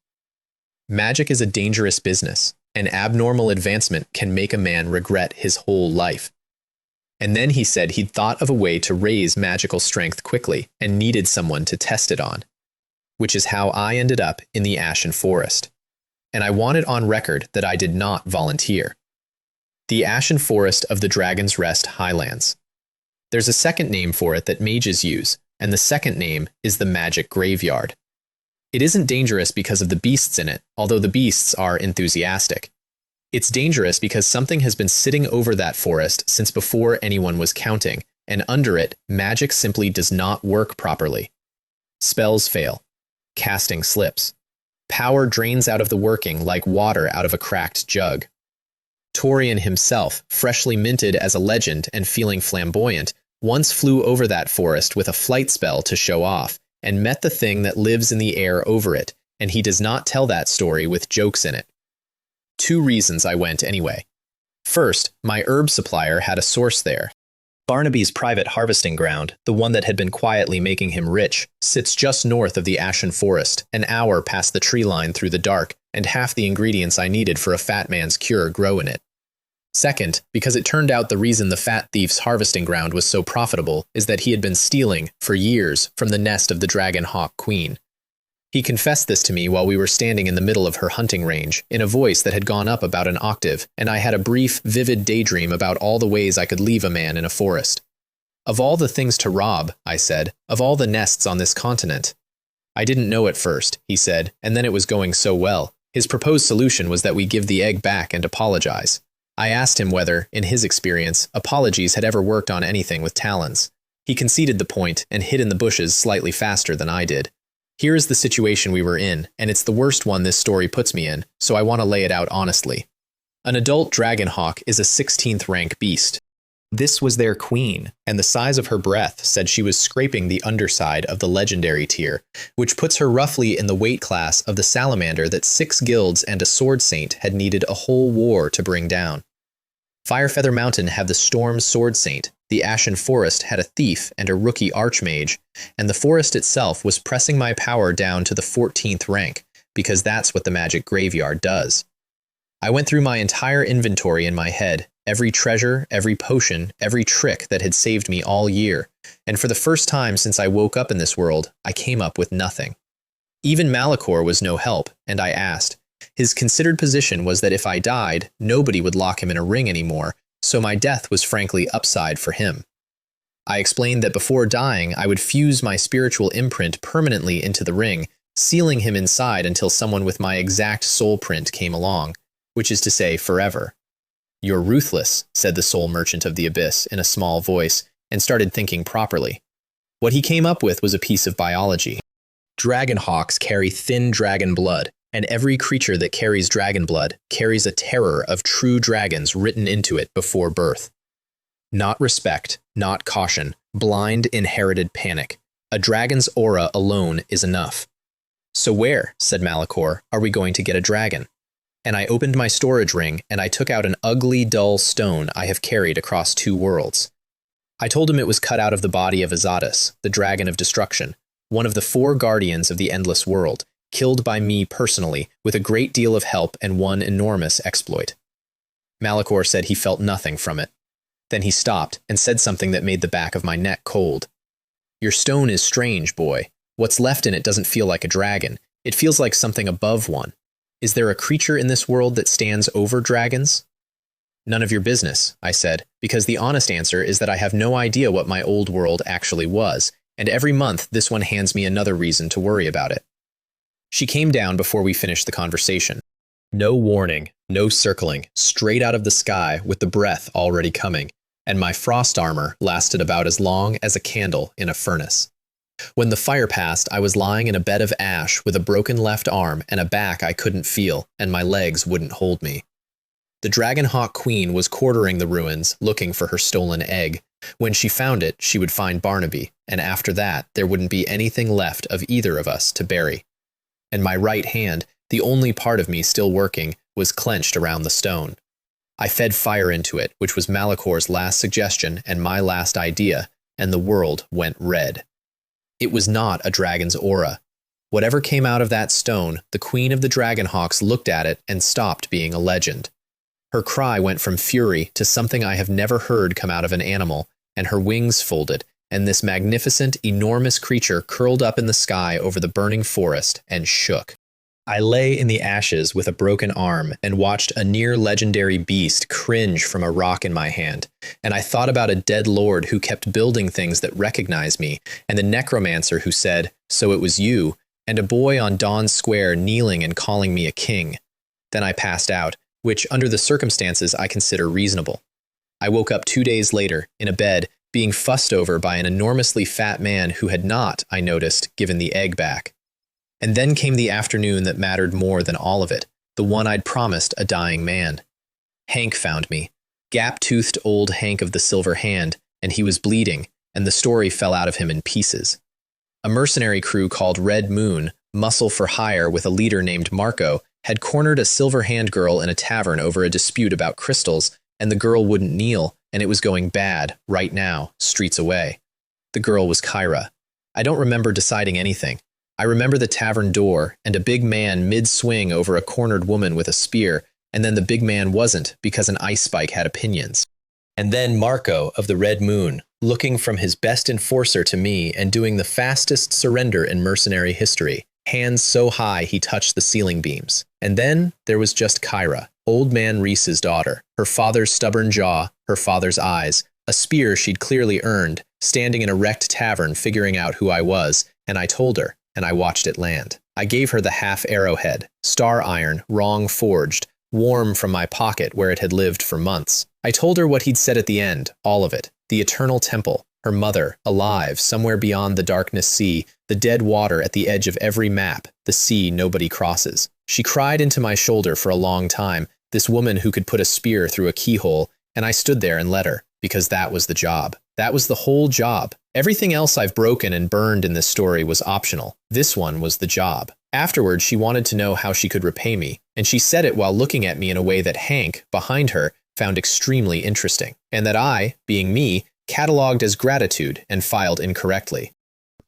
Magic is a dangerous business. An abnormal advancement can make a man regret his whole life. And then he said he'd thought of a way to raise magical strength quickly and needed someone to test it on. Which is how I ended up in the Ashen Forest. And I wanted on record that I did not volunteer. The Ashen Forest of the Dragon's Rest Highlands. There's a second name for it that mages use, and the second name is the Magic Graveyard. It isn't dangerous because of the beasts in it, although the beasts are enthusiastic. It's dangerous because something has been sitting over that forest since before anyone was counting, and under it, magic simply does not work properly. Spells fail. Casting slips. Power drains out of the working like water out of a cracked jug. Torian himself, freshly minted as a legend and feeling flamboyant, once flew over that forest with a flight spell to show off, and met the thing that lives in the air over it, and he does not tell that story with jokes in it. 2 reasons I went anyway. First, my herb supplier had a source there. Barnaby's private harvesting ground, the one that had been quietly making him rich, sits just north of the Ashen Forest, an hour past the tree line through the dark, and half the ingredients I needed for a fat man's cure grow in it. Second, because it turned out the reason the fat thief's harvesting ground was so profitable is that he had been stealing, for years, from the nest of the dragon hawk queen. He confessed this to me while we were standing in the middle of her hunting range, in a voice that had gone up about an octave, and I had a brief, vivid daydream about all the ways I could leave a man in a forest. Of all the things to rob, I said, of all the nests on this continent. I didn't know at first, he said, and then it was going so well. His proposed solution was that we give the egg back and apologize. I asked him whether, in his experience, apologies had ever worked on anything with talons. He conceded the point and hid in the bushes slightly faster than I did. Here is the situation we were in, and it's the worst one this story puts me in, so I want to lay it out honestly. An adult dragonhawk is a 16th rank beast. This was their queen, and the size of her breath said she was scraping the underside of the legendary tier, which puts her roughly in the weight class of the salamander that 6 guilds and a sword saint had needed a whole war to bring down. Firefeather Mountain had the Storm Sword Saint, the Ashen Forest had a thief and a rookie archmage, and the forest itself was pressing my power down to the 14th rank, because that's what the magic graveyard does. I went through my entire inventory in my head, every treasure, every potion, every trick that had saved me all year, and for the first time since I woke up in this world, I came up with nothing. Even Malachor was no help, and I asked. His considered position was that if I died, nobody would lock him in a ring anymore, so my death was frankly upside for him. I explained that before dying, I would fuse my spiritual imprint permanently into the ring, sealing him inside until someone with my exact soul print came along, which is to say, forever. "You're ruthless," said the soul merchant of the abyss in a small voice, and started thinking properly. What he came up with was a piece of biology. Dragonhawks carry thin dragon blood, and every creature that carries dragon blood carries a terror of true dragons written into it before birth. Not respect, not caution, blind inherited panic. A dragon's aura alone is enough. "So where," said Malachor, "are we going to get a dragon?" And I opened my storage ring, and I took out an ugly, dull stone I have carried across 2 worlds. I told him it was cut out of the body of Azatus, the dragon of destruction, one of the 4 guardians of the endless world, killed by me personally, with a great deal of help and one enormous exploit. Malachor said he felt nothing from it. Then he stopped and said something that made the back of my neck cold. "Your stone is strange, boy. What's left in it doesn't feel like a dragon. It feels like something above one. Is there a creature in this world that stands over dragons?" "None of your business," I said, because the honest answer is that I have no idea what my old world actually was, and every month this one hands me another reason to worry about it. She came down before we finished the conversation. No warning, no circling, straight out of the sky with the breath already coming, and my frost armor lasted about as long as a candle in a furnace. When the fire passed, I was lying in a bed of ash with a broken left arm and a back I couldn't feel, and my legs wouldn't hold me. The Dragonhawk Queen was quartering the ruins, looking for her stolen egg. When she found it, she would find Barnaby, and after that, there wouldn't be anything left of either of us to bury. And my right hand, the only part of me still working, was clenched around the stone. I fed fire into it, which was Malachor's last suggestion and my last idea, and the world went red. It was not a dragon's aura. Whatever came out of that stone, the Queen of the Dragonhawks looked at it and stopped being a legend. Her cry went from fury to something I have never heard come out of an animal, and her wings folded, and this magnificent, enormous creature curled up in the sky over the burning forest and shook. I lay in the ashes with a broken arm and watched a near-legendary beast cringe from a rock in my hand, and I thought about a dead lord who kept building things that recognized me, and the necromancer who said, "So it was you," and a boy on Dawn Square kneeling and calling me a king. Then I passed out, which, under the circumstances, I consider reasonable. I woke up 2 days later, in a bed, being fussed over by an enormously fat man who had not, I noticed, given the egg back. And then came the afternoon that mattered more than all of it, the one I'd promised a dying man. Hank found me, gap-toothed old Hank of the silver hand, and he was bleeding, and the story fell out of him in pieces. A mercenary crew called Red Moon, muscle for hire with a leader named Marco, had cornered a silver-hand girl in a tavern over a dispute about crystals, and the girl wouldn't kneel, and it was going bad, right now, streets away. The girl was Kyra. I don't remember deciding anything. I remember the tavern door, and a big man mid-swing over a cornered woman with a spear, and then the big man wasn't, because an ice spike had opinions. And then Marco of the Red Moon, looking from his best enforcer to me and doing the fastest surrender in mercenary history, hands so high he touched the ceiling beams. And then there was just Kyra, old man Reese's daughter, her father's stubborn jaw, her father's eyes, a spear she'd clearly earned, standing in a wrecked tavern figuring out who I was, and I told her, and I watched it land. I gave her the half arrowhead, star iron, wrong forged, warm from my pocket where it had lived for months. I told her what he'd said at the end, all of it. The eternal temple, her mother, alive, somewhere beyond the darkness sea, the dead water at the edge of every map, the sea nobody crosses. She cried into my shoulder for a long time, this woman who could put a spear through a keyhole, and I stood there and let her, because that was the job. That was the whole job. Everything else I've broken and burned in this story was optional. This one was the job. Afterwards, she wanted to know how she could repay me, and she said it while looking at me in a way that Hank, behind her, found extremely interesting, and that I, being me, cataloged as gratitude and filed incorrectly.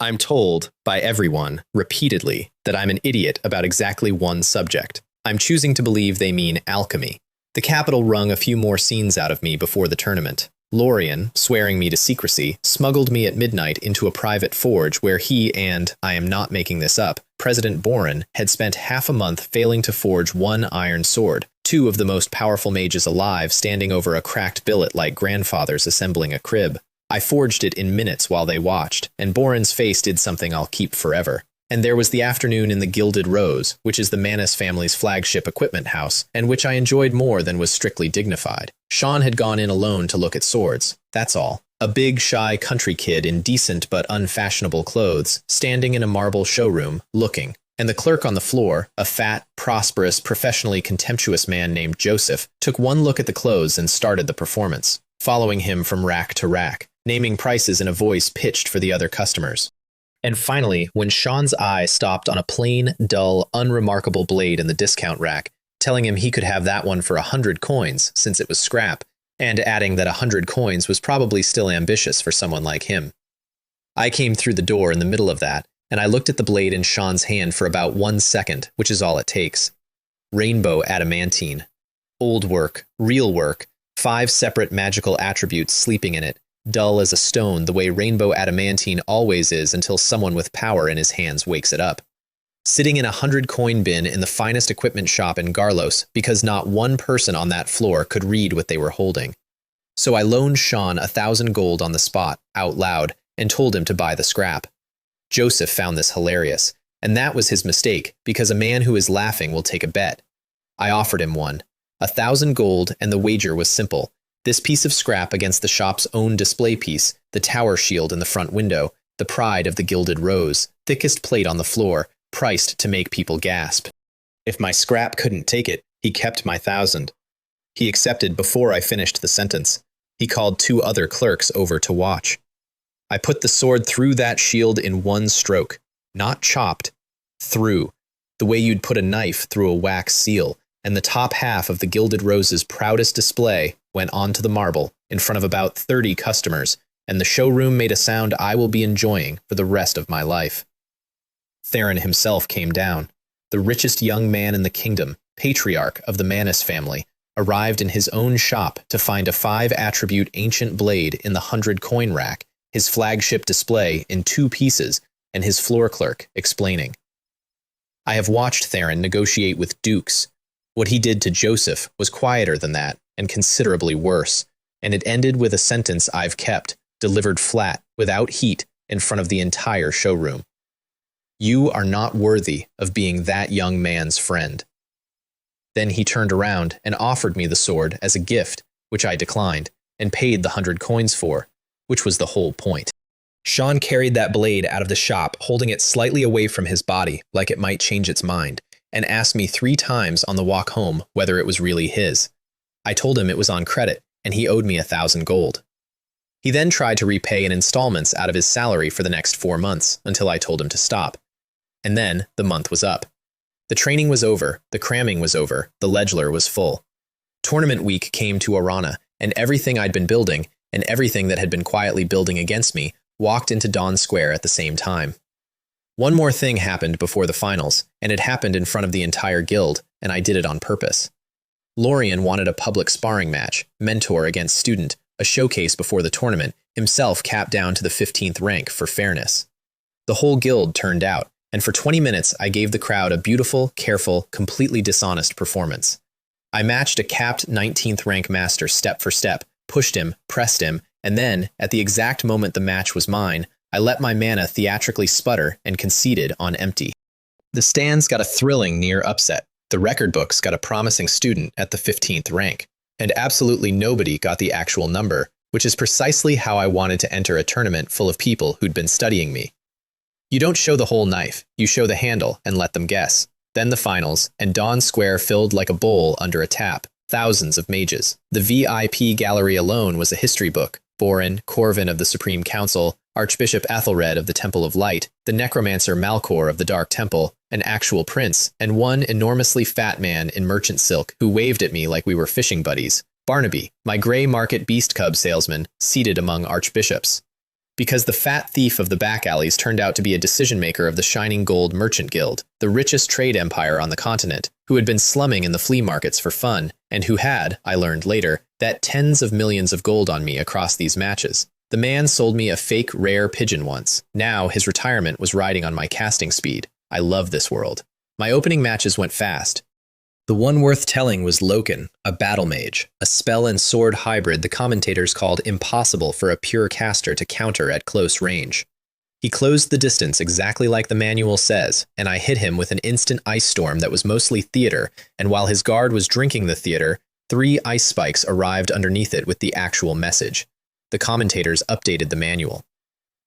I'm told, by everyone, repeatedly, that I'm an idiot about exactly one subject. I'm choosing to believe they mean alchemy. The Capitol wrung a few more scenes out of me before the tournament. Lorian, swearing me to secrecy, smuggled me at midnight into a private forge where he and, I am not making this up, President Boren had spent half a month failing to forge one iron sword, two of the most powerful mages alive standing over a cracked billet like grandfathers assembling a crib. I forged it in minutes while they watched, and Boren's face did something I'll keep forever. And there was the afternoon in the Gilded Rose, which is the Manus family's flagship equipment house, and which I enjoyed more than was strictly dignified. Sean had gone in alone to look at swords, that's all. A big, shy country kid in decent but unfashionable clothes, standing in a marble showroom, looking. And the clerk on the floor, a fat, prosperous, professionally contemptuous man named Joseph, took one look at the clothes and started the performance, following him from rack to rack, naming prices in a voice pitched for the other customers. And finally, when Sean's eye stopped on a plain, dull, unremarkable blade in the discount rack, telling him he could have that one for 100 coins, since it was scrap, and adding that 100 coins was probably still ambitious for someone like him. I came through the door in the middle of that, and I looked at the blade in Sean's hand for about 1 second, which is all it takes. Rainbow adamantine. Old work, real work, 5 separate magical attributes sleeping in it, dull as a stone the way rainbow adamantine always is until someone with power in his hands wakes it up. Sitting in a 100-coin bin in the finest equipment shop in Garlos because not one person on that floor could read what they were holding. So I loaned Sean 1,000 gold on the spot, out loud, and told him to buy the scrap. Joseph found this hilarious, and that was his mistake, because a man who is laughing will take a bet. I offered him one. 1,000 gold, and the wager was simple. This piece of scrap against the shop's own display piece, the tower shield in the front window, the pride of the Gilded Rose, thickest plate on the floor, priced to make people gasp. If my scrap couldn't take it, he kept my 1,000. He accepted before I finished the sentence. He called 2 other clerks over to watch. I put the sword through that shield in one stroke, not chopped, through, the way you'd put a knife through a wax seal, and the top half of the Gilded Rose's proudest display went onto the marble in front of about 30 customers, and the showroom made a sound I will be enjoying for the rest of my life. Theron himself came down. The richest young man in the kingdom, patriarch of the Manus family, arrived in his own shop to find a 5-attribute ancient blade in the 100-coin rack, his flagship display in 2 pieces, and his floor clerk explaining. I have watched Theron negotiate with dukes. What he did to Joseph was quieter than that, and considerably worse, and it ended with a sentence I've kept, delivered flat, without heat, in front of the entire showroom. You are not worthy of being that young man's friend. Then he turned around and offered me the sword as a gift, which I declined, and paid the 100 coins for, which was the whole point. Sean carried that blade out of the shop, holding it slightly away from his body, like it might change its mind, and asked me 3 times on the walk home whether it was really his. I told him it was on credit, and he owed me 1,000 gold. He then tried to repay in installments out of his salary for the next 4 months, until I told him to stop. And then the month was up. The training was over, the cramming was over, the ledger was full. Tournament week came to Arana, and everything I'd been building, and everything that had been quietly building against me, walked into Dawn Square at the same time. One more thing happened before the finals, and it happened in front of the entire guild, and I did it on purpose. Lorien wanted a public sparring match, mentor against student, a showcase before the tournament, himself capped down to the 15th rank for fairness. The whole guild turned out, and for 20 minutes I gave the crowd a beautiful, careful, completely dishonest performance. I matched a capped 19th rank master step for step, pushed him, pressed him, and then, at the exact moment the match was mine, I let my mana theatrically sputter and conceded on empty. The stands got a thrilling near upset. The record books got a promising student at the 15th rank, and absolutely nobody got the actual number, which is precisely how I wanted to enter a tournament full of people who'd been studying me. You don't show the whole knife, you show the handle and let them guess. Then the finals, and Dawn Square filled like a bowl under a tap. Thousands of mages. The VIP gallery alone was a history book. Borin, Corvin of the Supreme Council, Archbishop Athelred of the Temple of Light, the necromancer Malcor of the Dark Temple, an actual prince, and one enormously fat man in merchant silk who waved at me like we were fishing buddies. Barnaby, my grey market beast cub salesman, seated among archbishops. Because the fat thief of the back alleys turned out to be a decision-maker of the Shining Gold Merchant Guild, the richest trade empire on the continent, who had been slumming in the flea markets for fun, and who had, I learned later, bet tens of millions of gold on me across these matches. The man sold me a fake rare pigeon once. Now his retirement was riding on my casting speed. I love this world. My opening matches went fast. The one worth telling was Loken, a battle mage, a spell and sword hybrid the commentators called impossible for a pure caster to counter at close range. He closed the distance exactly like the manual says, and I hit him with an instant ice storm that was mostly theater, and while his guard was drinking the theater, 3 ice spikes arrived underneath it with the actual message. The commentators updated the manual.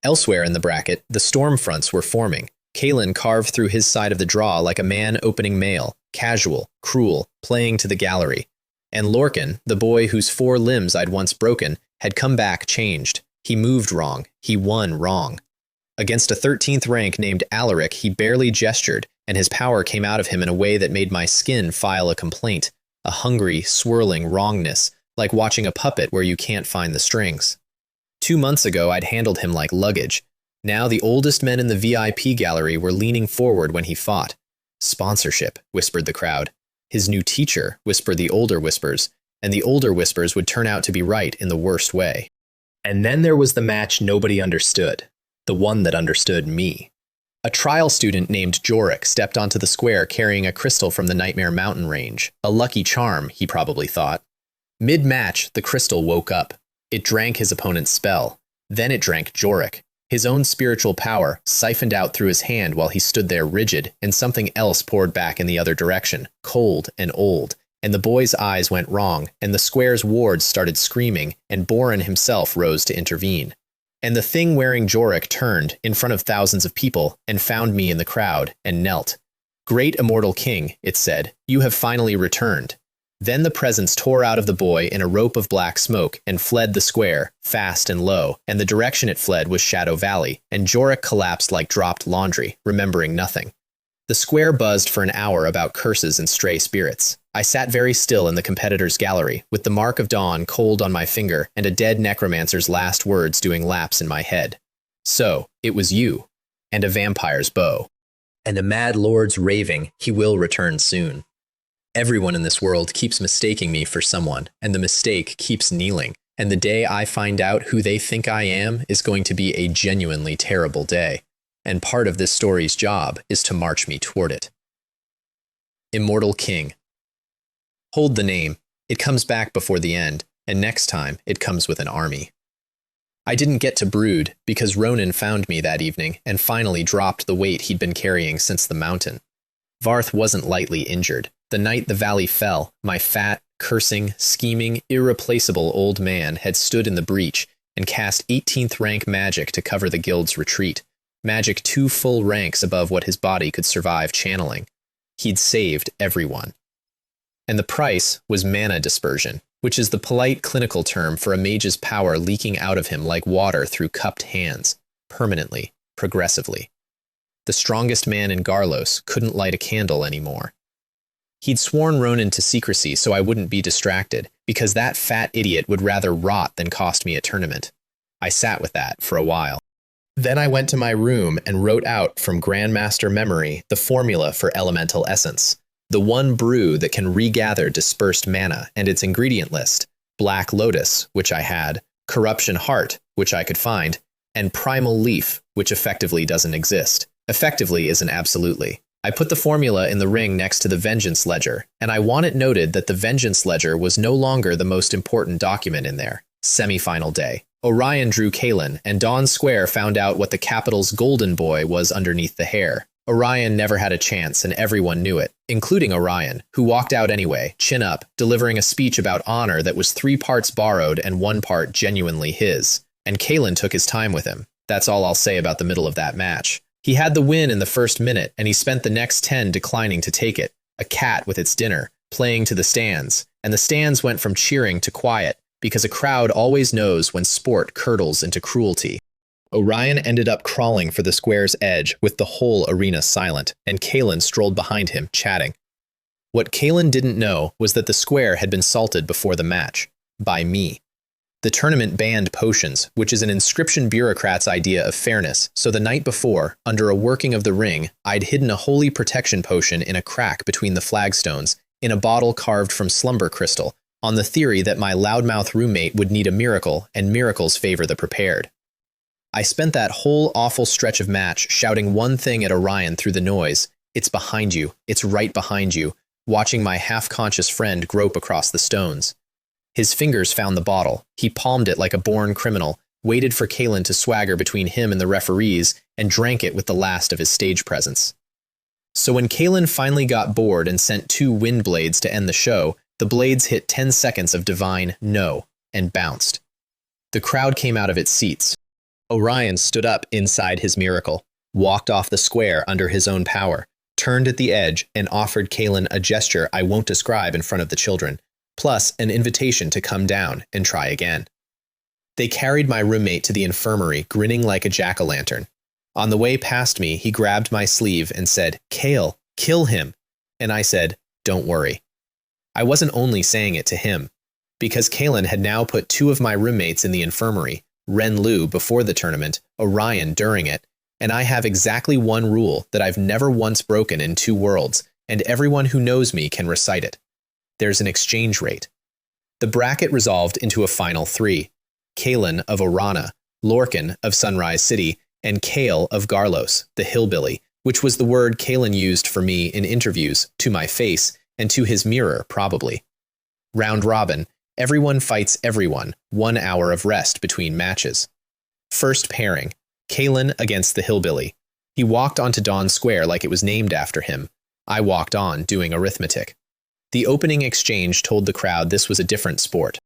Elsewhere in the bracket, the storm fronts were forming. Kalen carved through his side of the draw like a man opening mail, casual, cruel, playing to the gallery. And Lorcan, the boy whose 4 limbs I'd once broken, had come back changed. He moved wrong. He won wrong. Against a 13th rank named Alaric, he barely gestured, and his power came out of him in a way that made my skin file a complaint, a hungry, swirling wrongness, like watching a puppet where you can't find the strings. 2 months ago, I'd handled him like luggage. Now the oldest men in the VIP gallery were leaning forward when he fought. Sponsorship, whispered the crowd. His new teacher, whispered the older whispers, and the older whispers would turn out to be right in the worst way. And then there was the match nobody understood, the one that understood me. A trial student named Jorik stepped onto the square carrying a crystal from the Nightmare Mountain range, a lucky charm, he probably thought. Mid-match, the crystal woke up. It drank his opponent's spell. Then it drank Jorik. His own spiritual power siphoned out through his hand while he stood there rigid, and something else poured back in the other direction, cold and old, and the boy's eyes went wrong, and the square's wards started screaming, and Borin himself rose to intervene. And the thing wearing Jorik turned, in front of thousands of people, and found me in the crowd, and knelt. "Great immortal king," it said, "you have finally returned." Then the presence tore out of the boy in a rope of black smoke and fled the square, fast and low, and the direction it fled was Shadow Valley, and Jorik collapsed like dropped laundry, remembering nothing. The square buzzed for an hour about curses and stray spirits. I sat very still in the competitor's gallery, with the mark of dawn cold on my finger and a dead necromancer's last words doing laps in my head. "So, it was you, and a vampire's bow. And a mad lord's raving, he will return soon." Everyone in this world keeps mistaking me for someone, and the mistake keeps kneeling, and the day I find out who they think I am is going to be a genuinely terrible day, and part of this story's job is to march me toward it. Immortal King. Hold the name. It comes back before the end, and next time it comes with an army. I didn't get to Brewed because Ronan found me that evening and finally dropped the weight he'd been carrying since the mountain. Varth wasn't lightly injured. The night the valley fell, my fat, cursing, scheming, irreplaceable old man had stood in the breach and cast 18th rank magic to cover the guild's retreat, magic 2 full ranks above what his body could survive channeling. He'd saved everyone. And the price was mana dispersion, which is the polite clinical term for a mage's power leaking out of him like water through cupped hands, permanently, progressively. The strongest man in Garlos couldn't light a candle anymore. He'd sworn Ronan to secrecy so I wouldn't be distracted, because that fat idiot would rather rot than cost me a tournament. I sat with that for a while. Then I went to my room and wrote out from Grandmaster memory the formula for elemental essence, the one brew that can regather dispersed mana, and its ingredient list: Black Lotus, which I had, Corruption Heart, which I could find, and Primal Leaf, which effectively doesn't exist. Effectively isn't absolutely. I put the formula in the ring next to the Vengeance Ledger, and I want it noted that the Vengeance Ledger was no longer the most important document in there. Semi-final day. Orion drew Kalen, and Dawn Square found out what the capital's golden boy was underneath the hair. Orion never had a chance, and everyone knew it, including Orion, who walked out anyway, chin up, delivering a speech about honor that was 3 parts borrowed and 1 part genuinely his. And Kalen took his time with him. That's all I'll say about the middle of that match. He had the win in the first minute, and he spent the next 10 declining to take it, a cat with its dinner, playing to the stands, and the stands went from cheering to quiet, because a crowd always knows when sport curdles into cruelty. Orion ended up crawling for the square's edge with the whole arena silent, and Kalen strolled behind him, chatting. What Kalen didn't know was that the square had been salted before the match. By me. The tournament banned potions, which is an inscription bureaucrat's idea of fairness, so the night before, under a working of the ring, I'd hidden a holy protection potion in a crack between the flagstones, in a bottle carved from slumber crystal, on the theory that my loudmouth roommate would need a miracle, and miracles favor the prepared. I spent that whole awful stretch of match shouting one thing at Orion through the noise: "It's behind you, it's right behind you," watching my half-conscious friend grope across the stones. His fingers found the bottle. He palmed it like a born criminal, waited for Kalen to swagger between him and the referees, and drank it with the last of his stage presence. So when Kalen finally got bored and sent 2 wind blades to end the show, the blades hit 10 seconds of divine no and bounced. The crowd came out of its seats. Orion stood up inside his miracle, walked off the square under his own power, turned at the edge, and offered Kalen a gesture I won't describe in front of the children, plus an invitation to come down and try again. They carried my roommate to the infirmary, grinning like a jack-o'-lantern. On the way past me, he grabbed my sleeve and said, "Kale, kill him." And I said, "Don't worry." I wasn't only saying it to him, because Kalen had now put 2 of my roommates in the infirmary, Ren Lu before the tournament, Orion during it, and I have exactly one rule that I've never once broken in 2 worlds, and everyone who knows me can recite it. There's an exchange rate. The bracket resolved into a final 3. Kalen of Orana, Lorcan of Sunrise City, and Kale of Garlos, the hillbilly, which was the word Kalen used for me in interviews, to my face, and to his mirror, probably. Round robin, everyone fights everyone, 1 hour of rest between matches. First pairing, Kalen against the hillbilly. He walked onto Dawn Square like it was named after him. I walked on, doing arithmetic. The opening exchange told the crowd this was a different sport.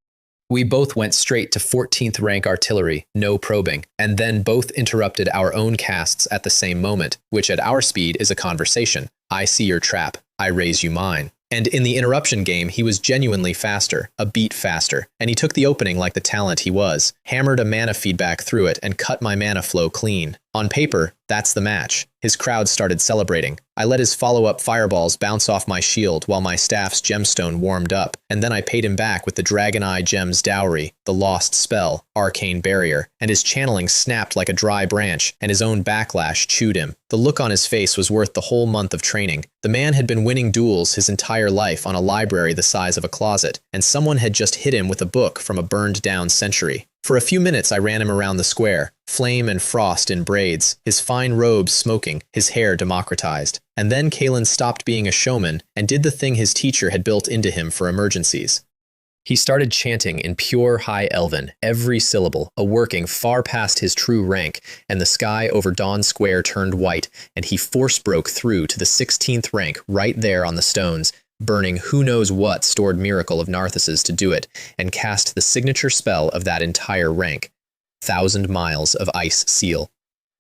We both went straight to 14th rank artillery, no probing, and then both interrupted our own casts at the same moment, which at our speed is a conversation. I see your trap, I raise you mine. And in the interruption game, he was genuinely faster, a beat faster, and he took the opening like the talent he was, hammered a mana feedback through it, and cut my mana flow clean. On paper, that's the match. His crowd started celebrating. I let his follow-up fireballs bounce off my shield while my staff's gemstone warmed up, and then I paid him back with the Dragon Eye Gem's dowry, the lost spell, Arcane Barrier, and his channeling snapped like a dry branch, and his own backlash chewed him. The look on his face was worth the whole month of training. The man had been winning duels his entire life on a library the size of a closet, and someone had just hit him with a book from a burned-down century. For a few minutes I ran him around the square, flame and frost in braids, his fine robes smoking, his hair democratized. And then Kalen stopped being a showman and did the thing his teacher had built into him for emergencies. He started chanting in pure High Elven, every syllable, a working far past his true rank, and the sky over Dawn Square turned white, and he force broke through to the 16th rank right there on the stones, burning who knows what stored miracle of Narthus's to do it, and cast the signature spell of that entire rank. 1,000 miles of ice seal.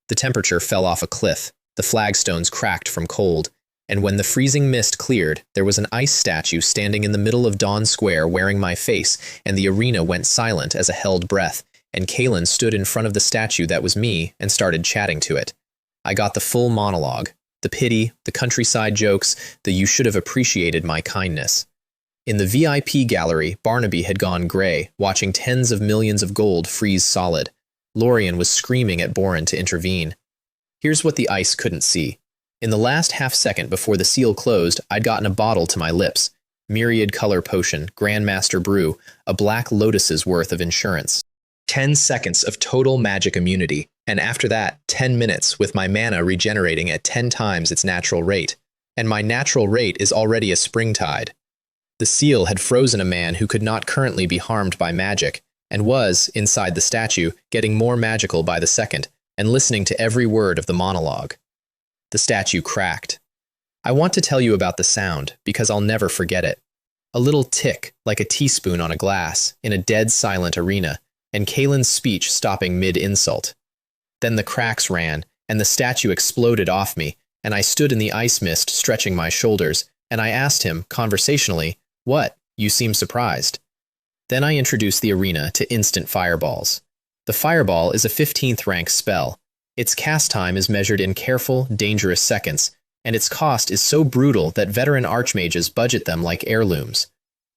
The temperature fell off a cliff, the flagstones cracked from cold, and when the freezing mist cleared, there was an ice statue standing in the middle of Dawn Square wearing my face, and the arena went silent as a held breath, and Kalen stood in front of the statue that was me and started chatting to it. I got the full monologue. The pity, the countryside jokes, the you should have appreciated my kindness. In the VIP gallery, Barnaby had gone gray, watching tens of millions of gold freeze solid. Lorien was screaming at Boren to intervene. Here's what the ice couldn't see. In the last half-second before the seal closed, I'd gotten a bottle to my lips. Myriad color potion, Grandmaster brew, a black lotus's worth of insurance. 10 seconds of total magic immunity, and after that, 10 minutes with my mana regenerating at 10 times its natural rate. And my natural rate is already a springtide. The seal had frozen a man who could not currently be harmed by magic, and was, inside the statue, getting more magical by the second, and listening to every word of the monologue. The statue cracked. I want to tell you about the sound, because I'll never forget it. A little tick, like a teaspoon on a glass, in a dead silent arena, and Kalen's speech stopping mid-insult. Then the cracks ran, and the statue exploded off me, and I stood in the ice mist stretching my shoulders, and I asked him, conversationally, "What? You seem surprised." Then I introduced the arena to instant fireballs. The fireball is a 15th rank spell. Its cast time is measured in careful, dangerous seconds, and its cost is so brutal that veteran archmages budget them like heirlooms.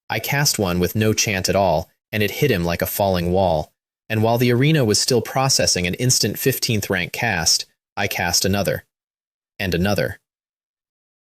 I cast one with no chant at all, and it hit him like a falling wall, and while the arena was still processing an instant 15th rank cast, I cast another. And another.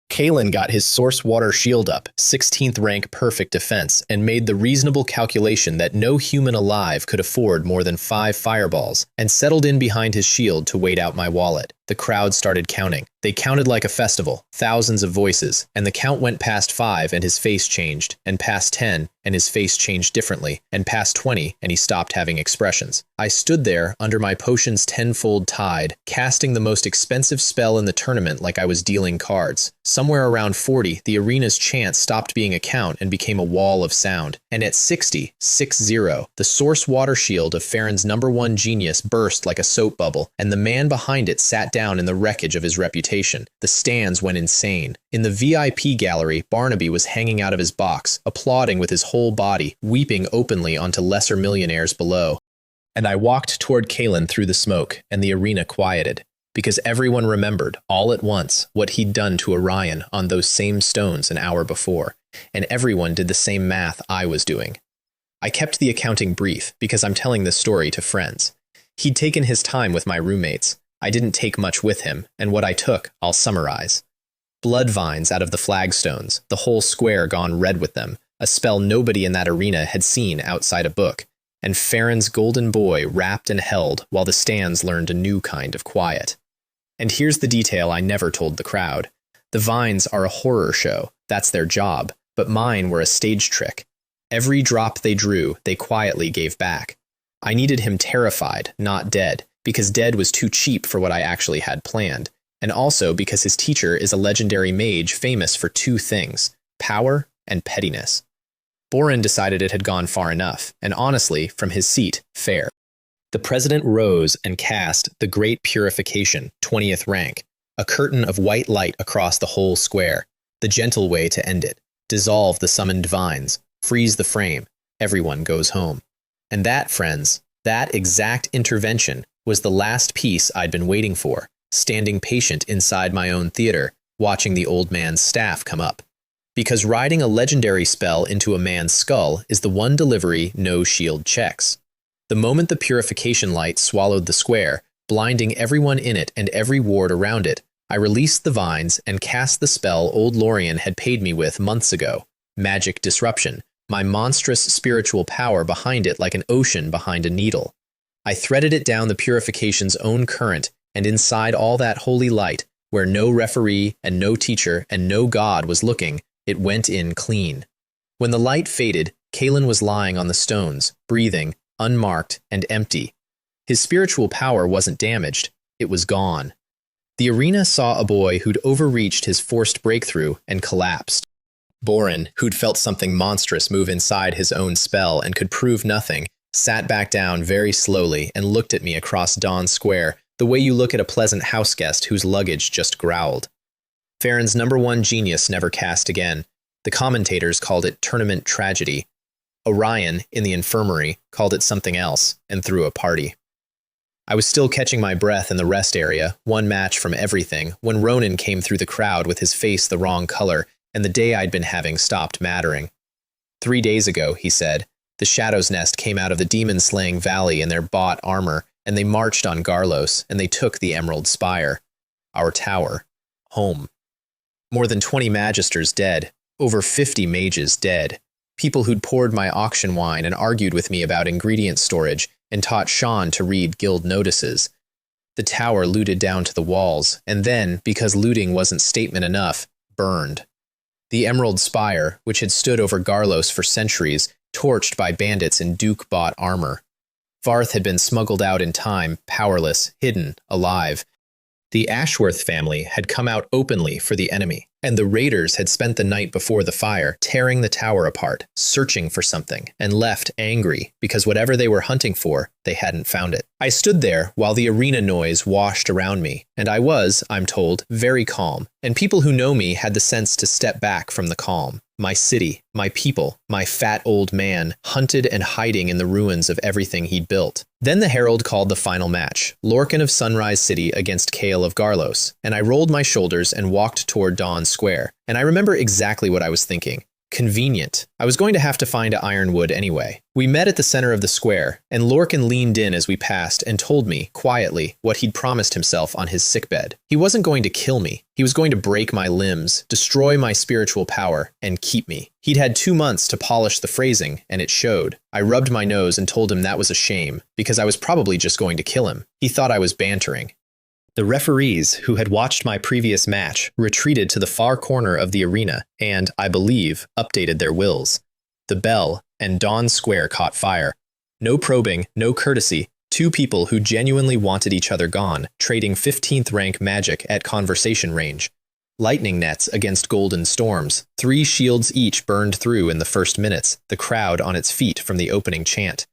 Kalen got his source water shield up, 16th rank perfect defense, and made the reasonable calculation that no human alive could afford more than 5 fireballs, and settled in behind his shield to wait out my wallet. The crowd started counting. They counted like a festival, thousands of voices, and the count went past 5 and his face changed, and past 10 and his face changed differently, and past 20 and he stopped having expressions. I stood there under my potion's tenfold tide, casting the most expensive spell in the tournament like I was dealing cards. Somewhere around 40, the arena's chant stopped being a count and became a wall of sound, and at 60, the source water shield of Farron's #1 genius burst like a soap bubble, and the man behind it sat down in the wreckage of his reputation. The stands went insane. In the VIP gallery, Barnaby was hanging out of his box, applauding with his whole body, weeping openly onto lesser millionaires below. And I walked toward Kalen through the smoke, and the arena quieted, because everyone remembered, all at once, what he'd done to Orion on those same stones an hour before, and everyone did the same math I was doing. I kept the accounting brief, because I'm telling this story to friends. He'd taken his time with my roommates. I didn't take much with him, and what I took, I'll summarize. Blood vines out of the flagstones, the whole square gone red with them, a spell nobody in that arena had seen outside a book, and Farron's golden boy wrapped and held while the stands learned a new kind of quiet. And here's the detail I never told the crowd. The vines are a horror show, that's their job, but mine were a stage trick. Every drop they drew, they quietly gave back. I needed him terrified, not dead, because dead was too cheap for what I actually had planned, and also because his teacher is a legendary mage famous for 2 things, power and pettiness. Boren decided it had gone far enough, and honestly, from his seat, fair. The president rose and cast the Great Purification, 20th rank, a curtain of white light across the whole square, the gentle way to end it, dissolve the summoned vines, freeze the frame, everyone goes home. And that, friends, that exact intervention was the last piece I'd been waiting for, standing patient inside my own theater, watching the old man's staff come up. Because riding a legendary spell into a man's skull is the one delivery no shield checks. The moment the purification light swallowed the square, blinding everyone in it and every ward around it, I released the vines and cast the spell old Lorien had paid me with months ago, Magic Disruption, my monstrous spiritual power behind it like an ocean behind a needle. I threaded it down the purification's own current, and inside all that holy light, where no referee and no teacher and no god was looking, it went in clean. When the light faded, Kalen was lying on the stones, breathing, unmarked and empty. His spiritual power wasn't damaged, it was gone. The arena saw a boy who'd overreached his forced breakthrough and collapsed. Boren, who'd felt something monstrous move inside his own spell and could prove nothing, sat back down very slowly and looked at me across Dawn Square, the way you look at a pleasant houseguest whose luggage just growled. Farron's #1 genius never cast again. The commentators called it tournament tragedy. Orion, in the infirmary, called it something else and threw a party. I was still catching my breath in the rest area, one match from everything, when Ronan came through the crowd with his face the wrong color, and the day I'd been having stopped mattering. 3 days ago, he said, the Shadow's Nest came out of the demon-slaying valley in their bought armor, and they marched on Garlos, and they took the Emerald Spire. Our tower. Home. More than 20 magisters dead. Over 50 mages dead. People who'd poured my auction wine and argued with me about ingredient storage and taught Sean to read guild notices. The tower looted down to the walls, and then, because looting wasn't statement enough, burned. The Emerald Spire, which had stood over Garlos for centuries, torched by bandits in Duke-bought armor. Varth had been smuggled out in time, powerless, hidden, alive. The Ashworth family had come out openly for the enemy, and the raiders had spent the night before the fire tearing the tower apart, searching for something, and left angry because whatever they were hunting for, they hadn't found it. I stood there while the arena noise washed around me, and I was, I'm told, very calm, and people who know me had the sense to step back from the calm. My city, my people, my fat old man, hunted and hiding in the ruins of everything he'd built. Then the herald called the final match, Lorcan of Sunrise City against Kale of Garlos, and I rolled my shoulders and walked toward Dawn Square. And I remember exactly what I was thinking. Convenient. I was going to have to find Ironwood anyway. We met at the center of the square, and Lorcan leaned in as we passed and told me, quietly, what he'd promised himself on his sickbed. He wasn't going to kill me. He was going to break my limbs, destroy my spiritual power, and keep me. He'd had 2 months to polish the phrasing, and it showed. I rubbed my nose and told him that was a shame, because I was probably just going to kill him. He thought I was bantering. The referees, who had watched my previous match, retreated to the far corner of the arena and, I believe, updated their wills. The bell and Dawn Square caught fire. No probing, no courtesy, 2 people who genuinely wanted each other gone, trading 15th rank magic at conversation range. Lightning nets against golden storms, 3 shields each burned through in the first minutes, the crowd on its feet from the opening chant.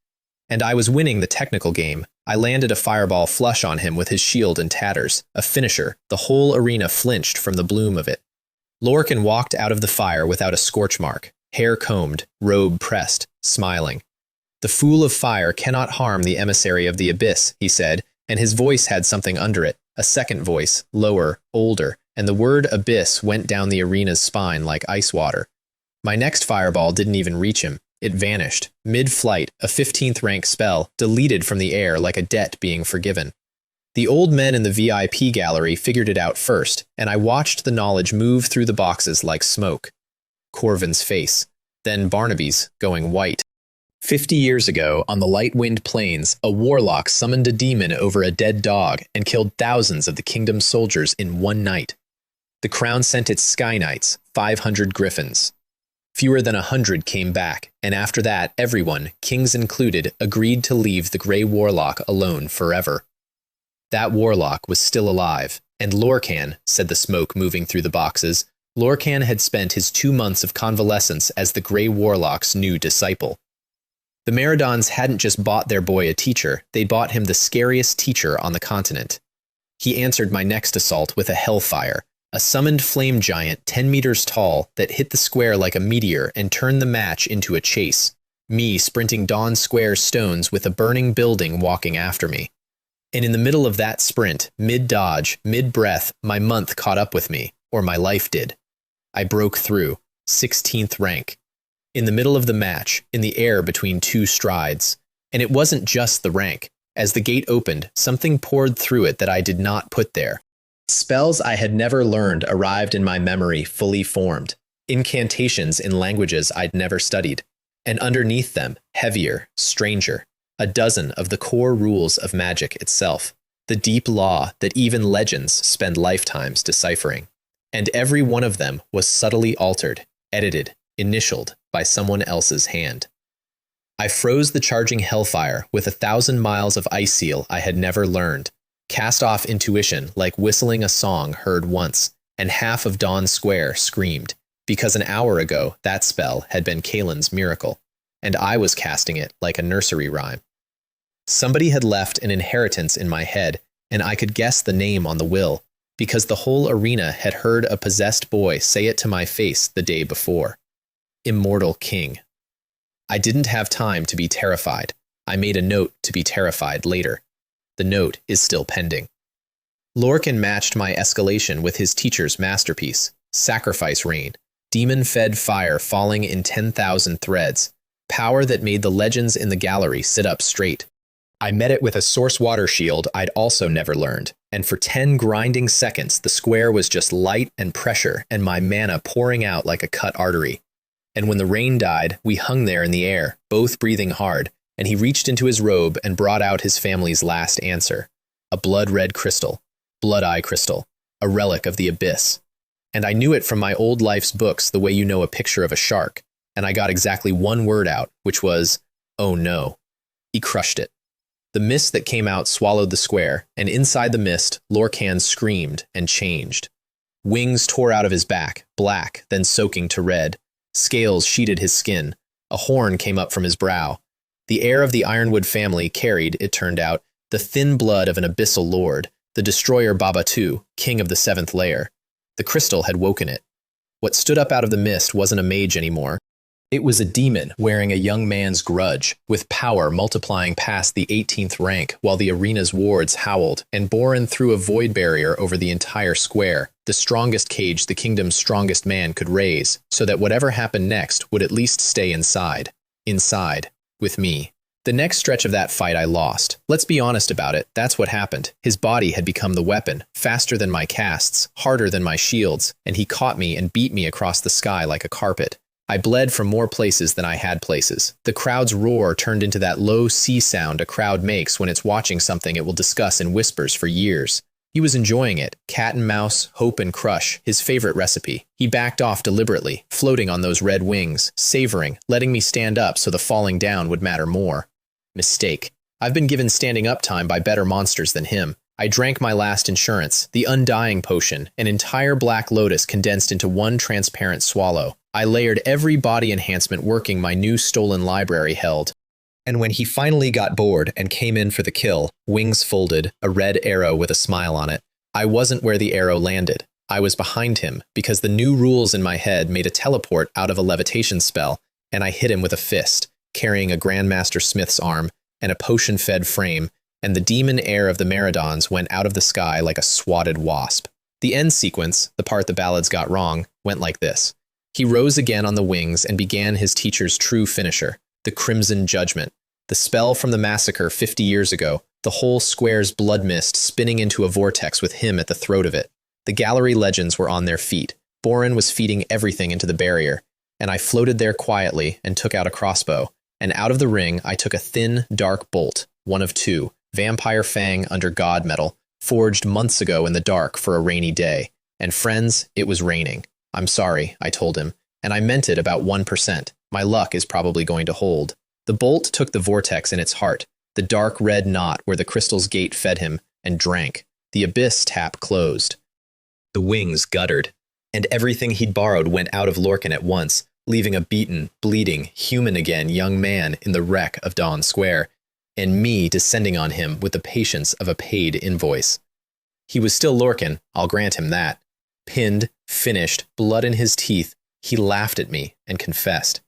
And I was winning the technical game. I landed a fireball flush on him with his shield in tatters, a finisher. The whole arena flinched from the bloom of it. Lorcan walked out of the fire without a scorch mark, hair combed, robe pressed, smiling. The Fool of Fire cannot harm the emissary of the abyss, he said, and his voice had something under it, a second voice, lower, older, and the word abyss went down the arena's spine like ice water. My next fireball didn't even reach him. It vanished, mid-flight, a 15th rank spell, deleted from the air like a debt being forgiven. The old men in the VIP gallery figured it out first, and I watched the knowledge move through the boxes like smoke. Corvin's face, then Barnaby's, going white. 50 years ago, on the Lightwind Plains, a warlock summoned a demon over a dead dog and killed thousands of the kingdom's soldiers in one night. The crown sent its Sky Knights, 500 griffins. Fewer than 100 came back, and after that, everyone, kings included, agreed to leave the Grey Warlock alone forever. That warlock was still alive, and Lorcan, said the smoke moving through the boxes, Lorcan had spent his 2 months of convalescence as the Grey Warlock's new disciple. The Meridons hadn't just bought their boy a teacher, they bought him the scariest teacher on the continent. He answered my next assault with a hellfire, a summoned flame giant 10 meters tall that hit the square like a meteor and turned the match into a chase. Me sprinting Dawn Square stones with a burning building walking after me. And in the middle of that sprint, mid-dodge, mid-breath, my month caught up with me, or my life did. I broke through, 16th rank. In the middle of the match, in the air between 2 strides. And it wasn't just the rank. As the gate opened, something poured through it that I did not put there. Spells I had never learned arrived in my memory fully formed. Incantations in languages I'd never studied. And underneath them, heavier, stranger, a dozen of the core rules of magic itself. The deep law that even legends spend lifetimes deciphering. And every one of them was subtly altered, edited, initialed by someone else's hand. I froze the charging hellfire with 1,000 miles of ice seal I had never learned, cast off intuition like whistling a song heard once, and half of Dawn Square screamed, because an hour ago that spell had been Kalen's miracle, and I was casting it like a nursery rhyme. Somebody had left an inheritance in my head, and I could guess the name on the will, because the whole arena had heard a possessed boy say it to my face the day before. Immortal King. I didn't have time to be terrified. I made a note to be terrified later. The note is still pending. Lorcan matched my escalation with his teacher's masterpiece, Sacrifice Rain, demon-fed fire falling in 10,000 threads, power that made the legends in the gallery sit up straight. I met it with a source water shield I'd also never learned, and for 10 grinding seconds the square was just light and pressure and my mana pouring out like a cut artery. And when the rain died, we hung there in the air, both breathing hard, and he reached into his robe and brought out his family's last answer, a blood-red crystal. Blood-eye crystal, a relic of the abyss. And I knew it from my old life's books the way you know a picture of a shark, and I got exactly one word out, which was, oh no. He crushed it. The mist that came out swallowed the square, and inside the mist, Lorcan screamed and changed. Wings tore out of his back, black, then soaking to red. Scales sheeted his skin. A horn came up from his brow. The heir of the Ironwood family carried, it turned out, the thin blood of an abyssal lord, the destroyer Babatu, king of the seventh layer. The crystal had woken it. What stood up out of the mist wasn't a mage anymore. It was a demon wearing a young man's grudge, with power multiplying past the 18th rank while the arena's wards howled, and Borin threw a void barrier over the entire square, the strongest cage the kingdom's strongest man could raise, so that whatever happened next would at least stay inside. Inside. With me. The next stretch of that fight I lost. Let's be honest about it, that's what happened. His body had become the weapon, faster than my casts, harder than my shields, and he caught me and beat me across the sky like a carpet. I bled from more places than I had places. The crowd's roar turned into that low sea sound a crowd makes when it's watching something it will discuss in whispers for years. He was enjoying it. Cat and mouse, hope and crush, his favorite recipe. He backed off deliberately, floating on those red wings, savoring, letting me stand up so the falling down would matter more. Mistake. I've been given standing up time by better monsters than him. I drank my last insurance, the undying potion, an entire black lotus condensed into one transparent swallow. I layered every body enhancement working my new stolen library held. And when he finally got bored and came in for the kill, wings folded, a red arrow with a smile on it, I wasn't where the arrow landed. I was behind him, because the new rules in my head made a teleport out of a levitation spell, and I hit him with a fist, carrying a Grandmaster Smith's arm and a potion-fed frame, and the demon heir of the Meridons went out of the sky like a swatted wasp. The end sequence, the part the ballads got wrong, went like this. He rose again on the wings and began his teacher's true finisher, the Crimson Judgment, the spell from the massacre 50 years ago, the whole square's blood mist spinning into a vortex with him at the throat of it. The gallery legends were on their feet. Borin was feeding everything into the barrier, and I floated there quietly and took out a crossbow, and out of the ring I took a thin, dark bolt, one of two, vampire fang under god metal, forged months ago in the dark for a rainy day. And friends, it was raining. I'm sorry, I told him, and I meant it about 1%. My luck is probably going to hold. The bolt took the vortex in its heart, the dark red knot where the crystal's gate fed him, and drank. The abyss tap closed. The wings guttered, and everything he'd borrowed went out of Lorcan at once, leaving a beaten, bleeding, human again young man in the wreck of Dawn Square, and me descending on him with the patience of a paid invoice. He was still Lorcan, I'll grant him that. Pinned, finished, blood in his teeth, he laughed at me and confessed.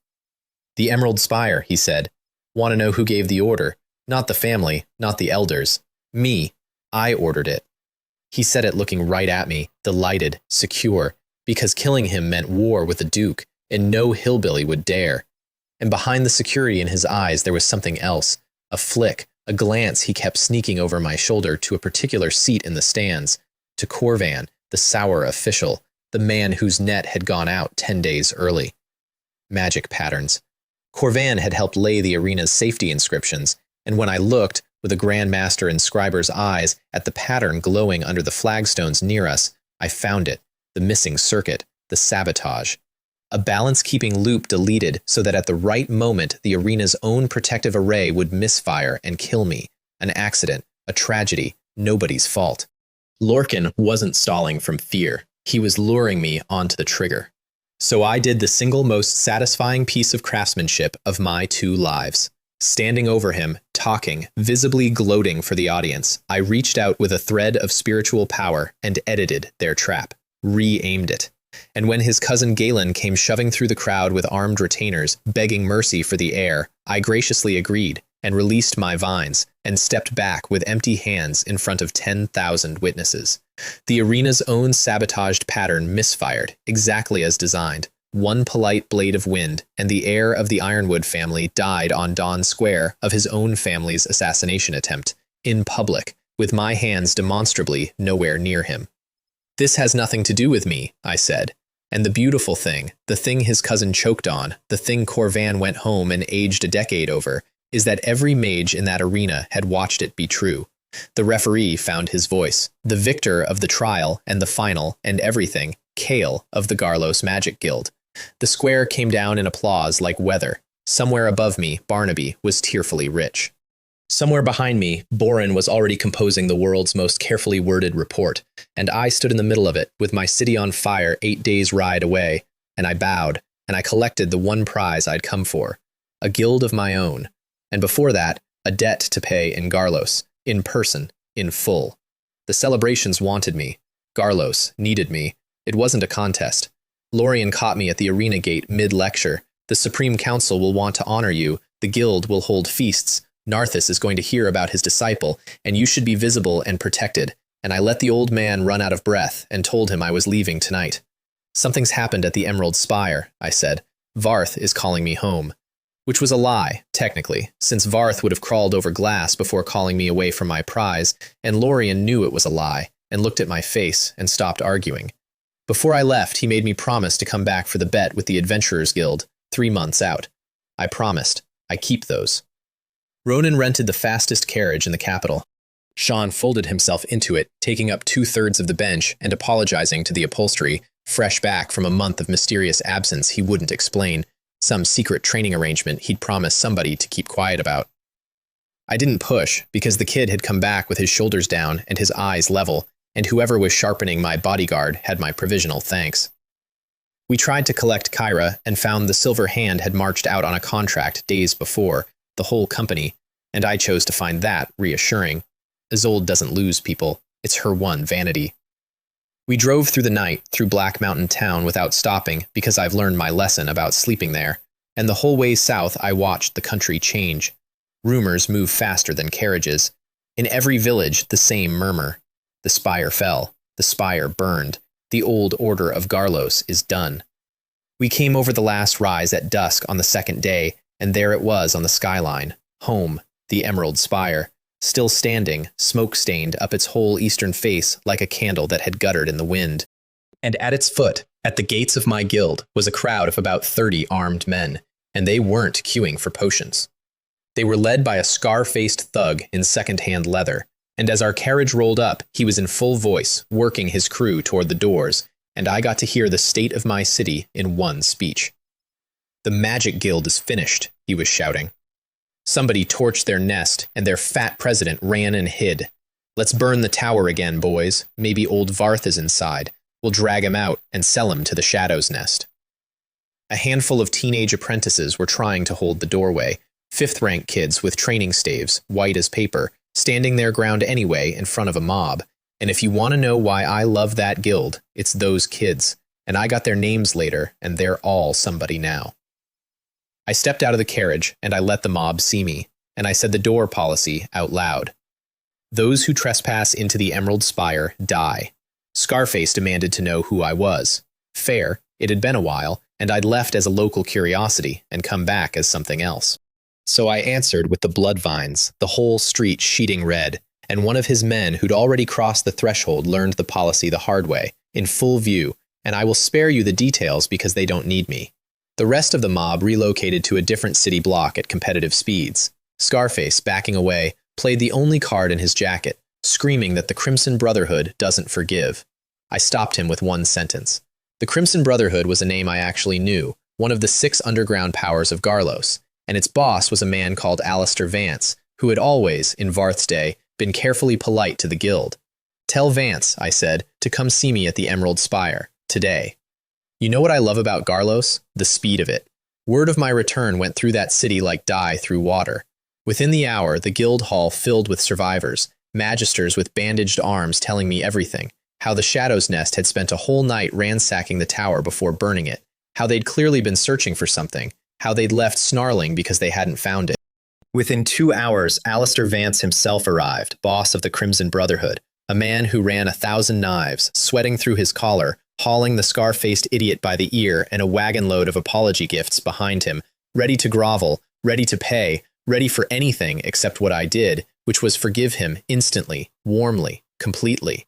The Emerald Spire, he said. Want to know who gave the order? Not the family, not the elders. Me. I ordered it. He said it looking right at me, delighted, secure, because killing him meant war with the Duke, and no hillbilly would dare. And behind the security in his eyes there was something else, a flick, a glance he kept sneaking over my shoulder to a particular seat in the stands, to Corvan, the sour official, the man whose net had gone out 10 days early. Magic patterns. Corvan had helped lay the arena's safety inscriptions, and when I looked, with a Grandmaster inscriber's eyes, at the pattern glowing under the flagstones near us, I found it, the missing circuit, the sabotage. A balance-keeping loop deleted so that at the right moment the arena's own protective array would misfire and kill me. An accident, a tragedy, nobody's fault. Lorcan wasn't stalling from fear. He was luring me onto the trigger. So I did the single most satisfying piece of craftsmanship of my 2 lives. Standing over him, talking, visibly gloating for the audience, I reached out with a thread of spiritual power and edited their trap, re-aimed it. And when his cousin Galen came shoving through the crowd with armed retainers, begging mercy for the heir, I graciously agreed. and released my vines, and stepped back with empty hands in front of 10,000 witnesses. The arena's own sabotaged pattern misfired, exactly as designed. One polite blade of wind, and the heir of the Ironwood family died on Dawn Square of his own family's assassination attempt, in public, with my hands demonstrably nowhere near him. "This has nothing to do with me," I said. And the beautiful thing, the thing his cousin choked on, the thing Corvan went home and aged a decade over, is that every mage in that arena had watched it be true. The referee found his voice, the victor of the trial and the final and everything, Kale of the Garlos Magic Guild. The square came down in applause like weather. Somewhere above me, Barnaby was tearfully rich. Somewhere behind me, Boren was already composing the world's most carefully worded report, and I stood in the middle of it, with my city on fire 8 days' ride away, and I bowed, and I collected the one prize I'd come for, a guild of my own, and before that, a debt to pay in Garlos, in person, in full. The celebrations wanted me. Garlos needed me. It wasn't a contest. Lorien caught me at the arena gate mid-lecture. The Supreme Council will want to honor you. The guild will hold feasts. Narthis is going to hear about his disciple, and you should be visible and protected. And I let the old man run out of breath and told him I was leaving tonight. "Something's happened at the Emerald Spire," I said. "Varth is calling me home." Which was a lie, technically, since Varth would have crawled over glass before calling me away from my prize, and Lorien knew it was a lie, and looked at my face and stopped arguing. Before I left, he made me promise to come back for the bet with the Adventurers Guild, 3 months out. I promised. I keep those. Ronan rented the fastest carriage in the capital. Sean folded himself into it, taking up 2/3 of the bench and apologizing to the upholstery, fresh back from a month of mysterious absence he wouldn't explain, some secret training arrangement he'd promised somebody to keep quiet about. I didn't push, because the kid had come back with his shoulders down and his eyes level, and whoever was sharpening my bodyguard had my provisional thanks. We tried to collect Kyra and found the Silver Hand had marched out on a contract days before, the whole company, and I chose to find that reassuring. Isolde doesn't lose people. It's her one vanity. We drove through the night, through Black Mountain Town without stopping, because I've learned my lesson about sleeping there, and the whole way south I watched the country change. Rumors move faster than carriages. In every village, the same murmur. The spire fell. The spire burned. The old order of Garlos is done. We came over the last rise at dusk on the second day, and there it was on the skyline. Home, the Emerald Spire, still standing, smoke-stained up its whole eastern face like a candle that had guttered in the wind. And at its foot, at the gates of my guild, was a crowd of about 30 armed men, and they weren't queuing for potions. They were led by a scar-faced thug in second-hand leather, and as our carriage rolled up, he was in full voice, working his crew toward the doors, and I got to hear the state of my city in one speech. "The Magic Guild is finished," he was shouting. Somebody torched their nest, and their fat president ran and hid. "Let's burn the tower again, boys. Maybe old Varth is inside. We'll drag him out and sell him to the Shadow's Nest." A handful of teenage apprentices were trying to hold the doorway, fifth-rank kids with training staves, white as paper, standing their ground anyway in front of a mob. And if you want to know why I love that guild, it's those kids. And I got their names later, and they're all somebody now. I stepped out of the carriage, and I let the mob see me, and I said the door policy out loud. "Those who trespass into the Emerald Spire die." Scarface demanded to know who I was. Fair, it had been a while, and I'd left as a local curiosity and come back as something else. So I answered with the blood vines, the whole street sheeting red, and one of his men who'd already crossed the threshold learned the policy the hard way, in full view, and I will spare you the details because they don't need me. The rest of the mob relocated to a different city block at competitive speeds. Scarface, backing away, played the only card in his jacket, screaming that the Crimson Brotherhood doesn't forgive. I stopped him with one sentence. The Crimson Brotherhood was a name I actually knew, one of the 6 underground powers of Garlos, and its boss was a man called Alistair Vance, who had always, in Varth's day, been carefully polite to the guild. "Tell Vance," I said, "to come see me at the Emerald Spire, today." You know what I love about Garlos? The speed of it. Word of my return went through that city like dye through water. Within the hour, the guild hall filled with survivors, magisters with bandaged arms telling me everything, how the Shadow's Nest had spent a whole night ransacking the tower before burning it, how they'd clearly been searching for something, how they'd left snarling because they hadn't found it. Within 2 hours, Alistair Vance himself arrived, boss of the Crimson Brotherhood, a man who ran 1,000 knives, sweating through his collar, hauling the scar-faced idiot by the ear and a wagon load of apology gifts behind him, ready to grovel, ready to pay, ready for anything except what I did, which was forgive him instantly, warmly, completely.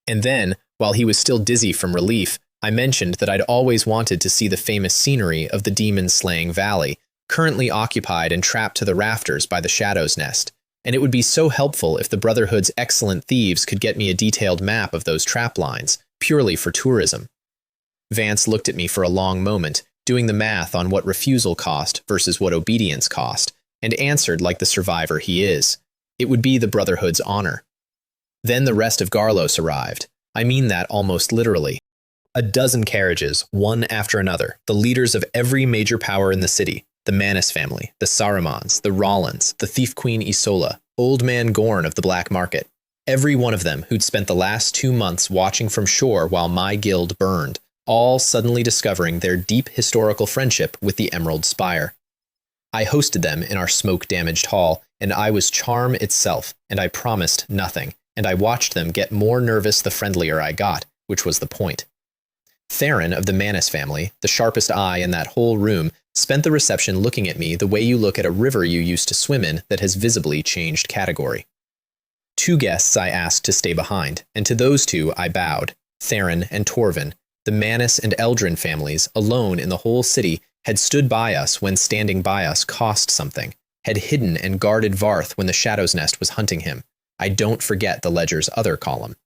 And then, while he was still dizzy from relief, I mentioned that I'd always wanted to see the famous scenery of the demon-slaying valley, currently occupied and trapped to the rafters by the Shadow's Nest, and it would be so helpful if the Brotherhood's excellent thieves could get me a detailed map of those trap lines, purely for tourism. Vance looked at me for a long moment, doing the math on what refusal cost versus what obedience cost, and answered like the survivor he is. It would be the Brotherhood's honor. Then the rest of Garlos arrived. I mean that almost literally. A dozen carriages, one after another, the leaders of every major power in the city, the Manus family, the Saruman's, the Rollins, the thief queen Isola, Old Man Gorn of the Black Market. Every one of them who'd spent the last 2 months watching from shore while my guild burned, all suddenly discovering their deep historical friendship with the Emerald Spire. I hosted them in our smoke-damaged hall, and I was charm itself, and I promised nothing, and I watched them get more nervous the friendlier I got, which was the point. Theron of the Manus family, the sharpest eye in that whole room, spent the reception looking at me the way you look at a river you used to swim in that has visibly changed category. 2 guests I asked to stay behind, and to those 2 I bowed, Theron and Torvin. The Manus and Eldrin families, alone in the whole city, had stood by us when standing by us cost something, had hidden and guarded Varth when the Shadow's Nest was hunting him. I don't forget the ledger's other column.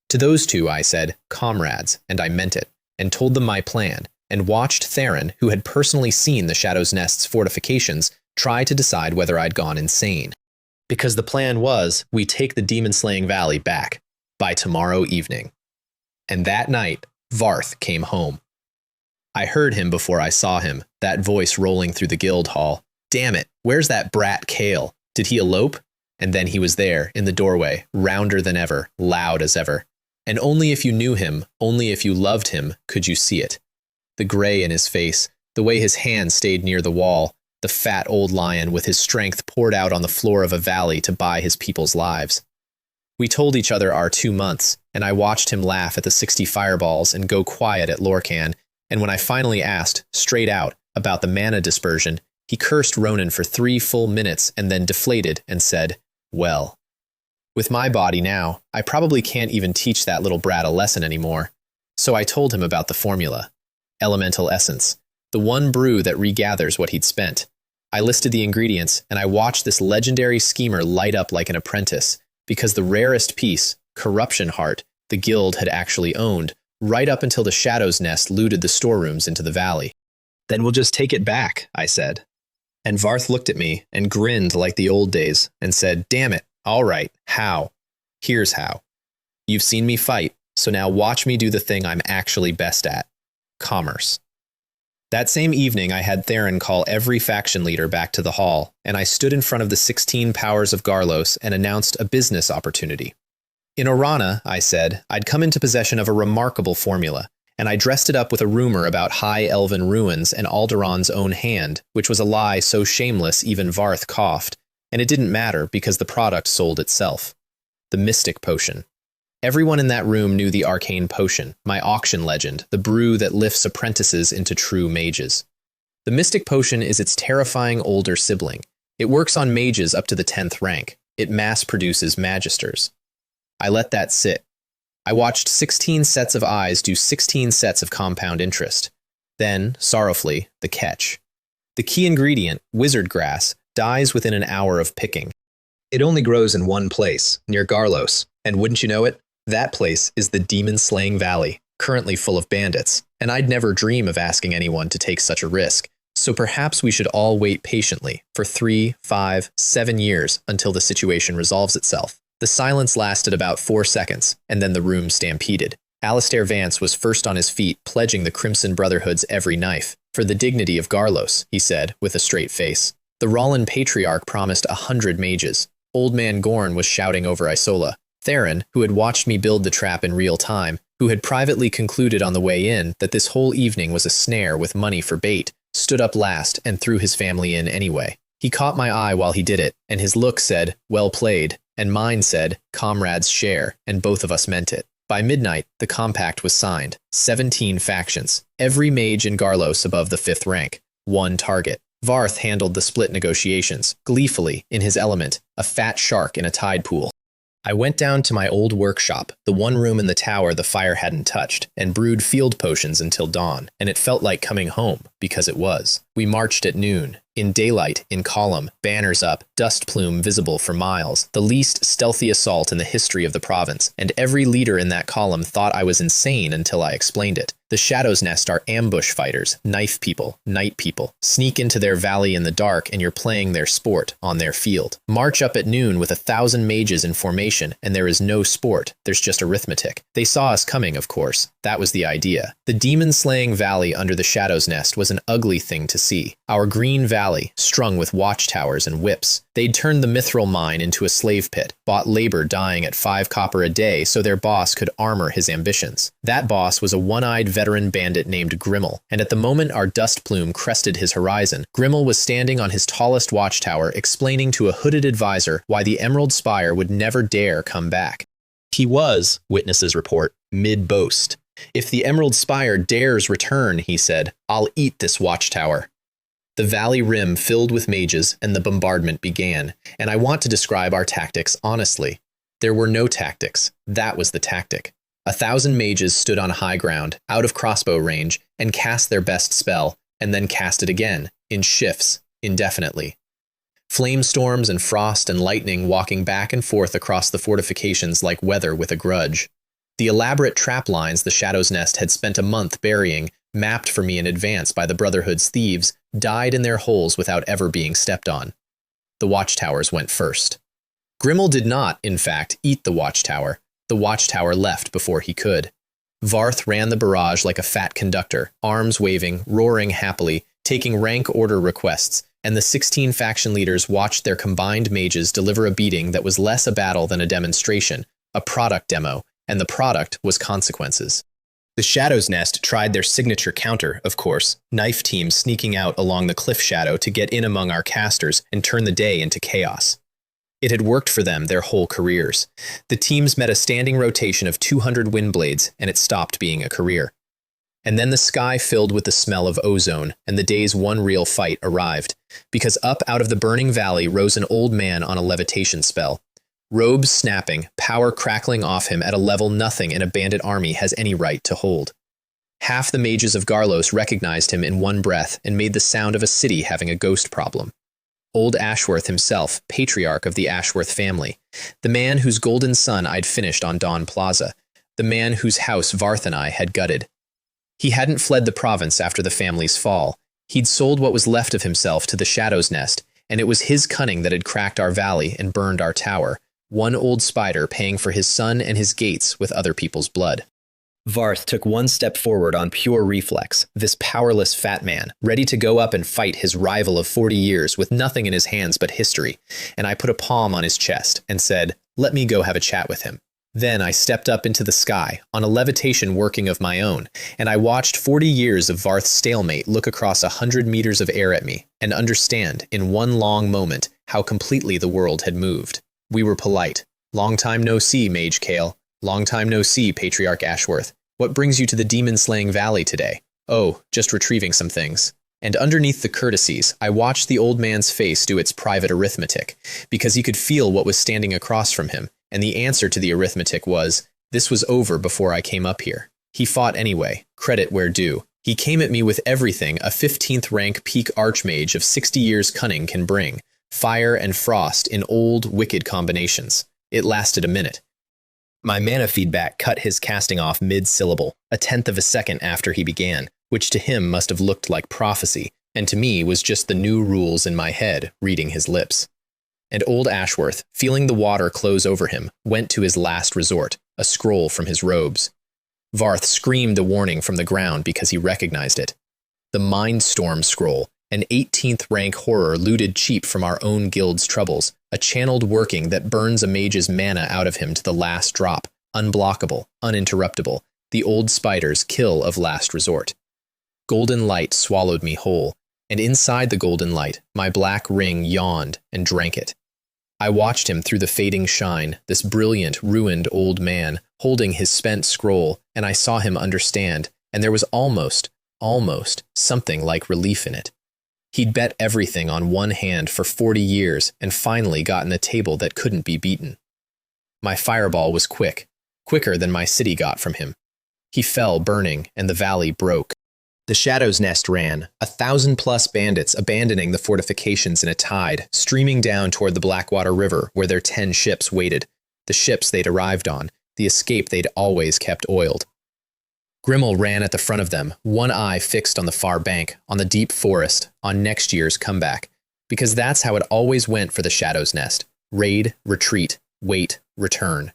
To those 2 I said, comrades, and I meant it, and told them my plan, and watched Theron, who had personally seen the Shadow's Nest's fortifications, try to decide whether I'd gone insane. Because the plan was, we take the demon-slaying valley back, by tomorrow evening. And that night, Varth came home. I heard him before I saw him, that voice rolling through the guild hall. Damn it, where's that brat Kale? Did he elope? And then he was there, in the doorway, rounder than ever, loud as ever. And only if you knew him, only if you loved him, could you see it. The gray in his face, the way his hand stayed near the wall, the fat old lion with his strength poured out on the floor of a valley to buy his people's lives. We told each other our 2 months, and I watched him laugh at the 60 fireballs and go quiet at Lorcan, and when I finally asked, straight out, about the mana dispersion, he cursed Ronan for 3 full minutes and then deflated and said, well. With my body now, I probably can't even teach that little brat a lesson anymore. So I told him about the formula. Elemental essence, the one brew that regathers what he'd spent. I listed the ingredients, and I watched this legendary schemer light up like an apprentice, because the rarest piece, Corruption Heart, the guild had actually owned, right up until the Shadow's Nest looted the storerooms into the valley. Then we'll just take it back, I said. And Varth looked at me and grinned like the old days and said, damn it, all right, how? Here's how. You've seen me fight, so now watch me do the thing I'm actually best at. Commerce. That same evening, I had Theron call every faction leader back to the hall, and I stood in front of the 16 powers of Garlos and announced a business opportunity. In Orana, I said, I'd come into possession of a remarkable formula, and I dressed it up with a rumor about high elven ruins and Alderaan's own hand, which was a lie so shameless even Varth coughed, and it didn't matter because the product sold itself. The Mystic Potion. Everyone in that room knew the arcane potion, my auction legend, the brew that lifts apprentices into true mages. The Mystic Potion is its terrifying older sibling. It works on mages up to the 10th rank. It mass-produces magisters. I let that sit. I watched 16 sets of eyes do 16 sets of compound interest. Then, sorrowfully, the catch. The key ingredient, wizard grass, dies within an hour of picking. It only grows in one place, near Garlos, and wouldn't you know it, that place is the demon-slaying valley, currently full of bandits, and I'd never dream of asking anyone to take such a risk, so perhaps we should all wait patiently for 3, 5, 7 years until the situation resolves itself. The silence lasted about 4 seconds, and then the room stampeded. Alistair Vance was first on his feet, pledging the Crimson Brotherhood's every knife. For the dignity of Garlos, he said, with a straight face. The Rollan Patriarch promised 100 mages. Old Man Gorn was shouting over Isola. Theron, who had watched me build the trap in real time, who had privately concluded on the way in that this whole evening was a snare with money for bait, stood up last and threw his family in anyway. He caught my eye while he did it, and his look said, "Well played," and mine said, "Comrades share," and both of us meant it. By midnight, the compact was signed. 17 factions. Every mage in Garlos above the 5th rank. One target. Varth handled the split negotiations, gleefully, in his element, a fat shark in a tide pool. I went down to my old workshop, the one room in the tower the fire hadn't touched, and brewed field potions until dawn, and it felt like coming home, because it was. We marched at noon. In daylight, in column, banners up, dust plume visible for miles, the least stealthy assault in the history of the province, and every leader in that column thought I was insane until I explained it. The Shadow's Nest are ambush fighters, knife people, night people. Sneak into their valley in the dark and you're playing their sport on their field. March up at noon with 1,000 mages in formation and there is no sport, there's just arithmetic. They saw us coming, of course. That was the idea. The demon-slaying valley under the Shadow's Nest was an ugly thing to see. Our green valley, strung with watchtowers and whips. They'd turned the mithril mine into a slave pit, bought labor dying at 5 copper a day so their boss could armor his ambitions. That boss was a one-eyed veteran bandit named Grimmel, and at the moment our dust plume crested his horizon, Grimmel was standing on his tallest watchtower explaining to a hooded advisor why the Emerald Spire would never dare come back. He was, witnesses report, mid-boast. "If the Emerald Spire dares return," he said, "I'll eat this watchtower." The valley rim filled with mages, and the bombardment began, and I want to describe our tactics honestly. There were no tactics. That was the tactic. 1,000 mages stood on high ground, out of crossbow range, and cast their best spell, and then cast it again, in shifts, indefinitely. Flame storms and frost and lightning walking back and forth across the fortifications like weather with a grudge. The elaborate trap lines the Shadow's Nest had spent a month burying, mapped for me in advance by the Brotherhood's thieves, died in their holes without ever being stepped on. The watchtowers went first. Grimmel did not, in fact, eat the watchtower. The watchtower left before he could. Varth ran the barrage like a fat conductor, arms waving, roaring happily, taking rank order requests, and the 16 faction leaders watched their combined mages deliver a beating that was less a battle than a demonstration, a product demo, and the product was consequences. The Shadow's Nest tried their signature counter, of course, knife teams sneaking out along the cliff shadow to get in among our casters and turn the day into chaos. It had worked for them their whole careers. The teams met a standing rotation of 200 windblades, and it stopped being a career. And then the sky filled with the smell of ozone, and the day's one real fight arrived, because up out of the burning valley rose an old man on a levitation spell. Robes snapping, power crackling off him at a level nothing in a bandit army has any right to hold. Half the mages of Garlos recognized him in one breath and made the sound of a city having a ghost problem. Old Ashworth himself, patriarch of the Ashworth family, the man whose golden sun I'd finished on Dawn Plaza, the man whose house Varth and I had gutted. He hadn't fled the province after the family's fall. He'd sold what was left of himself to the Shadow's Nest, and it was his cunning that had cracked our valley and burned our tower, one old spider paying for his son and his gates with other people's blood. Varth took one step forward on pure reflex, this powerless fat man, ready to go up and fight his rival of 40 years with nothing in his hands but history, and I put a palm on his chest and said, "Let me go have a chat with him." Then I stepped up into the sky, on a levitation working of my own, and I watched 40 years of Varth's stalemate look across 100 meters of air at me, and understand, in one long moment, how completely the world had moved. We were polite. "Long time no see, Mage Kale. Long time no see, Patriarch Ashworth. What brings you to the demon-slaying valley today?" "Oh, just retrieving some things." And underneath the courtesies, I watched the old man's face do its private arithmetic, because he could feel what was standing across from him, and the answer to the arithmetic was, this was over before I came up here. He fought anyway, credit where due. He came at me with everything a 15th rank peak archmage of 60 years cunning can bring, fire and frost in old, wicked combinations. It lasted a minute. My mana feedback cut his casting off mid-syllable, a tenth of a second after he began, which to him must have looked like prophecy, and to me was just the new rules in my head reading his lips. And old Ashworth, feeling the water close over him, went to his last resort, a scroll from his robes. Varth screamed a warning from the ground because he recognized it. The Mindstorm Scroll, an 18th rank horror looted cheap from our own guild's troubles, a channeled working that burns a mage's mana out of him to the last drop, unblockable, uninterruptible, the old spider's kill of last resort. Golden light swallowed me whole. and inside the golden light, my black ring yawned and drank it. I watched him through the fading shine, this brilliant, ruined old man, holding his spent scroll, and I saw him understand, and there was almost something like relief in it. He'd bet everything on one hand for 40 years and finally gotten a table that couldn't be beaten. My fireball was quicker than my city got from him. He fell burning, and the valley broke. The Shadow's Nest ran, 1,000+ bandits abandoning the fortifications in a tide, streaming down toward the Blackwater River where their 10 ships waited, the ships they'd arrived on, the escape they'd always kept oiled. Grimmel ran at the front of them, one eye fixed on the far bank, on the deep forest, on next year's comeback, because that's how it always went for the Shadow's Nest: raid, retreat, wait, return.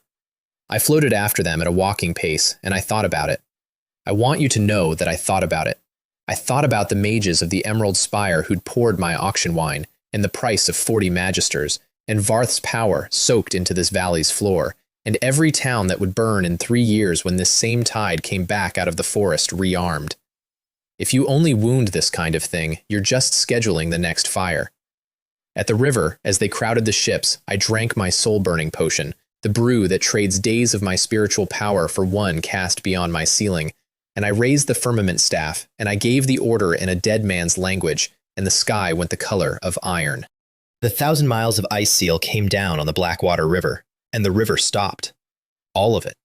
I floated after them at a walking pace, and I thought about it. I want you to know that I thought about it. I thought about the mages of the Emerald Spire who'd poured my auction wine, and the price of 40 magisters, and Varth's power soaked into this valley's floor, and every town that would burn in 3 years when this same tide came back out of the forest rearmed. If you only wound this kind of thing, you're just scheduling the next fire. At the river, as they crowded the ships, I drank my soul-burning potion, the brew that trades days of my spiritual power for one cast beyond my ceiling, and I raised the firmament staff, and I gave the order in a dead man's language, and the sky went the color of iron. The 1,000 miles of ice seal came down on the Blackwater River, and the river stopped. All of it.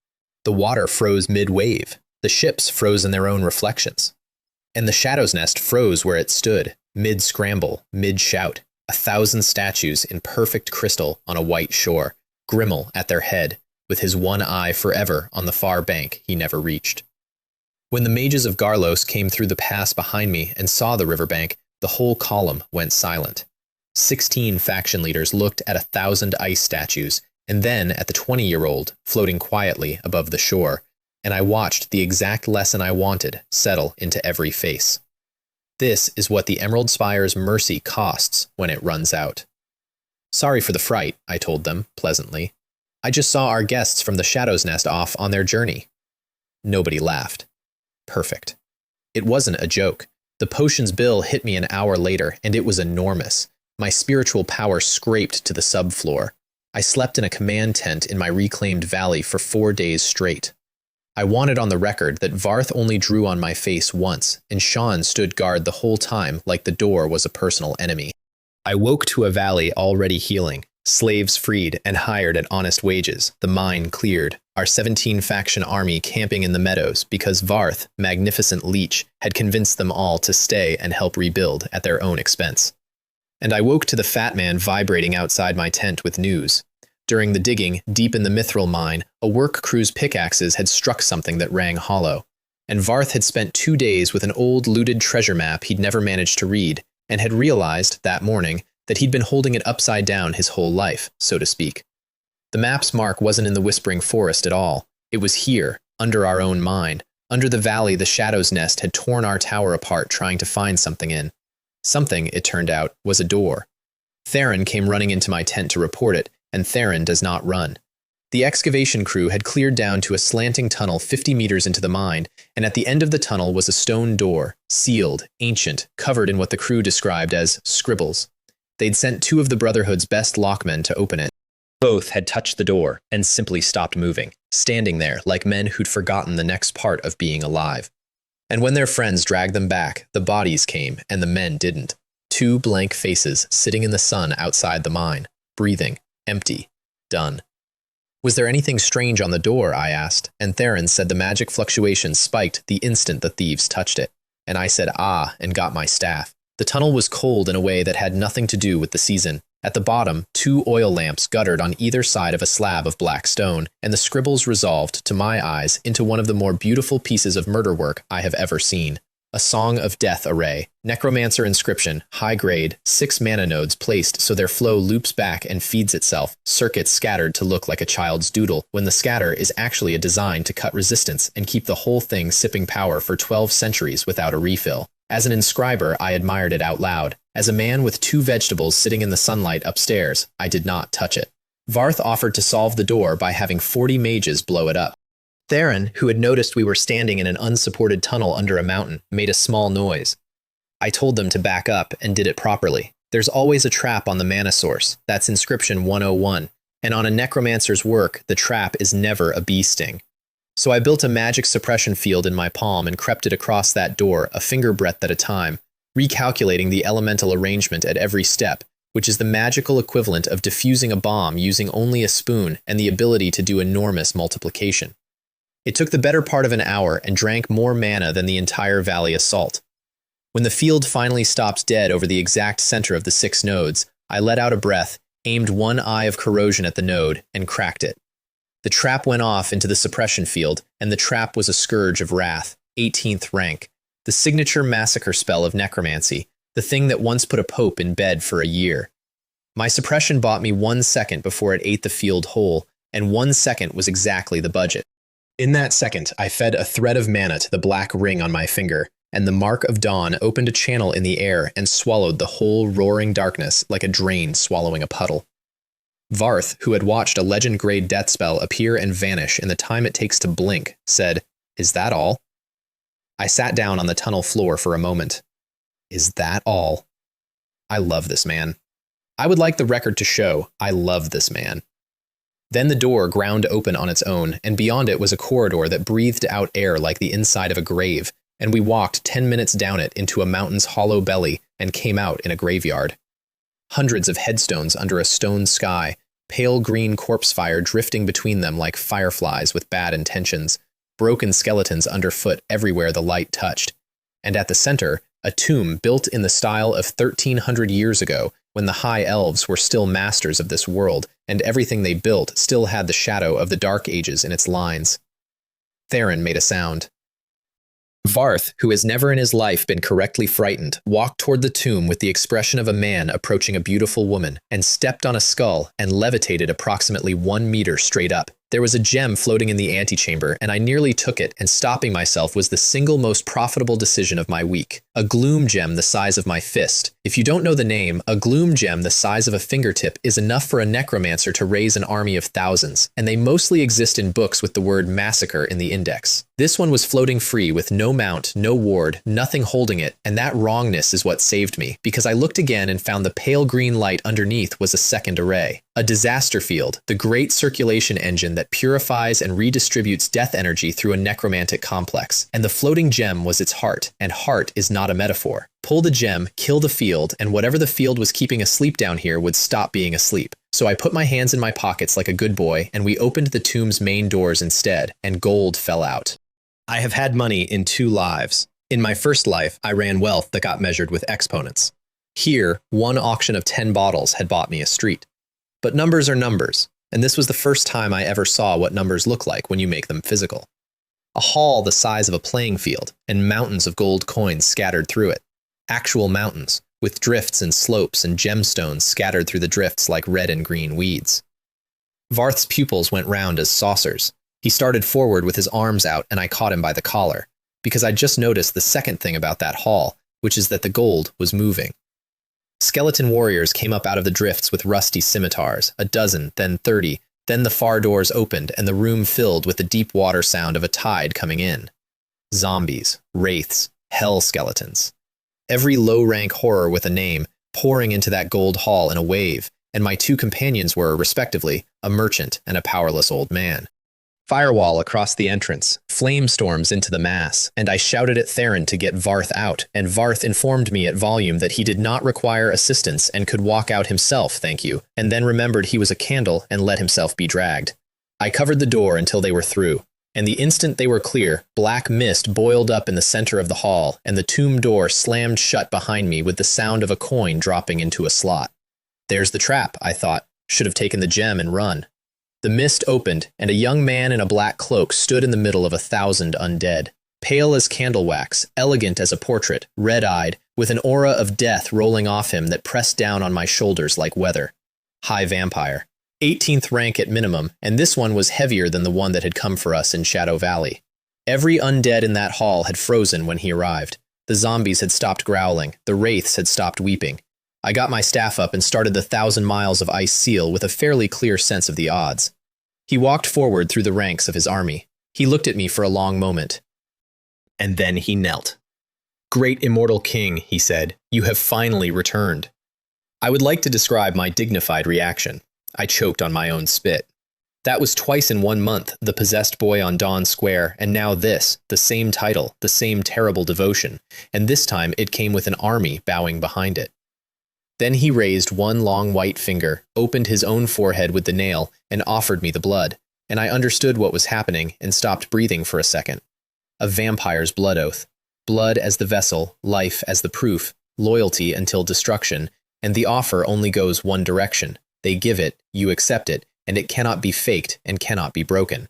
The water froze mid-wave, the ships froze in their own reflections. And the Shadow's Nest froze where it stood, mid-scramble, mid-shout, 1,000 statues in perfect crystal on a white shore, Grimmel at their head, with his one eye forever on the far bank he never reached. When the mages of Garlos came through the pass behind me and saw the riverbank, the whole column went silent. 16 faction leaders looked at 1,000 ice statues, and then at the 20-year-old floating quietly above the shore, and I watched the exact lesson I wanted settle into every face. This is what the Emerald Spire's mercy costs when it runs out. Sorry for the fright, I told them, pleasantly. I just saw our guests from the Shadow's Nest off on their journey. Nobody laughed. Perfect. It wasn't a joke. The potion's bill hit me an hour later, and it was enormous. My spiritual power scraped to the subfloor. I slept in a command tent in my reclaimed valley for 4 days straight. I wanted on the record that Varth only drew on my face once, and Sean stood guard the whole time like the door was a personal enemy. I woke to a valley already healing, slaves freed and hired at honest wages, the mine cleared, our 17-faction army camping in the meadows because Varth, magnificent leech, had convinced them all to stay and help rebuild at their own expense. And I woke to the fat man vibrating outside my tent with news. During the digging, deep in the Mithril mine, a work crew's pickaxes had struck something that rang hollow, and Varth had spent 2 days with an old looted treasure map he'd never managed to read, and had realized, that morning, that he'd been holding it upside down his whole life, so to speak. The map's mark wasn't in the Whispering Forest at all. It was here, under our own mine, under the valley the Shadow's Nest had torn our tower apart trying to find something in. Something, it turned out, was a door. Theron came running into my tent to report it, and Theron does not run. The excavation crew had cleared down to a slanting tunnel 50 meters into the mine, and at the end of the tunnel was a stone door, sealed, ancient, covered in what the crew described as scribbles. They'd sent 2 of the Brotherhood's best lockmen to open it. Both had touched the door and simply stopped moving, standing there like men who'd forgotten the next part of being alive. And when their friends dragged them back, the bodies came and the men didn't. 2 blank faces sitting in the sun outside the mine, breathing, empty, done. Was there anything strange on the door, I asked, and Theron said the magic fluctuation spiked the instant the thieves touched it. And I said ah and got my staff. The tunnel was cold in a way that had nothing to do with the season. At the bottom, 2 oil lamps guttered on either side of a slab of black stone, and the scribbles resolved, to my eyes, into one of the more beautiful pieces of murder work I have ever seen. A Song of Death array, necromancer inscription, high grade, 6 mana nodes placed so their flow loops back and feeds itself, circuits scattered to look like a child's doodle, when the scatter is actually a design to cut resistance and keep the whole thing sipping power for 12 centuries without a refill. As an inscriber, I admired it out loud. As a man with 2 vegetables sitting in the sunlight upstairs, I did not touch it. Varth offered to solve the door by having 40 mages blow it up. Theron, who had noticed we were standing in an unsupported tunnel under a mountain, made a small noise. I told them to back up and did it properly. There's always a trap on the mana source. That's inscription 101. And on a necromancer's work, the trap is never a bee sting. So I built a magic suppression field in my palm and crept it across that door, a finger breadth at a time, recalculating the elemental arrangement at every step, which is the magical equivalent of diffusing a bomb using only a spoon and the ability to do enormous multiplication. It took the better part of an hour and drank more mana than the entire Valley Assault. When the field finally stopped dead over the exact center of the 6 nodes, I let out a breath, aimed one eye of corrosion at the node, and cracked it. The trap went off into the suppression field, and the trap was a Scourge of Wrath, 18th rank, the signature massacre spell of necromancy, the thing that once put a pope in bed for a year. My suppression bought me 1 second before it ate the field whole, and 1 second was exactly the budget. In that second, I fed a thread of mana to the black ring on my finger, and the Mark of Dawn opened a channel in the air and swallowed the whole roaring darkness like a drain swallowing a puddle. Varth, who had watched a legend-grade death spell appear and vanish in the time it takes to blink, said, "Is that all?" I sat down on the tunnel floor for a moment. Is that all? I love this man. I would like the record to show I love this man. Then the door ground open on its own, and beyond it was a corridor that breathed out air like the inside of a grave, and we walked 10 minutes down it into a mountain's hollow belly and came out in a graveyard. Hundreds of headstones under a stone sky, pale green corpse fire drifting between them like fireflies with bad intentions, broken skeletons underfoot everywhere the light touched, and at the center, a tomb built in the style of 1300 years ago when the High Elves were still masters of this world, and everything they built still had the shadow of the Dark Ages in its lines. Theron made a sound. Varth, who has never in his life been correctly frightened, walked toward the tomb with the expression of a man approaching a beautiful woman, and stepped on a skull and levitated approximately 1 meter straight up. There was a gem floating in the antechamber, and I nearly took it, and stopping myself was the single most profitable decision of my week. A gloom gem the size of my fist. If you don't know the name, a gloom gem the size of a fingertip is enough for a necromancer to raise an army of thousands, and they mostly exist in books with the word massacre in the index. This one was floating free with no mount, no ward, nothing holding it, and that wrongness is what saved me, because I looked again and found the pale green light underneath was a second array. A disaster field, the great circulation engine that purifies and redistributes death energy through a necromantic complex. And the floating gem was its heart, and heart is not a metaphor. Pull the gem, kill the field, and whatever the field was keeping asleep down here would stop being asleep. So I put my hands in my pockets like a good boy, and we opened the tomb's main doors instead, and gold fell out. I have had money in 2 lives. In my first life, I ran wealth that got measured with exponents. Here, one auction of 10 bottles had bought me a street. But numbers are numbers, and this was the first time I ever saw what numbers look like when you make them physical. A hall the size of a playing field, and mountains of gold coins scattered through it. Actual mountains, with drifts and slopes and gemstones scattered through the drifts like red and green weeds. Varth's pupils went round as saucers. He started forward with his arms out, and I caught him by the collar, because I'd just noticed the second thing about that hall, which is that the gold was moving. Skeleton warriors came up out of the drifts with rusty scimitars, a dozen, then 30, then the far doors opened and the room filled with the deep water sound of a tide coming in. Zombies, wraiths, hell skeletons. Every low-rank horror with a name pouring into that gold hall in a wave, and my 2 companions were, respectively, a merchant and a powerless old man. Firewall across the entrance, flame storms into the mass, and I shouted at Theron to get Varth out, and Varth informed me at volume that he did not require assistance and could walk out himself, thank you, and then remembered he was a candle and let himself be dragged. I covered the door until they were through, and the instant they were clear, black mist boiled up in the center of the hall, and the tomb door slammed shut behind me with the sound of a coin dropping into a slot. There's the trap, I thought. Should have taken the gem and run. The mist opened, and a young man in a black cloak stood in the middle of 1,000 undead. Pale as candle wax, elegant as a portrait, red-eyed, with an aura of death rolling off him that pressed down on my shoulders like weather. High vampire. 18th rank at minimum, and this one was heavier than the one that had come for us in Shadow Valley. Every undead in that hall had frozen when he arrived. The zombies had stopped growling, the wraiths had stopped weeping. I got my staff up and started the 1,000 miles of ice seal with a fairly clear sense of the odds. He walked forward through the ranks of his army. He looked at me for a long moment. And then he knelt. "Great immortal king," he said, "you have finally returned." I would like to describe my dignified reaction. I choked on my own spit. That was twice in 1 month, the possessed boy on Dawn Square, and now this, the same title, the same terrible devotion, and this time it came with an army bowing behind it. Then he raised one long white finger, opened his own forehead with the nail, and offered me the blood, and I understood what was happening and stopped breathing for a second. A vampire's blood oath. Blood as the vessel, life as the proof, loyalty until destruction, and the offer only goes one direction. They give it, you accept it, and it cannot be faked and cannot be broken.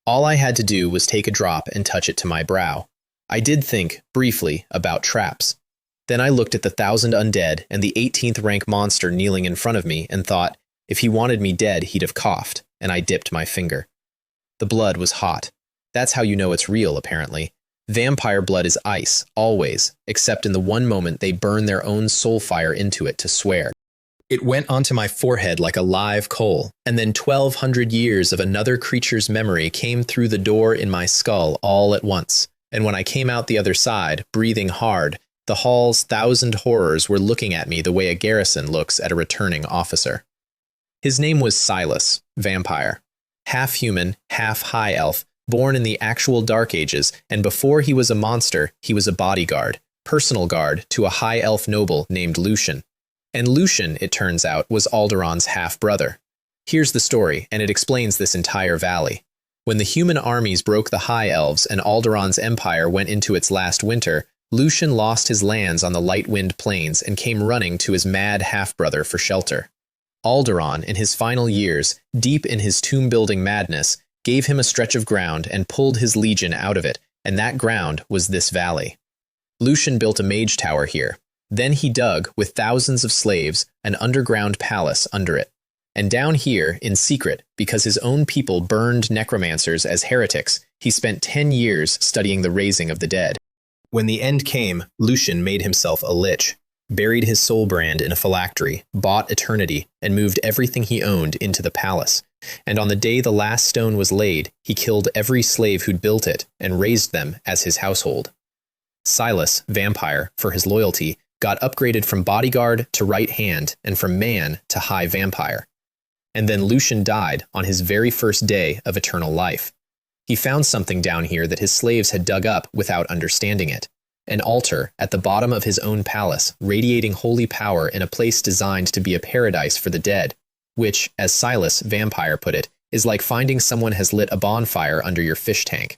All I had to do was take a drop and touch it to my brow. I did think, briefly, about traps. Then I looked at the 1,000 undead and the 18th rank monster kneeling in front of me and thought, if he wanted me dead, he'd have coughed, and I dipped my finger. The blood was hot. That's how you know it's real, apparently. Vampire blood is ice, always, except in the one moment they burn their own soul fire into it to swear. It went onto my forehead like a live coal, and then 1,200 years of another creature's memory came through the door in my skull all at once, and when I came out the other side, breathing hard, the hall's 1,000 horrors were looking at me the way a garrison looks at a returning officer. His name was Silas, vampire. Half human, half high elf, born in the actual Dark Ages, and before he was a monster, he was a bodyguard, personal guard to a high elf noble named Lucian. And Lucian, it turns out, was Alderaan's half-brother. Here's the story, and it explains this entire valley. When the human armies broke the High Elves and Alderaan's empire went into its last winter, Lucian lost his lands on the Light-Wind Plains and came running to his mad half-brother for shelter. Alderaan, in his final years, deep in his tomb-building madness, gave him a stretch of ground and pulled his legion out of it, and that ground was this valley. Lucian built a mage tower here. Then he dug, with thousands of slaves, an underground palace under it. And down here, in secret, because his own people burned necromancers as heretics, he spent 10 years studying the raising of the dead. When the end came, Lucian made himself a lich, buried his soul brand in a phylactery, bought eternity, and moved everything he owned into the palace. And on the day the last stone was laid, he killed every slave who'd built it and raised them as his household. Silas, vampire, for his loyalty, got upgraded from bodyguard to right hand and from man to high vampire. And then Lucian died on his very first day of eternal life. He found something down here that his slaves had dug up without understanding it. An altar at the bottom of his own palace, radiating holy power in a place designed to be a paradise for the dead, which, as Silas, vampire, put it, is like finding someone has lit a bonfire under your fish tank.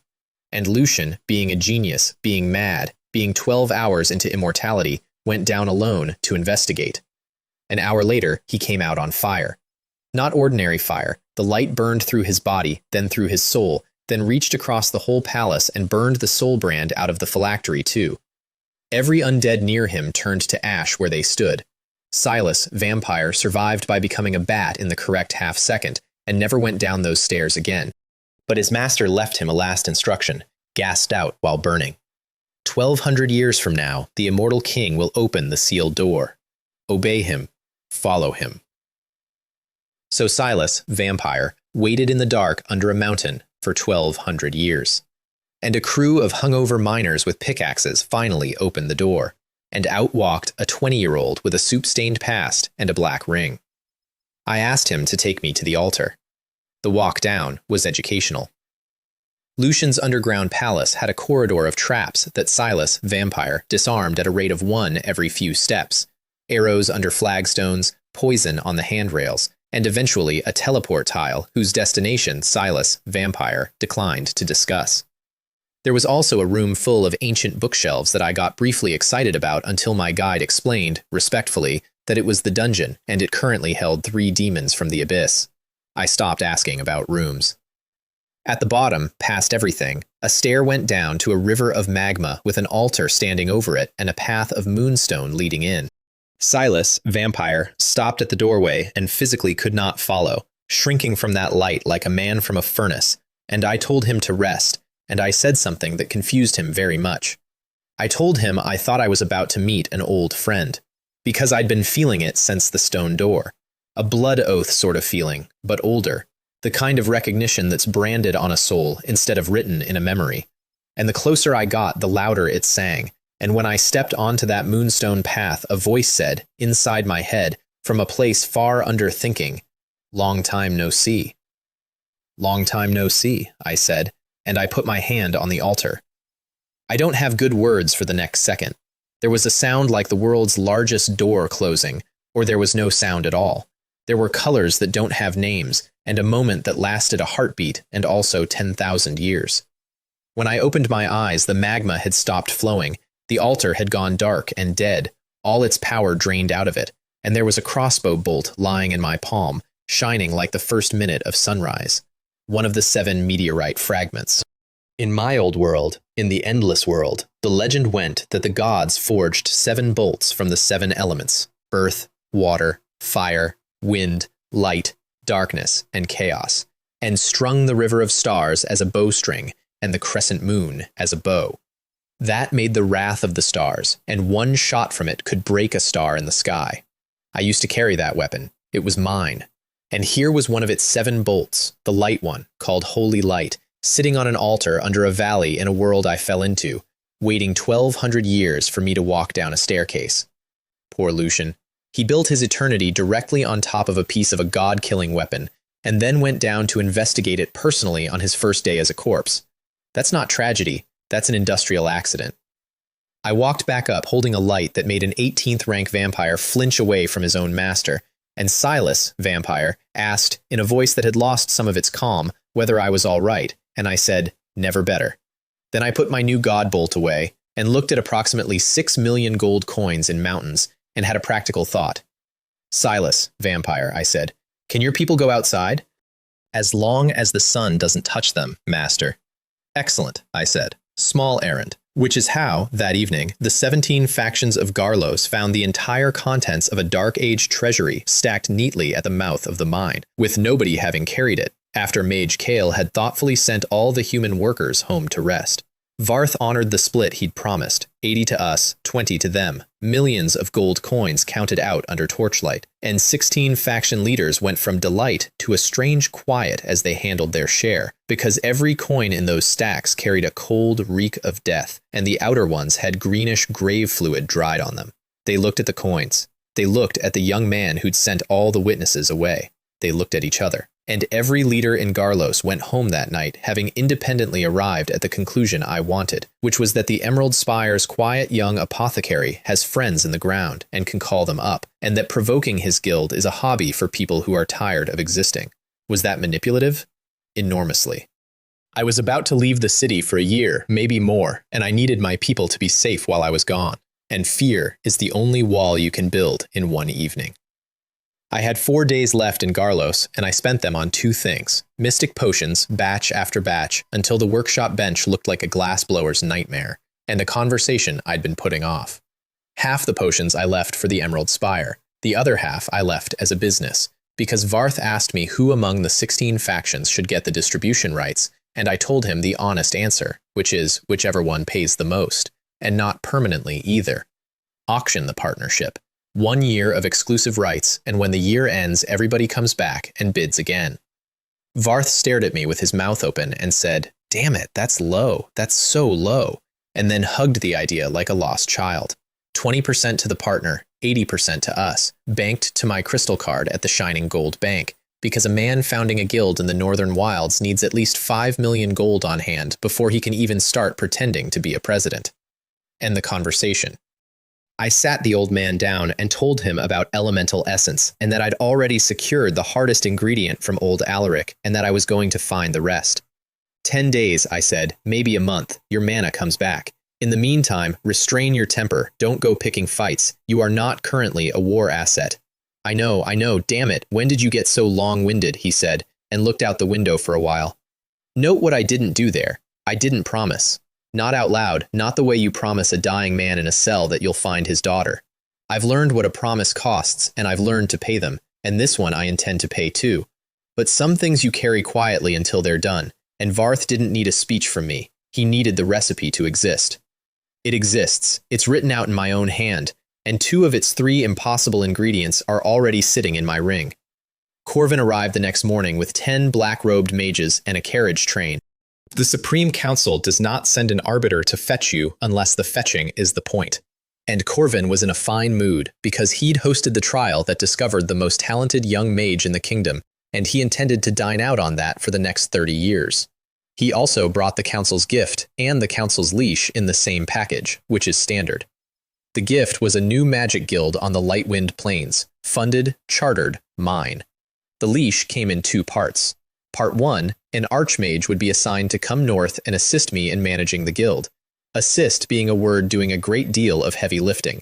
And Lucian, being a genius, being mad, being 12 hours into immortality, went down alone to investigate. An hour later, he came out on fire. Not ordinary fire. The light burned through his body, then through his soul, then reached across the whole palace and burned the soul brand out of the phylactery too. Every undead near him turned to ash where they stood. Silas, vampire, survived by becoming a bat in the correct half-second, and never went down those stairs again. But his master left him a last instruction, gassed out while burning. 1,200 years from now, the immortal king will open the sealed door. Obey him. Follow him. So Silas, vampire, waited in the dark under a mountain for 1,200 years. And a crew of hungover miners with pickaxes finally opened the door, and out walked a 20-year-old with a soup-stained past and a black ring. I asked him to take me to the altar. The walk down was educational. Lucian's underground palace had a corridor of traps that Silas, vampire, disarmed at a rate of 1 every few steps. Arrows under flagstones, poison on the handrails, and eventually a teleport tile whose destination Silas, vampire, declined to discuss. There was also a room full of ancient bookshelves that I got briefly excited about until my guide explained, respectfully, that it was the dungeon and it currently held 3 demons from the abyss. I stopped asking about rooms. At the bottom, past everything, a stair went down to a river of magma with an altar standing over it and a path of moonstone leading in. Silas, vampire, stopped at the doorway and physically could not follow, shrinking from that light like a man from a furnace, and I told him to rest, and I said something that confused him very much. I told him I thought I was about to meet an old friend, because I'd been feeling it since the stone door. A blood oath sort of feeling, but older. The kind of recognition that's branded on a soul instead of written in a memory. And the closer I got, the louder it sang, And when I stepped onto that moonstone path, a voice said, inside my head, from a place far under thinking, "Long time no see." "Long time no see," I said, and I put my hand on the altar. I don't have good words for the next second. There was a sound like the world's largest door closing, or there was no sound at all. There were colors that don't have names, and a moment that lasted a heartbeat and also 10,000 years. When I opened my eyes, the magma had stopped flowing, the altar had gone dark and dead, all its power drained out of it, and there was a crossbow bolt lying in my palm, shining like the first minute of sunrise, one of the 7 meteorite fragments. In my old world, in the endless world, the legend went that the gods forged 7 bolts from the 7 elements: earth, water, fire, wind, light, darkness, and chaos, and strung the river of stars as a bowstring and the crescent moon as a bow. That made the wrath of the stars, and one shot from it could break a star in the sky. I used to carry that weapon. It was mine. And here was one of its 7 bolts, the light one, called Holy Light, sitting on an altar under a valley in a world I fell into, waiting 1,200 years for me to walk down a staircase. Poor Lucian. He built his eternity directly on top of a piece of a god-killing weapon, and then went down to investigate it personally on his first day as a corpse. That's not tragedy, that's an industrial accident. I walked back up holding a light that made an 18th rank vampire flinch away from his own master, and Silas, vampire, asked, in a voice that had lost some of its calm, whether I was all right, and I said, "Never better." Then I put my new god bolt away, and looked at approximately 6 million gold coins in mountains, and had a practical thought. "Silas, vampire," I said, "can your people go outside?" "As long as the sun doesn't touch them, master." "Excellent," I said. "Small errand." Which is how, that evening, the 17 factions of Garlos found the entire contents of a Dark Age treasury stacked neatly at the mouth of the mine, with nobody having carried it, after Mage Kale had thoughtfully sent all the human workers home to rest. Varth honored the split he'd promised, 80 to us, 20 to them, millions of gold coins counted out under torchlight, and 16 faction leaders went from delight to a strange quiet as they handled their share, because every coin in those stacks carried a cold reek of death, and the outer ones had greenish grave fluid dried on them. They looked at the coins. They looked at the young man who'd sent all the witnesses away. They looked at each other. And every leader in Garlos went home that night, having independently arrived at the conclusion I wanted, which was that the Emerald Spire's quiet young apothecary has friends in the ground and can call them up, and that provoking his guild is a hobby for people who are tired of existing. Was that manipulative? Enormously. I was about to leave the city for a year, maybe more, and I needed my people to be safe while I was gone. And fear is the only wall you can build in one evening. I had 4 days left in Garlos, and I spent them on 2 things: mystic potions, batch after batch, until the workshop bench looked like a glassblower's nightmare, and a conversation I'd been putting off. Half the potions I left for the Emerald Spire. The other half I left as a business, because Varth asked me who among the 16 factions should get the distribution rights, and I told him the honest answer, which is whichever one pays the most, and not permanently either. Auction the partnership. 1 year of exclusive rights, and when the year ends, everybody comes back and bids again. Varth stared at me with his mouth open and said, "Damn it, that's low. That's so low," and then hugged the idea like a lost child. 20% to the partner, 80% to us, banked to my crystal card at the Shining Gold Bank, because a man founding a guild in the Northern Wilds needs at least 5 million gold on hand before he can even start pretending to be a president. And the conversation. I sat the old man down and told him about elemental essence, and that I'd already secured the hardest ingredient from old Alaric, and that I was going to find the rest. 10 days, I said, maybe a month, your mana comes back. In the meantime, restrain your temper, don't go picking fights. You are not currently a war asset. I know, damn it, when did you get so long-winded, he said, and looked out the window for a while. Note what I didn't do there. I didn't promise. Not out loud, not the way you promise a dying man in a cell that you'll find his daughter. I've learned what a promise costs, and I've learned to pay them, and this one I intend to pay too. But some things you carry quietly until they're done, and Varth didn't need a speech from me. He needed the recipe to exist. It exists. It's written out in my own hand, and 2 of its 3 impossible ingredients are already sitting in my ring. Corvin arrived the next morning with 10 black-robed mages and a carriage train. The Supreme Council does not send an arbiter to fetch you unless the fetching is the point. And Corvin was in a fine mood because he'd hosted the trial that discovered the most talented young mage in the kingdom, and he intended to dine out on that for the next 30 years. He also brought the council's gift and the council's leash in the same package, which is standard. The gift was a new magic guild on the Lightwind Plains, funded, chartered, mine. The leash came in 2 parts. Part 1, an archmage would be assigned to come north and assist me in managing the guild. Assist being a word doing a great deal of heavy lifting.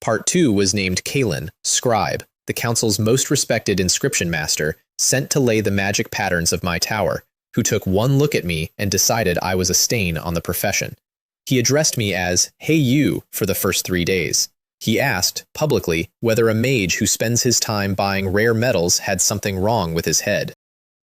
Part 2 was named Kalin, scribe, the council's most respected inscription master, sent to lay the magic patterns of my tower, who took one look at me and decided I was a stain on the profession. He addressed me as, "Hey you," for the first 3 days. He asked, publicly, whether a mage who spends his time buying rare metals had something wrong with his head.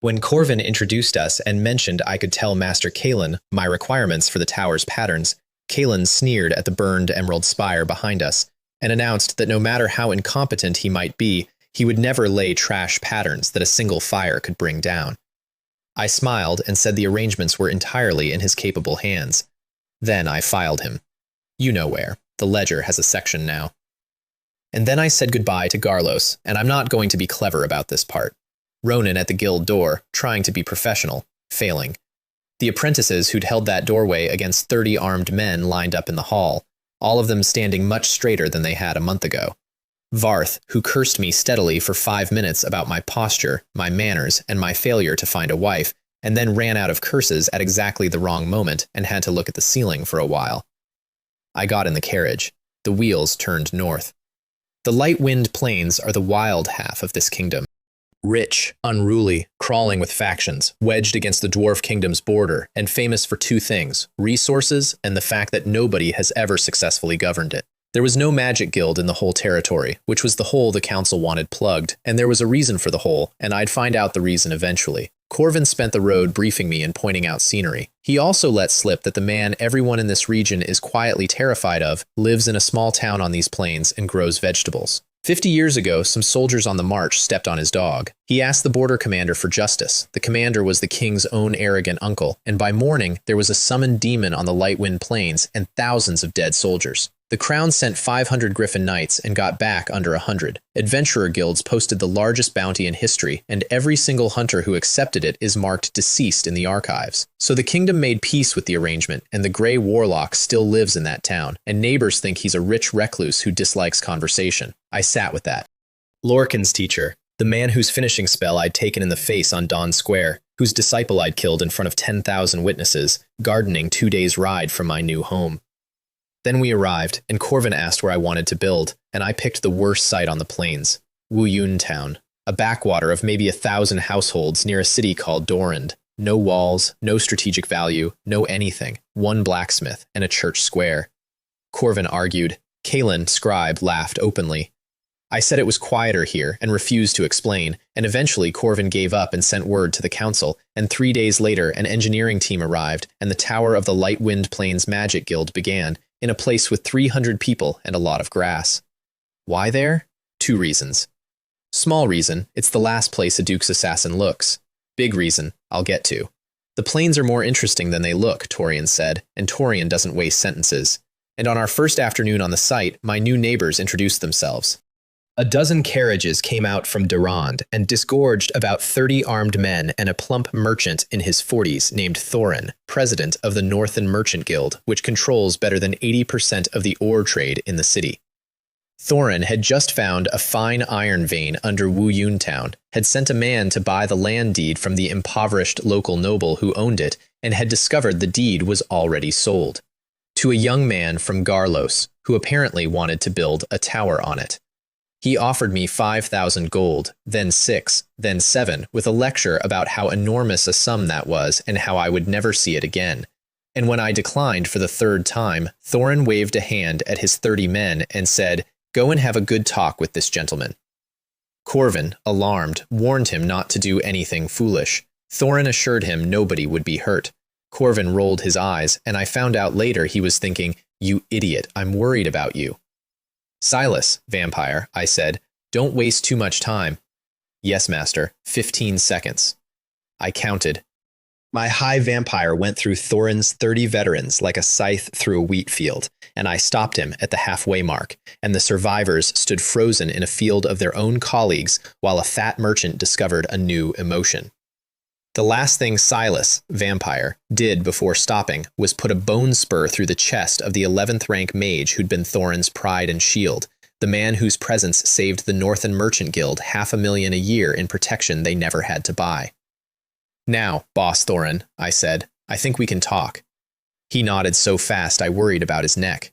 When Corvin introduced us and mentioned I could tell Master Kalin my requirements for the tower's patterns, Kalin sneered at the burned emerald spire behind us and announced that no matter how incompetent he might be, he would never lay trash patterns that a single fire could bring down. I smiled and said the arrangements were entirely in his capable hands. Then I filed him. You know where. The ledger has a section now. And then I said goodbye to Garlos, and I'm not going to be clever about this part. Ronan at the guild door, trying to be professional, failing. The apprentices who'd held that doorway against 30 armed men lined up in the hall, all of them standing much straighter than they had a month ago. Varth, who cursed me steadily for 5 minutes about my posture, my manners, and my failure to find a wife, and then ran out of curses at exactly the wrong moment and had to look at the ceiling for a while. I got in the carriage. The wheels turned north. The Lightwind Plains are the wild half of this kingdom. Rich, unruly, crawling with factions, wedged against the Dwarf Kingdom's border, and famous for 2 things, resources and the fact that nobody has ever successfully governed it. There was no magic guild in the whole territory, which was the hole the council wanted plugged, and there was a reason for the hole, and I'd find out the reason eventually. Corvin spent the road briefing me and pointing out scenery. He also let slip that the man everyone in this region is quietly terrified of lives in a small town on these plains and grows vegetables. 50 years ago, some soldiers on the march stepped on his dog. He asked the border commander for justice. The commander was the king's own arrogant uncle, and by morning, there was a summoned demon on the Lightwind Plains and thousands of dead soldiers. The crown sent 500 Griffin Knights and got back under 100. Adventurer guilds posted the largest bounty in history, and every single hunter who accepted it is marked deceased in the archives. So the kingdom made peace with the arrangement, and the Grey Warlock still lives in that town, and neighbors think he's a rich recluse who dislikes conversation. I sat with that. Lorcan's teacher, the man whose finishing spell I'd taken in the face on Dawn Square, whose disciple I'd killed in front of 10,000 witnesses, gardening 2 days' ride from my new home. Then we arrived, and Corvin asked where I wanted to build, and I picked the worst site on the plains, Wuyun Town, a backwater of maybe 1,000 households near a city called Dorand. No walls, no strategic value, no anything, 1 blacksmith, and a church square. Corvin argued. Kalin, scribe, laughed openly. I said it was quieter here and refused to explain, and eventually Corvin gave up and sent word to the council, and 3 days later an engineering team arrived, and the tower of the Lightwind Plains Magic Guild began, in a place with 300 people and a lot of grass. Why there? 2 reasons. Small reason, it's the last place a Duke's assassin looks. Big reason, I'll get to. The plains are more interesting than they look, Torian said, and Torian doesn't waste sentences. And on our first afternoon on the site, my new neighbors introduced themselves. A dozen carriages came out from Durand and disgorged about 30 armed men and a plump merchant in his 40s named Thorin, president of the Northern Merchant Guild, which controls better than 80% of the ore trade in the city. Thorin had just found a fine iron vein under Wuyun Town, had sent a man to buy the land deed from the impoverished local noble who owned it, and had discovered the deed was already sold. To a young man from Garlos, who apparently wanted to build a tower on it. He offered me 5,000 gold, then 6, then 7, with a lecture about how enormous a sum that was and how I would never see it again. And when I declined for the 3rd time, Thorin waved a hand at his 30 men and said, "Go and have a good talk with this gentleman." Corvin, alarmed, warned him not to do anything foolish. Thorin assured him nobody would be hurt. Corvin rolled his eyes, and I found out later he was thinking, "You idiot, I'm worried about you." "Silas, vampire," I said, "don't waste too much time." "Yes, master, 15 seconds." I counted. My high vampire went through Thorin's 30 veterans like a scythe through a wheat field, and I stopped him at the halfway mark, and the survivors stood frozen in a field of their own colleagues while a fat merchant discovered a new emotion. The last thing Silas, vampire, did before stopping was put a bone spur through the chest of the 11th rank mage who'd been Thorin's pride and shield, the man whose presence saved the Northern Merchant Guild $500,000 a year in protection they never had to buy. Now, Boss Thorin, I said, I think we can talk. He nodded so fast I worried about his neck.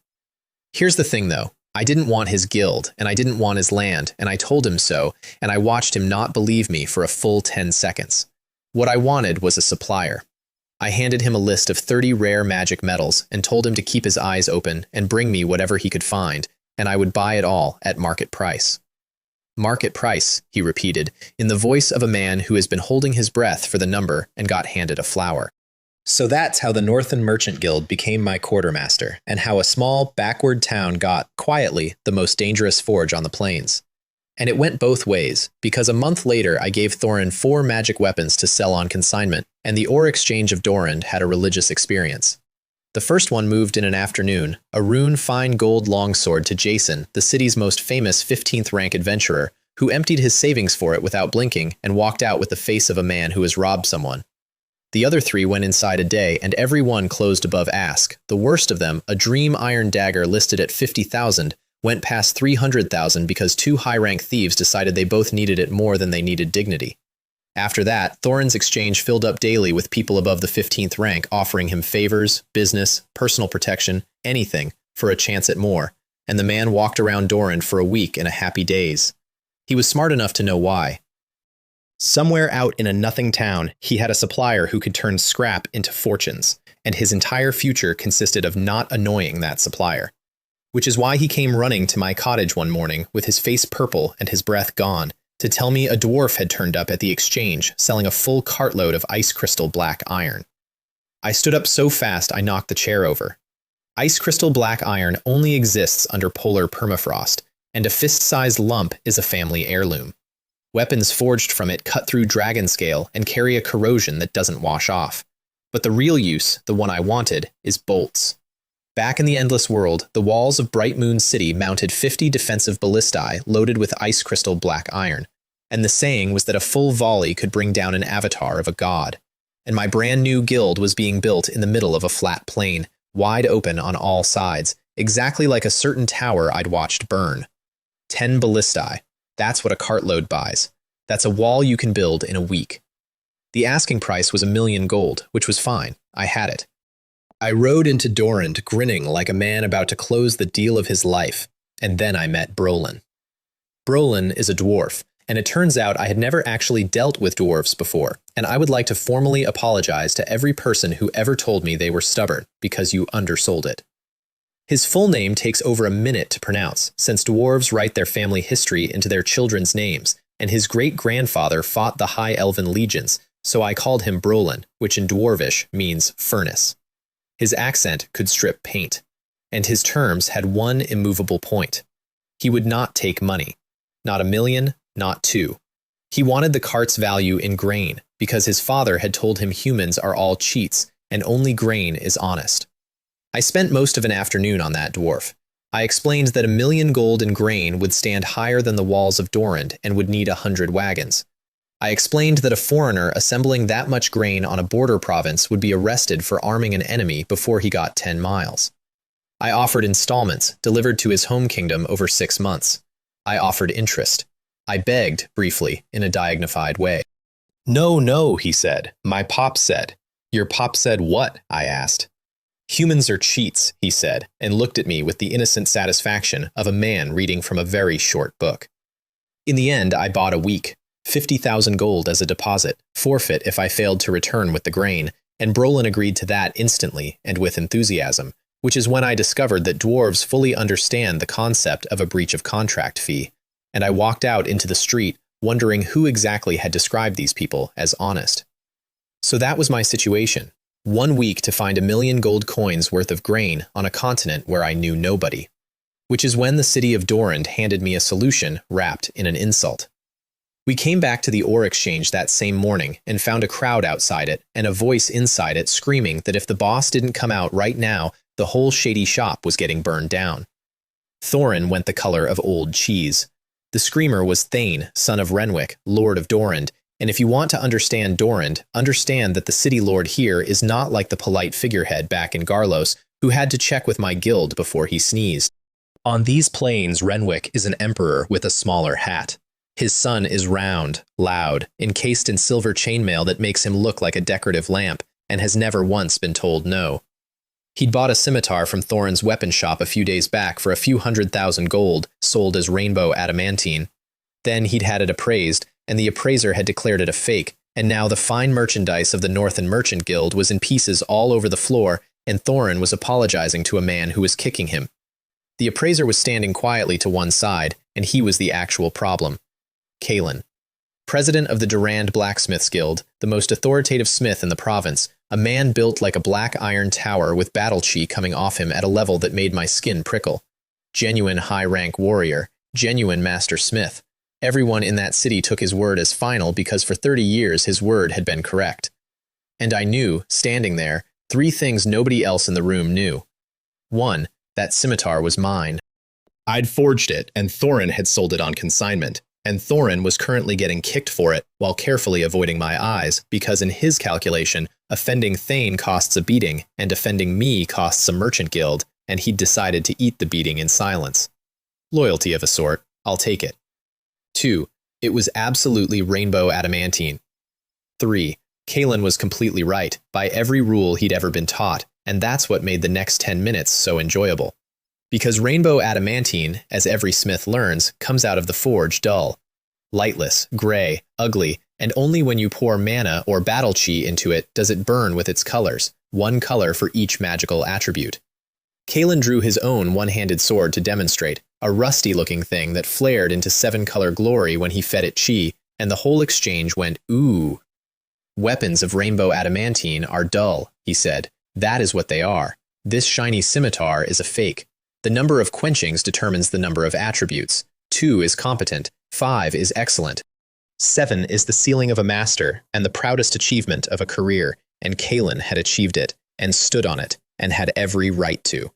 Here's the thing though, I didn't want his guild, and I didn't want his land, and I told him so, and I watched him not believe me for a full 10 seconds. What I wanted was a supplier. I handed him a list of 30 rare magic metals and told him to keep his eyes open and bring me whatever he could find, and I would buy it all at market price. Market price, he repeated, in the voice of a man who has been holding his breath for the number and got handed a flower. So that's how the Northern Merchant Guild became my quartermaster, and how a small, backward town got, quietly, the most dangerous forge on the plains. And it went both ways, because a month later I gave Thorin 4 magic weapons to sell on consignment, and the ore exchange of Dorand had a religious experience. The first one moved in an afternoon, a rune fine gold longsword to Jason, the city's most famous 15th rank adventurer, who emptied his savings for it without blinking and walked out with the face of a man who has robbed someone. The other 3 went inside a day, and every one closed above ask. The worst of them, a dream iron dagger listed at 50,000, went past 300,000 because 2 high-rank thieves decided they both needed it more than they needed dignity. After that, Thorin's exchange filled up daily with people above the 15th rank offering him favors, business, personal protection, anything, for a chance at more, and the man walked around Dorand for a week in a happy daze. He was smart enough to know why. Somewhere out in a nothing town, he had a supplier who could turn scrap into fortunes, and his entire future consisted of not annoying that supplier. Which is why he came running to my cottage one morning with his face purple and his breath gone, to tell me a dwarf had turned up at the exchange selling a full cartload of ice crystal black iron. I stood up so fast I knocked the chair over. Ice crystal black iron only exists under polar permafrost, and a fist-sized lump is a family heirloom. Weapons forged from it cut through dragon scale and carry a corrosion that doesn't wash off. But the real use, the one I wanted, is bolts. Back in the Endless World, the walls of Bright Moon City mounted 50 defensive ballistae loaded with ice crystal black iron, and the saying was that a full volley could bring down an avatar of a god. And my brand new guild was being built in the middle of a flat plain, wide open on all sides, exactly like a certain tower I'd watched burn. 10 ballistae. That's what a cartload buys. That's a wall you can build in a week. The asking price was 1,000,000 gold, which was fine. I had it. I rode into Dorand grinning like a man about to close the deal of his life, and then I met Brolin. Brolin is a dwarf, and it turns out I had never actually dealt with dwarves before, and I would like to formally apologize to every person who ever told me they were stubborn because you undersold it. His full name takes over a minute to pronounce, since dwarves write their family history into their children's names, and his great-grandfather fought the High Elven legions, so I called him Brolin, which in Dwarvish means furnace. His accent could strip paint, and his terms had one immovable point. He would not take money. Not 1,000,000, not 2. He wanted the cart's value in grain, because his father had told him humans are all cheats, and only grain is honest. I spent most of an afternoon on that dwarf. I explained that 1,000,000 gold in grain would stand higher than the walls of Dorand and would need 100 wagons. I explained that a foreigner assembling that much grain on a border province would be arrested for arming an enemy before he got 10 miles. I offered installments, delivered to his home kingdom over 6 months. I offered interest. I begged, briefly, in a dignified way. "No, no," he said. "My pop said." "Your pop said what?" I asked. "Humans are cheats," he said, and looked at me with the innocent satisfaction of a man reading from a very short book. In the end, I bought a week. 50,000 gold as a deposit, forfeit if I failed to return with the grain, and Brolin agreed to that instantly and with enthusiasm, which is when I discovered that dwarves fully understand the concept of a breach of contract fee, and I walked out into the street wondering who exactly had described these people as honest. So that was my situation. 1 week to find 1,000,000 gold coins worth of grain on a continent where I knew nobody. Which is when the city of Dorand handed me a solution wrapped in an insult. We came back to the ore exchange that same morning and found a crowd outside it and a voice inside it screaming that if the boss didn't come out right now, the whole shady shop was getting burned down. Thorin went the color of old cheese. The screamer was Thane, son of Renwick, Lord of Dorand, and if you want to understand Dorand, understand that the city lord here is not like the polite figurehead back in Garlos who had to check with my guild before he sneezed. On these plains, Renwick is an emperor with a smaller hat. His son is round, loud, encased in silver chainmail that makes him look like a decorative lamp, and has never once been told no. He'd bought a scimitar from Thorin's weapon shop a few days back for a few 100,000 gold, sold as rainbow adamantine. Then he'd had it appraised, and the appraiser had declared it a fake, and now the fine merchandise of the Northern Merchant Guild was in pieces all over the floor, and Thorin was apologizing to a man who was kicking him. The appraiser was standing quietly to one side, and he was the actual problem. Kalen, president of the Durand Blacksmiths Guild, the most authoritative smith in the province, a man built like a black iron tower with battle chi coming off him at a level that made my skin prickle. Genuine high-rank warrior, genuine master smith. Everyone in that city took his word as final because for 30 years his word had been correct. And I knew, standing there, 3 things nobody else in the room knew. 1, that scimitar was mine. I'd forged it, and Thorin had sold it on consignment. And Thorin was currently getting kicked for it while carefully avoiding my eyes because in his calculation, offending Thane costs a beating and offending me costs a merchant guild, and he'd decided to eat the beating in silence. Loyalty of a sort, I'll take it. 2, it was absolutely rainbow adamantine. 3, Kalen was completely right, by every rule he'd ever been taught, and that's what made the next 10 minutes so enjoyable. Because rainbow adamantine, as every smith learns, comes out of the forge dull. Lightless, gray, ugly, and only when you pour mana or battle chi into it does it burn with its colors, one color for each magical attribute. Kalen drew his own one-handed sword to demonstrate, a rusty-looking thing that flared into 7-color glory when he fed it chi, and the whole exchange went ooh. Weapons of rainbow adamantine are dull, he said. That is what they are. This shiny scimitar is a fake. The number of quenchings determines the number of attributes. 2 is competent, 5 is excellent. 7 is the ceiling of a master and the proudest achievement of a career, and Kalen had achieved it, and stood on it, and had every right to.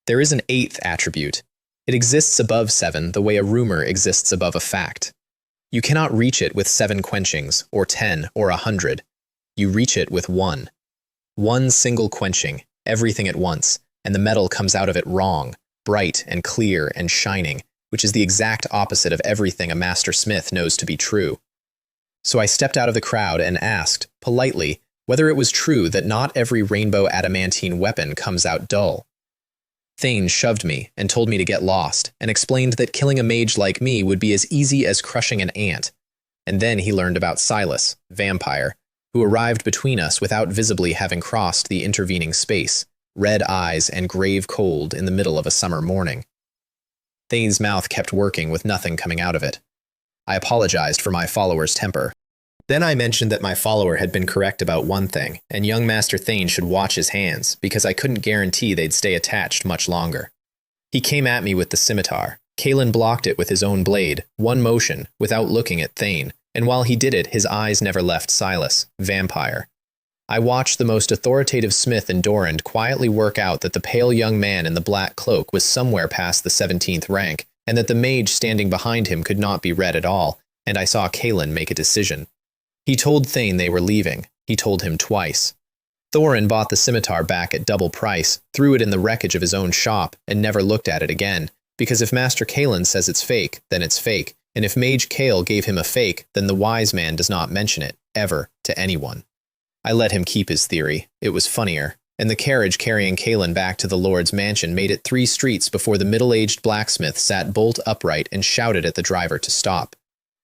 There is an 8th attribute. It exists above 7 the way a rumor exists above a fact. You cannot reach it with 7 quenchings, or 10, or 100. You reach it with 1. One single quenching, everything at once, and the metal comes out of it wrong, bright and clear and shining, which is the exact opposite of everything a master smith knows to be true. So I stepped out of the crowd and asked, politely, whether it was true that not every rainbow adamantine weapon comes out dull. Thane shoved me and told me to get lost, and explained that killing a mage like me would be as easy as crushing an ant. And then he learned about Silas, vampire, who arrived between us without visibly having crossed the intervening space, red eyes and grave cold in the middle of a summer morning. Thane's mouth kept working with nothing coming out of it. I apologized for my follower's temper. Then I mentioned that my follower had been correct about one thing, and young Master Thane should watch his hands, because I couldn't guarantee they'd stay attached much longer. He came at me with the scimitar. Kalen blocked it with his own blade, one motion, without looking at Thane, and while he did it, his eyes never left Silas, vampire. I watched the most authoritative smith in Dorand quietly work out that the pale young man in the black cloak was somewhere past the 17th rank, and that the mage standing behind him could not be read at all, and I saw Kalen make a decision. He told Thane they were leaving. He told him twice. Thorin bought the scimitar back at double price, threw it in the wreckage of his own shop, and never looked at it again, because if Master Kalen says it's fake, then it's fake, and if Mage Kale gave him a fake, then the wise man does not mention it, ever, to anyone. I let him keep his theory. It was funnier, and the carriage carrying Kalen back to the Lord's mansion made it 3 streets before the middle-aged blacksmith sat bolt upright and shouted at the driver to stop.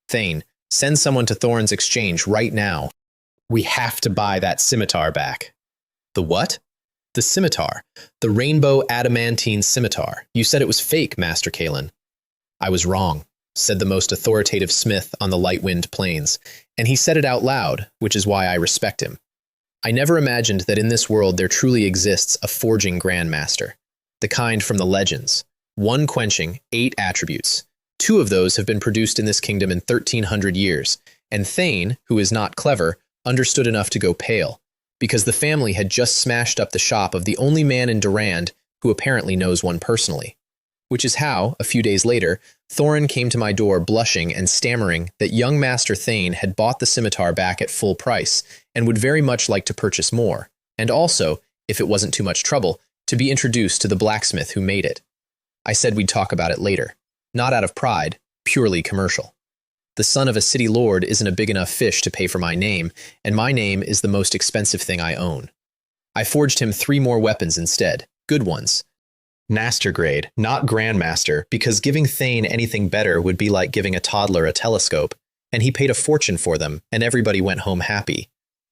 Thane, send someone to Thorin's exchange right now. We have to buy that scimitar back. The what? The scimitar. The rainbow adamantine scimitar. You said it was fake, Master Kalen. I was wrong, said the most authoritative smith on the Lightwind Plains, and he said it out loud, which is why I respect him. I never imagined that in this world there truly exists a forging grandmaster, the kind from the legends. 1 quenching, 8 attributes. 2 of those have been produced in this kingdom in 1300 years, and Thane, who is not clever, understood enough to go pale, because the family had just smashed up the shop of the only man in Durand who apparently knows one personally. Which is how, a few days later, Thorin came to my door blushing and stammering that young Master Thane had bought the scimitar back at full price and would very much like to purchase more, and also, if it wasn't too much trouble, to be introduced to the blacksmith who made it. I said we'd talk about it later. Not out of pride, purely commercial. The son of a city lord isn't a big enough fish to pay for my name, and my name is the most expensive thing I own. I forged him 3 more weapons instead, good ones. Master grade, not Grandmaster, because giving Thane anything better would be like giving a toddler a telescope, and he paid a fortune for them, and everybody went home happy.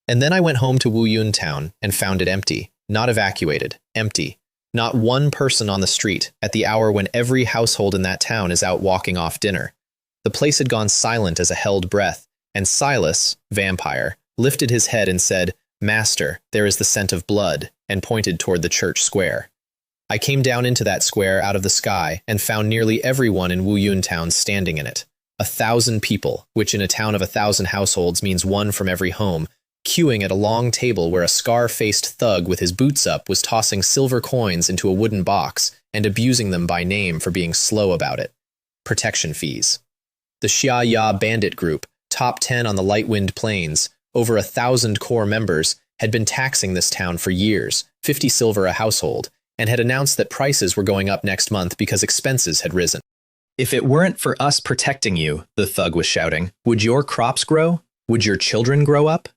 And then I went home to Wuyun town and found it empty, not evacuated, empty. Not one person on the street at the hour when every household in that town is out walking off dinner. The place had gone silent as a held breath, and Silas, vampire, lifted his head and said, "Master, there is the scent of blood," and pointed toward the church square. I came down into that square out of the sky and found nearly everyone in Wuyun town standing in it. 1,000 people, which in a town of 1,000 households means 1 from every home, queuing at a long table where a scar-faced thug with his boots up was tossing silver coins into a wooden box and abusing them by name for being slow about it. Protection fees. The Xia Ya bandit group, top 10 on the Lightwind Plains, over 1,000 core members, had been taxing this town for years, 50 silver a household, and had announced that prices were going up next month because expenses had risen. "If it weren't for us protecting you," the thug was shouting, "would your crops grow? Would your children grow up?"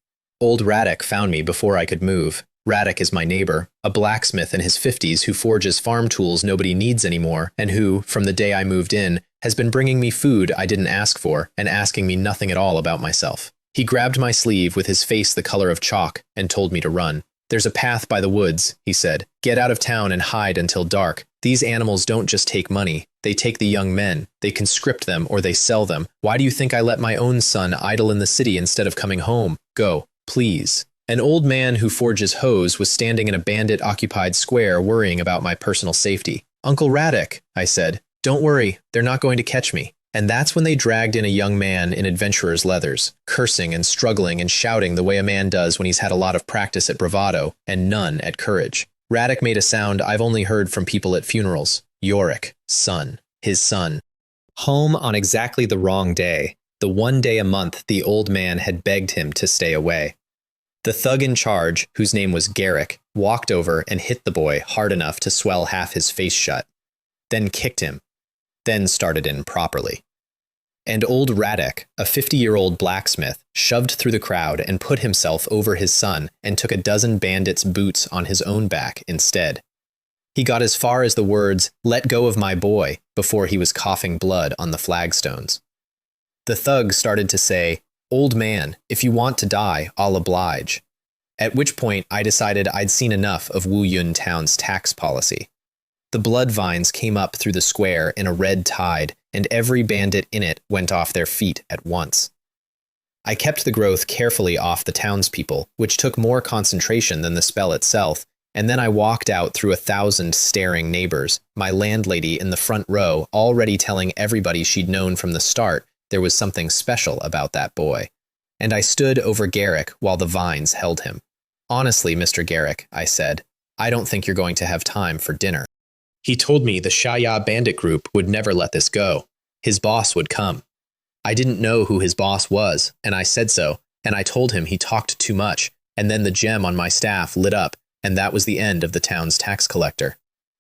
Old Radek found me before I could move. Radek is my neighbor, a blacksmith in his 50s who forges farm tools nobody needs anymore, and who, from the day I moved in, has been bringing me food I didn't ask for and asking me nothing at all about myself. He grabbed my sleeve with his face the color of chalk and told me to run. "There's a path by the woods," he said. "Get out of town and hide until dark. These animals don't just take money. They take the young men. They conscript them or they sell them. Why do you think I let my own son idle in the city instead of coming home? Go. Please." An old man who forges hose was standing in a bandit-occupied square worrying about my personal safety. "Uncle Radek," I said, "don't worry, they're not going to catch me." And that's when they dragged in a young man in adventurer's leathers, cursing and struggling and shouting the way a man does when he's had a lot of practice at bravado and none at courage. Radek made a sound I've only heard from people at funerals. Yorick, son, his son. Home on exactly the wrong day. The one day a month the old man had begged him to stay away. The thug in charge, whose name was Garrick, walked over and hit the boy hard enough to swell half his face shut. Then kicked him. Then started in properly. And old Radek, a 50-year-old blacksmith, shoved through the crowd and put himself over his son and took a dozen bandits' boots on his own back instead. He got as far as the words, "Let go of my boy," before he was coughing blood on the flagstones. The thug started to say, "Old man, if you want to die, I'll oblige." At which point I decided I'd seen enough of Wuyun town's tax policy. The blood vines came up through the square in a red tide, and every bandit in it went off their feet at once. I kept the growth carefully off the townspeople, which took more concentration than the spell itself, and then I walked out through 1,000 staring neighbors, my landlady in the front row already telling everybody she'd known from the start there was something special about that boy. And I stood over Garrick while the vines held him. "Honestly, Mr. Garrick," I said, "I don't think you're going to have time for dinner." He told me the Shaya bandit group would never let this go. His boss would come. I didn't know who his boss was, and I said so, and I told him he talked too much, and then the gem on my staff lit up, and that was the end of the town's tax collector.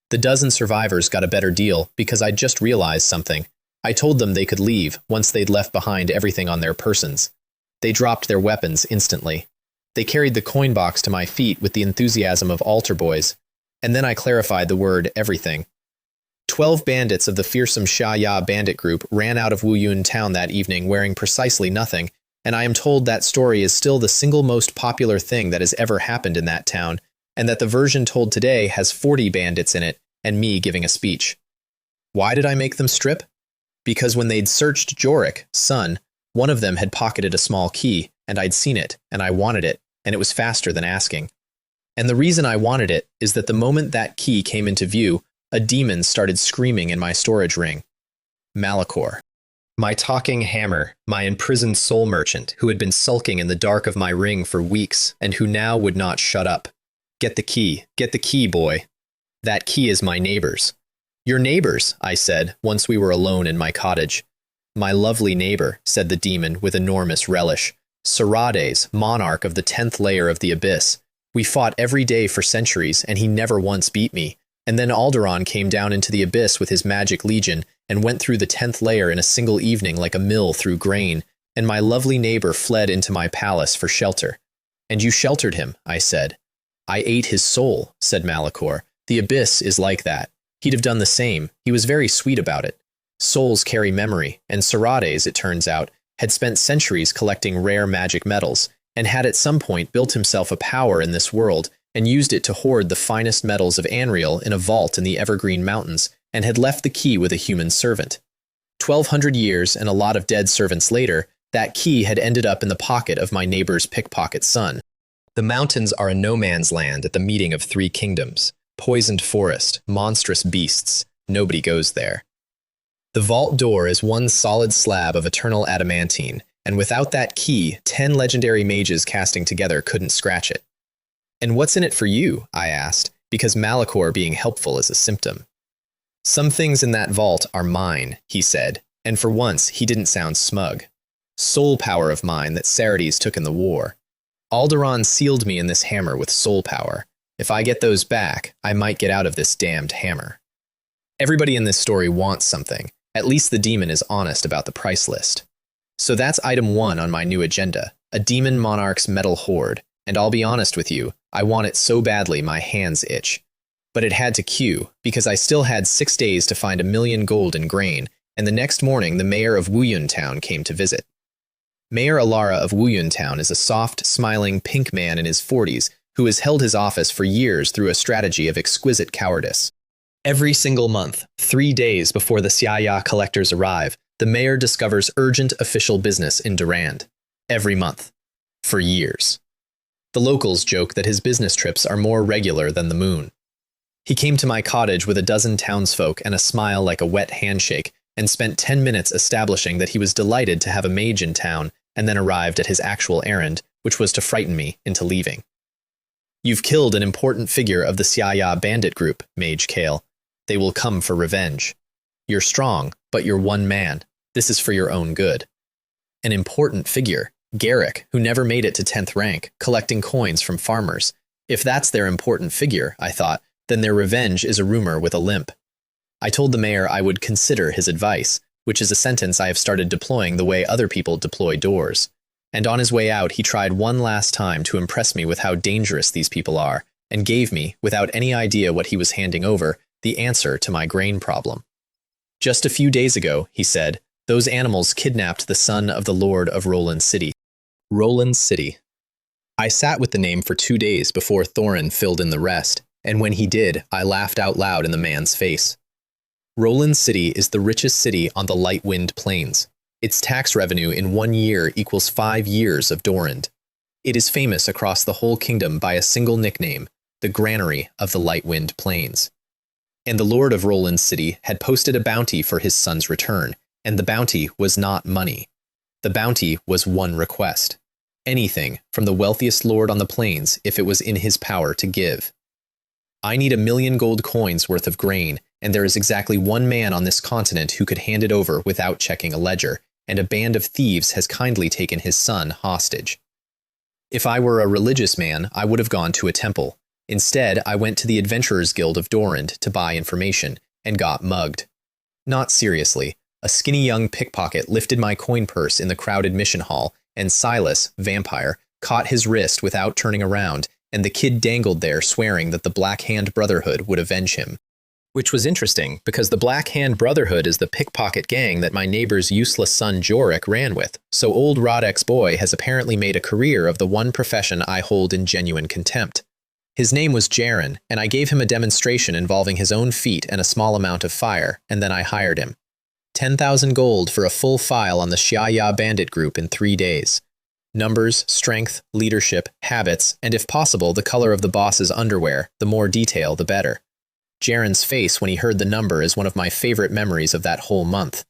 The dozen survivors got a better deal because I'd just realized something. I told them they could leave once they'd left behind everything on their persons. They dropped their weapons instantly. They carried the coin box to my feet with the enthusiasm of altar boys, and then I clarified the word everything. 12 bandits of the fearsome Xia bandit group ran out of Wuyun town that evening wearing precisely nothing, and I am told that story is still the single most popular thing that has ever happened in that town, and that the version told today has 40 bandits in it, and me giving a speech. Why did I make them strip? Because when they'd searched Jorik, son, one of them had pocketed a small key, and I'd seen it, and I wanted it, and it was faster than asking. And the reason I wanted it is that the moment that key came into view, a demon started screaming in my storage ring. Malachor. My talking hammer, my imprisoned soul merchant, who had been sulking in the dark of my ring for weeks, and who now would not shut up. Get the key, boy. That key is my neighbor's. Your neighbor's, I said, once we were alone in my cottage. My lovely neighbor, said the demon with enormous relish. Sarades, monarch of the 10th layer of the abyss. We fought every day for centuries, and he never once beat me. And then Alderaan came down into the abyss with his magic legion, and went through the 10th layer in a single evening like a mill through grain, and my lovely neighbor fled into my palace for shelter. And you sheltered him, I said. I ate his soul, said Malachor. The abyss is like that. He'd have done the same. He was very sweet about it. Souls carry memory, and Sarades, it turns out, had spent centuries collecting rare magic metals, and had at some point built himself a power in this world, and used it to hoard the finest metals of Anriel in a vault in the Evergreen Mountains, and had left the key with a human servant. 1,200 years and a lot of dead servants later, that key had ended up in the pocket of my neighbor's pickpocket son. The mountains are a no-man's land at the meeting of 3 kingdoms. Poisoned forest, monstrous beasts. Nobody goes there. The vault door is one solid slab of eternal adamantine, and without that key, 10 legendary mages casting together couldn't scratch it. And what's in it for you? I asked, because Malachor being helpful is a symptom. Some things in that vault are mine, he said, and for once he didn't sound smug. Soul power of mine that Sarades took in the war. Alderaan sealed me in this hammer with soul power. If I get those back, I might get out of this damned hammer. Everybody in this story wants something. At least the demon is honest about the price list. So that's item 1 on my new agenda, a demon monarch's metal hoard. And I'll be honest with you, I want it so badly my hands itch. But it had to queue, because I still had 6 days to find 1,000,000 gold in grain, and the next morning the mayor of Wuyun Town came to visit. Mayor Alara of Wuyun Town is a soft, smiling, pink man in his 40s who has held his office for years through a strategy of exquisite cowardice. Every single month, 3 days before the Xiaya collectors arrive, the mayor discovers urgent official business in Durand. Every month. For years. The locals joke that his business trips are more regular than the moon. He came to my cottage with a dozen townsfolk and a smile like a wet handshake, and spent 10 minutes establishing that he was delighted to have a mage in town, and then arrived at his actual errand, which was to frighten me into leaving. You've killed an important figure of the Xiaya bandit group, Mage Kale. They will come for revenge. You're strong, but you're one man. This is for your own good. An important figure, Garrick, who never made it to 10th rank, collecting coins from farmers. If that's their important figure, I thought, then their revenge is a rumor with a limp. I told the mayor I would consider his advice, which is a sentence I have started deploying the way other people deploy doors. And on his way out, he tried one last time to impress me with how dangerous these people are, and gave me, without any idea what he was handing over, the answer to my grain problem. Just a few days ago, he said, those animals kidnapped the son of the Lord of Roland City. Roland City. I sat with the name for 2 days before Thorin filled in the rest, and when he did, I laughed out loud in the man's face. Roland City is the richest city on the Lightwind Plains. Its tax revenue in 1 year equals 5 years of Durand. It is famous across the whole kingdom by a single nickname, the Granary of the Lightwind Plains. And the Lord of Roland City had posted a bounty for his son's return, and the bounty was not money. The bounty was one request. Anything from the wealthiest lord on the plains if it was in his power to give. I need 1,000,000 gold coins worth of grain, and there is exactly one man on this continent who could hand it over without checking a ledger, and a band of thieves has kindly taken his son hostage. If I were a religious man, I would have gone to a temple. Instead, I went to the Adventurers Guild of Durand to buy information, and got mugged. Not seriously. A skinny young pickpocket lifted my coin purse in the crowded mission hall, and Silas, vampire, caught his wrist without turning around, and the kid dangled there swearing that the Black Hand Brotherhood would avenge him. Which was interesting, because the Black Hand Brotherhood is the pickpocket gang that my neighbor's useless son Jorik ran with, so old Rodek's boy has apparently made a career of the one profession I hold in genuine contempt. His name was Jaren, and I gave him a demonstration involving his own feet and a small amount of fire, and then I hired him. 10,000 gold for a full file on the Xiaya bandit group in 3 days. Numbers, strength, leadership, habits, and if possible the color of the boss's underwear, the more detail the better. Jaren's face when he heard the number is one of my favorite memories of that whole month.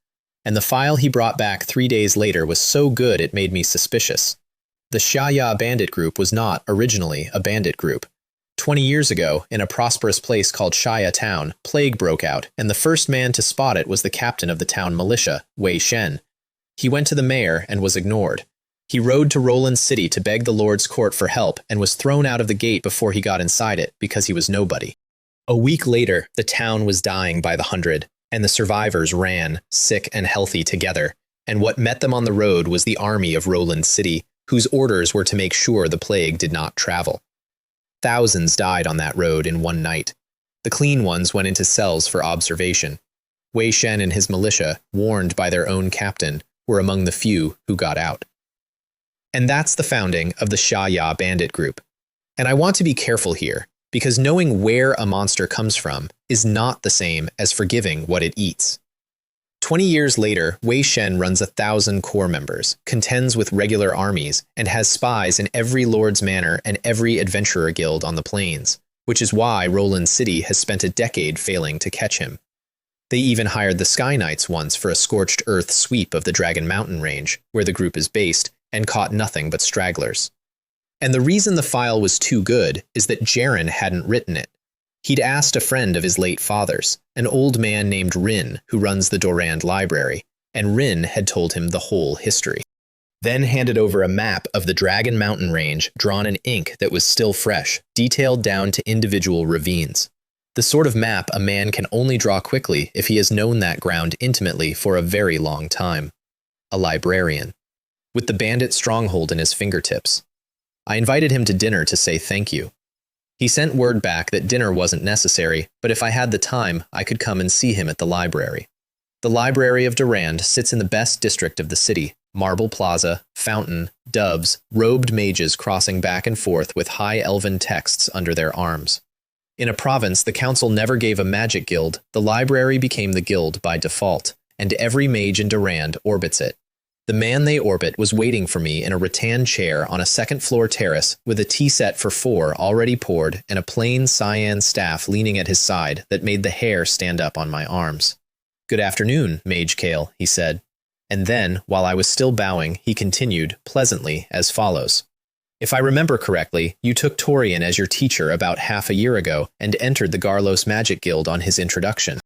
and the file he brought back 3 days later was so good it made me suspicious. The Shaya bandit group was not originally a bandit group. 20 years ago, in a prosperous place called Shaya Town, plague broke out, and the first man to spot it was the captain of the town militia, Wei Shen. He went to the mayor and was ignored. He rode to Roland City to beg the Lord's court for help and was thrown out of the gate before he got inside it because he was nobody. A week later, the town was dying by the hundred, and the survivors ran, sick and healthy, together, and what met them on the road was the army of Roland City, whose orders were to make sure the plague did not travel. Thousands died on that road in one night. The clean ones went into cells for observation. Wei Shen and his militia, warned by their own captain, were among the few who got out. And that's the founding of the Shaya bandit group. And I want to be careful here, because knowing where a monster comes from is not the same as forgiving what it eats. 20 years later, Wei Shen runs 1,000 corps members, contends with regular armies, and has spies in every lord's manor and every adventurer guild on the plains, which is why Roland City has spent a decade failing to catch him. They even hired the Sky Knights once for a scorched earth sweep of the Dragon Mountain range, where the group is based, and caught nothing but stragglers. And the reason the file was too good is that Jaren hadn't written it. He'd asked a friend of his late father's, an old man named Rin, who runs the Dorand Library, and Rin had told him the whole history. Then handed over a map of the Dragon Mountain range drawn in ink that was still fresh, detailed down to individual ravines. The sort of map a man can only draw quickly if he has known that ground intimately for a very long time. A librarian. With the bandit stronghold in his fingertips. I invited him to dinner to say thank you. He sent word back that dinner wasn't necessary, but if I had the time, I could come and see him at the library. The Library of Durand sits in the best district of the city. Marble plaza, fountain, doves, robed mages crossing back and forth with high elven texts under their arms. In a province the council never gave a magic guild, the library became the guild by default, and every mage in Durand orbits it. The man they orbit was waiting for me in a rattan chair on a second-floor terrace with a tea set for 4 already poured and a plain cyan staff leaning at his side that made the hair stand up on my arms. "Good afternoon, Mage Kale," he said. And then, while I was still bowing, he continued, pleasantly, as follows. "If I remember correctly, you took Torian as your teacher about half a year ago and entered the Garlos Magic Guild on his introduction.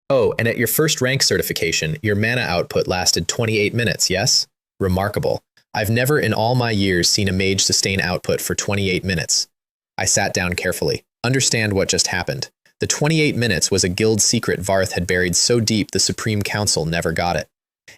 Oh, and at your first rank certification, your mana output lasted 28 minutes, yes? Remarkable. I've never in all my years seen a mage sustain output for 28 minutes. I sat down carefully. Understand what just happened. The 28 minutes was a guild secret Varth had buried so deep the Supreme Council never got it.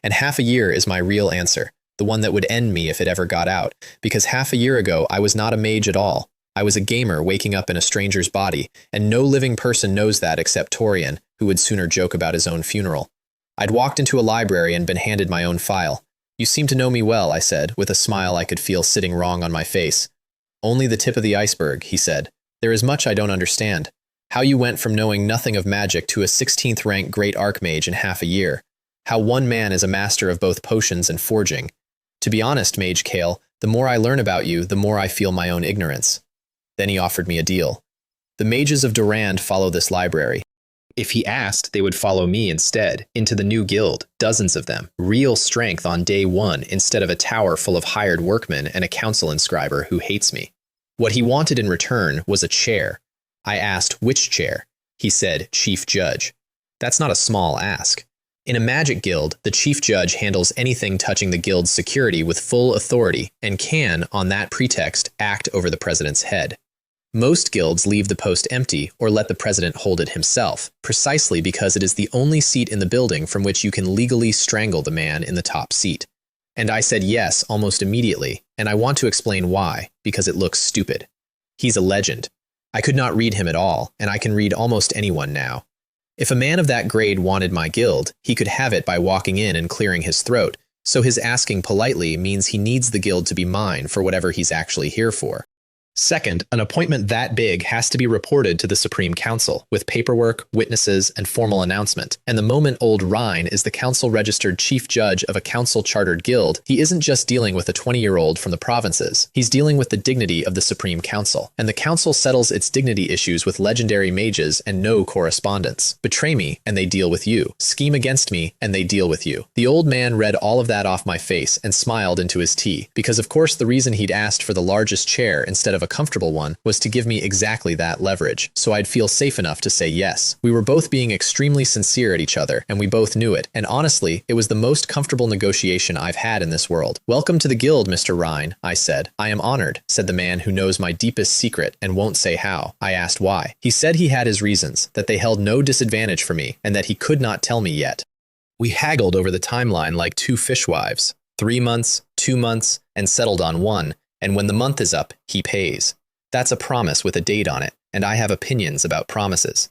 And half a year is my real answer, the one that would end me if it ever got out, because half a year ago I was not a mage at all. I was a gamer waking up in a stranger's body, and no living person knows that except Torian, who would sooner joke about his own funeral. I'd walked into a library and been handed my own file. You seem to know me well, I said, with a smile I could feel sitting wrong on my face. Only the tip of the iceberg, he said. There is much I don't understand. How you went from knowing nothing of magic to a 16th rank great archmage in half a year. How one man is a master of both potions and forging. To be honest, Mage Kale, the more I learn about you, the more I feel my own ignorance. Then he offered me a deal. The mages of Durand follow this library. If he asked, they would follow me instead, into the new guild, dozens of them, real strength on day 1 instead of a tower full of hired workmen and a council inscriber who hates me. What he wanted in return was a chair. I asked which chair. He said, Chief Judge. That's not a small ask. In a magic guild, the chief judge handles anything touching the guild's security with full authority and can, on that pretext, act over the president's head. Most guilds leave the post empty or let the president hold it himself, precisely because it is the only seat in the building from which you can legally strangle the man in the top seat. And I said yes almost immediately, and I want to explain why, because it looks stupid. He's a legend. I could not read him at all, and I can read almost anyone now. If a man of that grade wanted my guild, he could have it by walking in and clearing his throat, so his asking politely means he needs the guild to be mine for whatever he's actually here for. Second, an appointment that big has to be reported to the Supreme Council, with paperwork, witnesses, and formal announcement. And the moment old Rhine is the council-registered chief judge of a council-chartered guild, he isn't just dealing with a 20-year-old from the provinces. He's dealing with the dignity of the Supreme Council. And the council settles its dignity issues with legendary mages and no correspondence. Betray me, and they deal with you. Scheme against me, and they deal with you. The old man read all of that off my face and smiled into his tea, because of course the reason he'd asked for the largest chair instead of a comfortable one was to give me exactly that leverage, so I'd feel safe enough to say yes. We were both being extremely sincere at each other, and we both knew it, and honestly, it was the most comfortable negotiation I've had in this world. "Welcome to the guild, Mr. Rhine," I said. "I am honored," said the man who knows my deepest secret and won't say how. I asked why. He said he had his reasons, that they held no disadvantage for me, and that he could not tell me yet. We haggled over the timeline like two fishwives. 3 months, 2 months, and settled on one, and when the month is up, he pays. That's a promise with a date on it, and I have opinions about promises.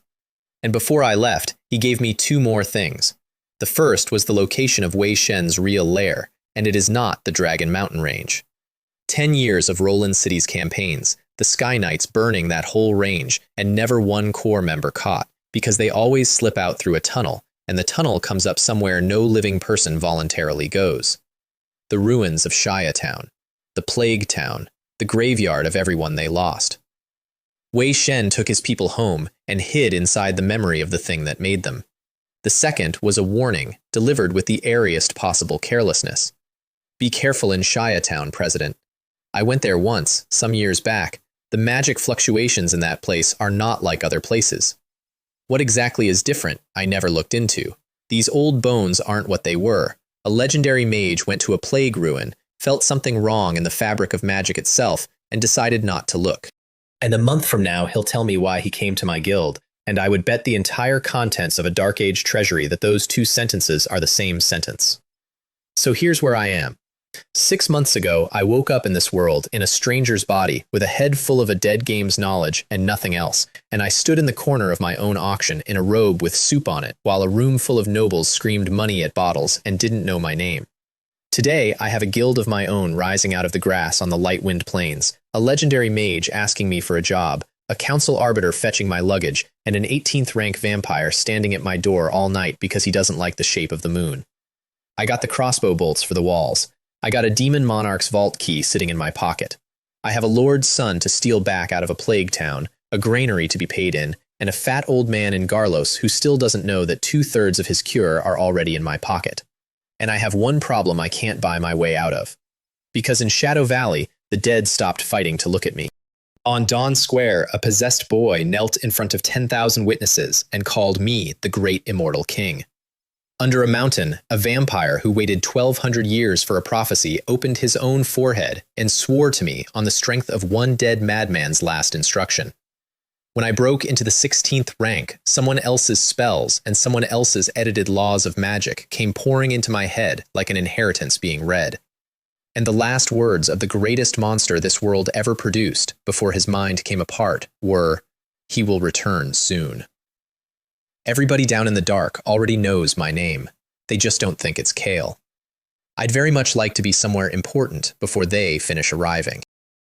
And before I left, he gave me 2 more things. The first was the location of Wei Shen's real lair, and it is not the Dragon Mountain Range. 10 years of Roland City's campaigns, the Sky Knights burning that whole range, and never one core member caught, because they always slip out through a tunnel, and the tunnel comes up somewhere no living person voluntarily goes. The ruins of Shia Town, the Plague Town, the graveyard of everyone they lost. Wei Shen took his people home and hid inside the memory of the thing that made them. The second was a warning, delivered with the airiest possible carelessness. Be careful in Shia Town, President. I went there once, some years back. The magic fluctuations in that place are not like other places. What exactly is different, I never looked into. These old bones aren't what they were. A legendary mage went to a plague ruin, felt something wrong in the fabric of magic itself, and decided not to look. And a month from now, he'll tell me why he came to my guild, and I would bet the entire contents of a Dark Age treasury that those 2 sentences are the same sentence. So here's where I am. 6 months ago, I woke up in this world, in a stranger's body, with a head full of a dead game's knowledge and nothing else, and I stood in the corner of my own auction in a robe with soup on it, while a room full of nobles screamed money at bottles and didn't know my name. Today, I have a guild of my own rising out of the grass on the light wind plains, a legendary mage asking me for a job, a council arbiter fetching my luggage, and an 18th rank vampire standing at my door all night because he doesn't like the shape of the moon. I got the crossbow bolts for the walls. I got a demon monarch's vault key sitting in my pocket. I have a lord's son to steal back out of a plague town, a granary to be paid in, and a fat old man in Garlos who still doesn't know that 2/3 of his cure are already in my pocket. And I have one problem I can't buy my way out of. Because in Shadow Valley, the dead stopped fighting to look at me. On Dawn Square, a possessed boy knelt in front of 10,000 witnesses and called me the great immortal king. Under a mountain, a vampire who waited 1,200 years for a prophecy opened his own forehead and swore to me on the strength of one dead madman's last instruction. When I broke into the 16th rank, someone else's spells and someone else's edited laws of magic came pouring into my head like an inheritance being read. And the last words of the greatest monster this world ever produced before his mind came apart were, "He will return soon." Everybody down in the dark already knows my name. They just don't think it's Kale. I'd very much like to be somewhere important before they finish arriving.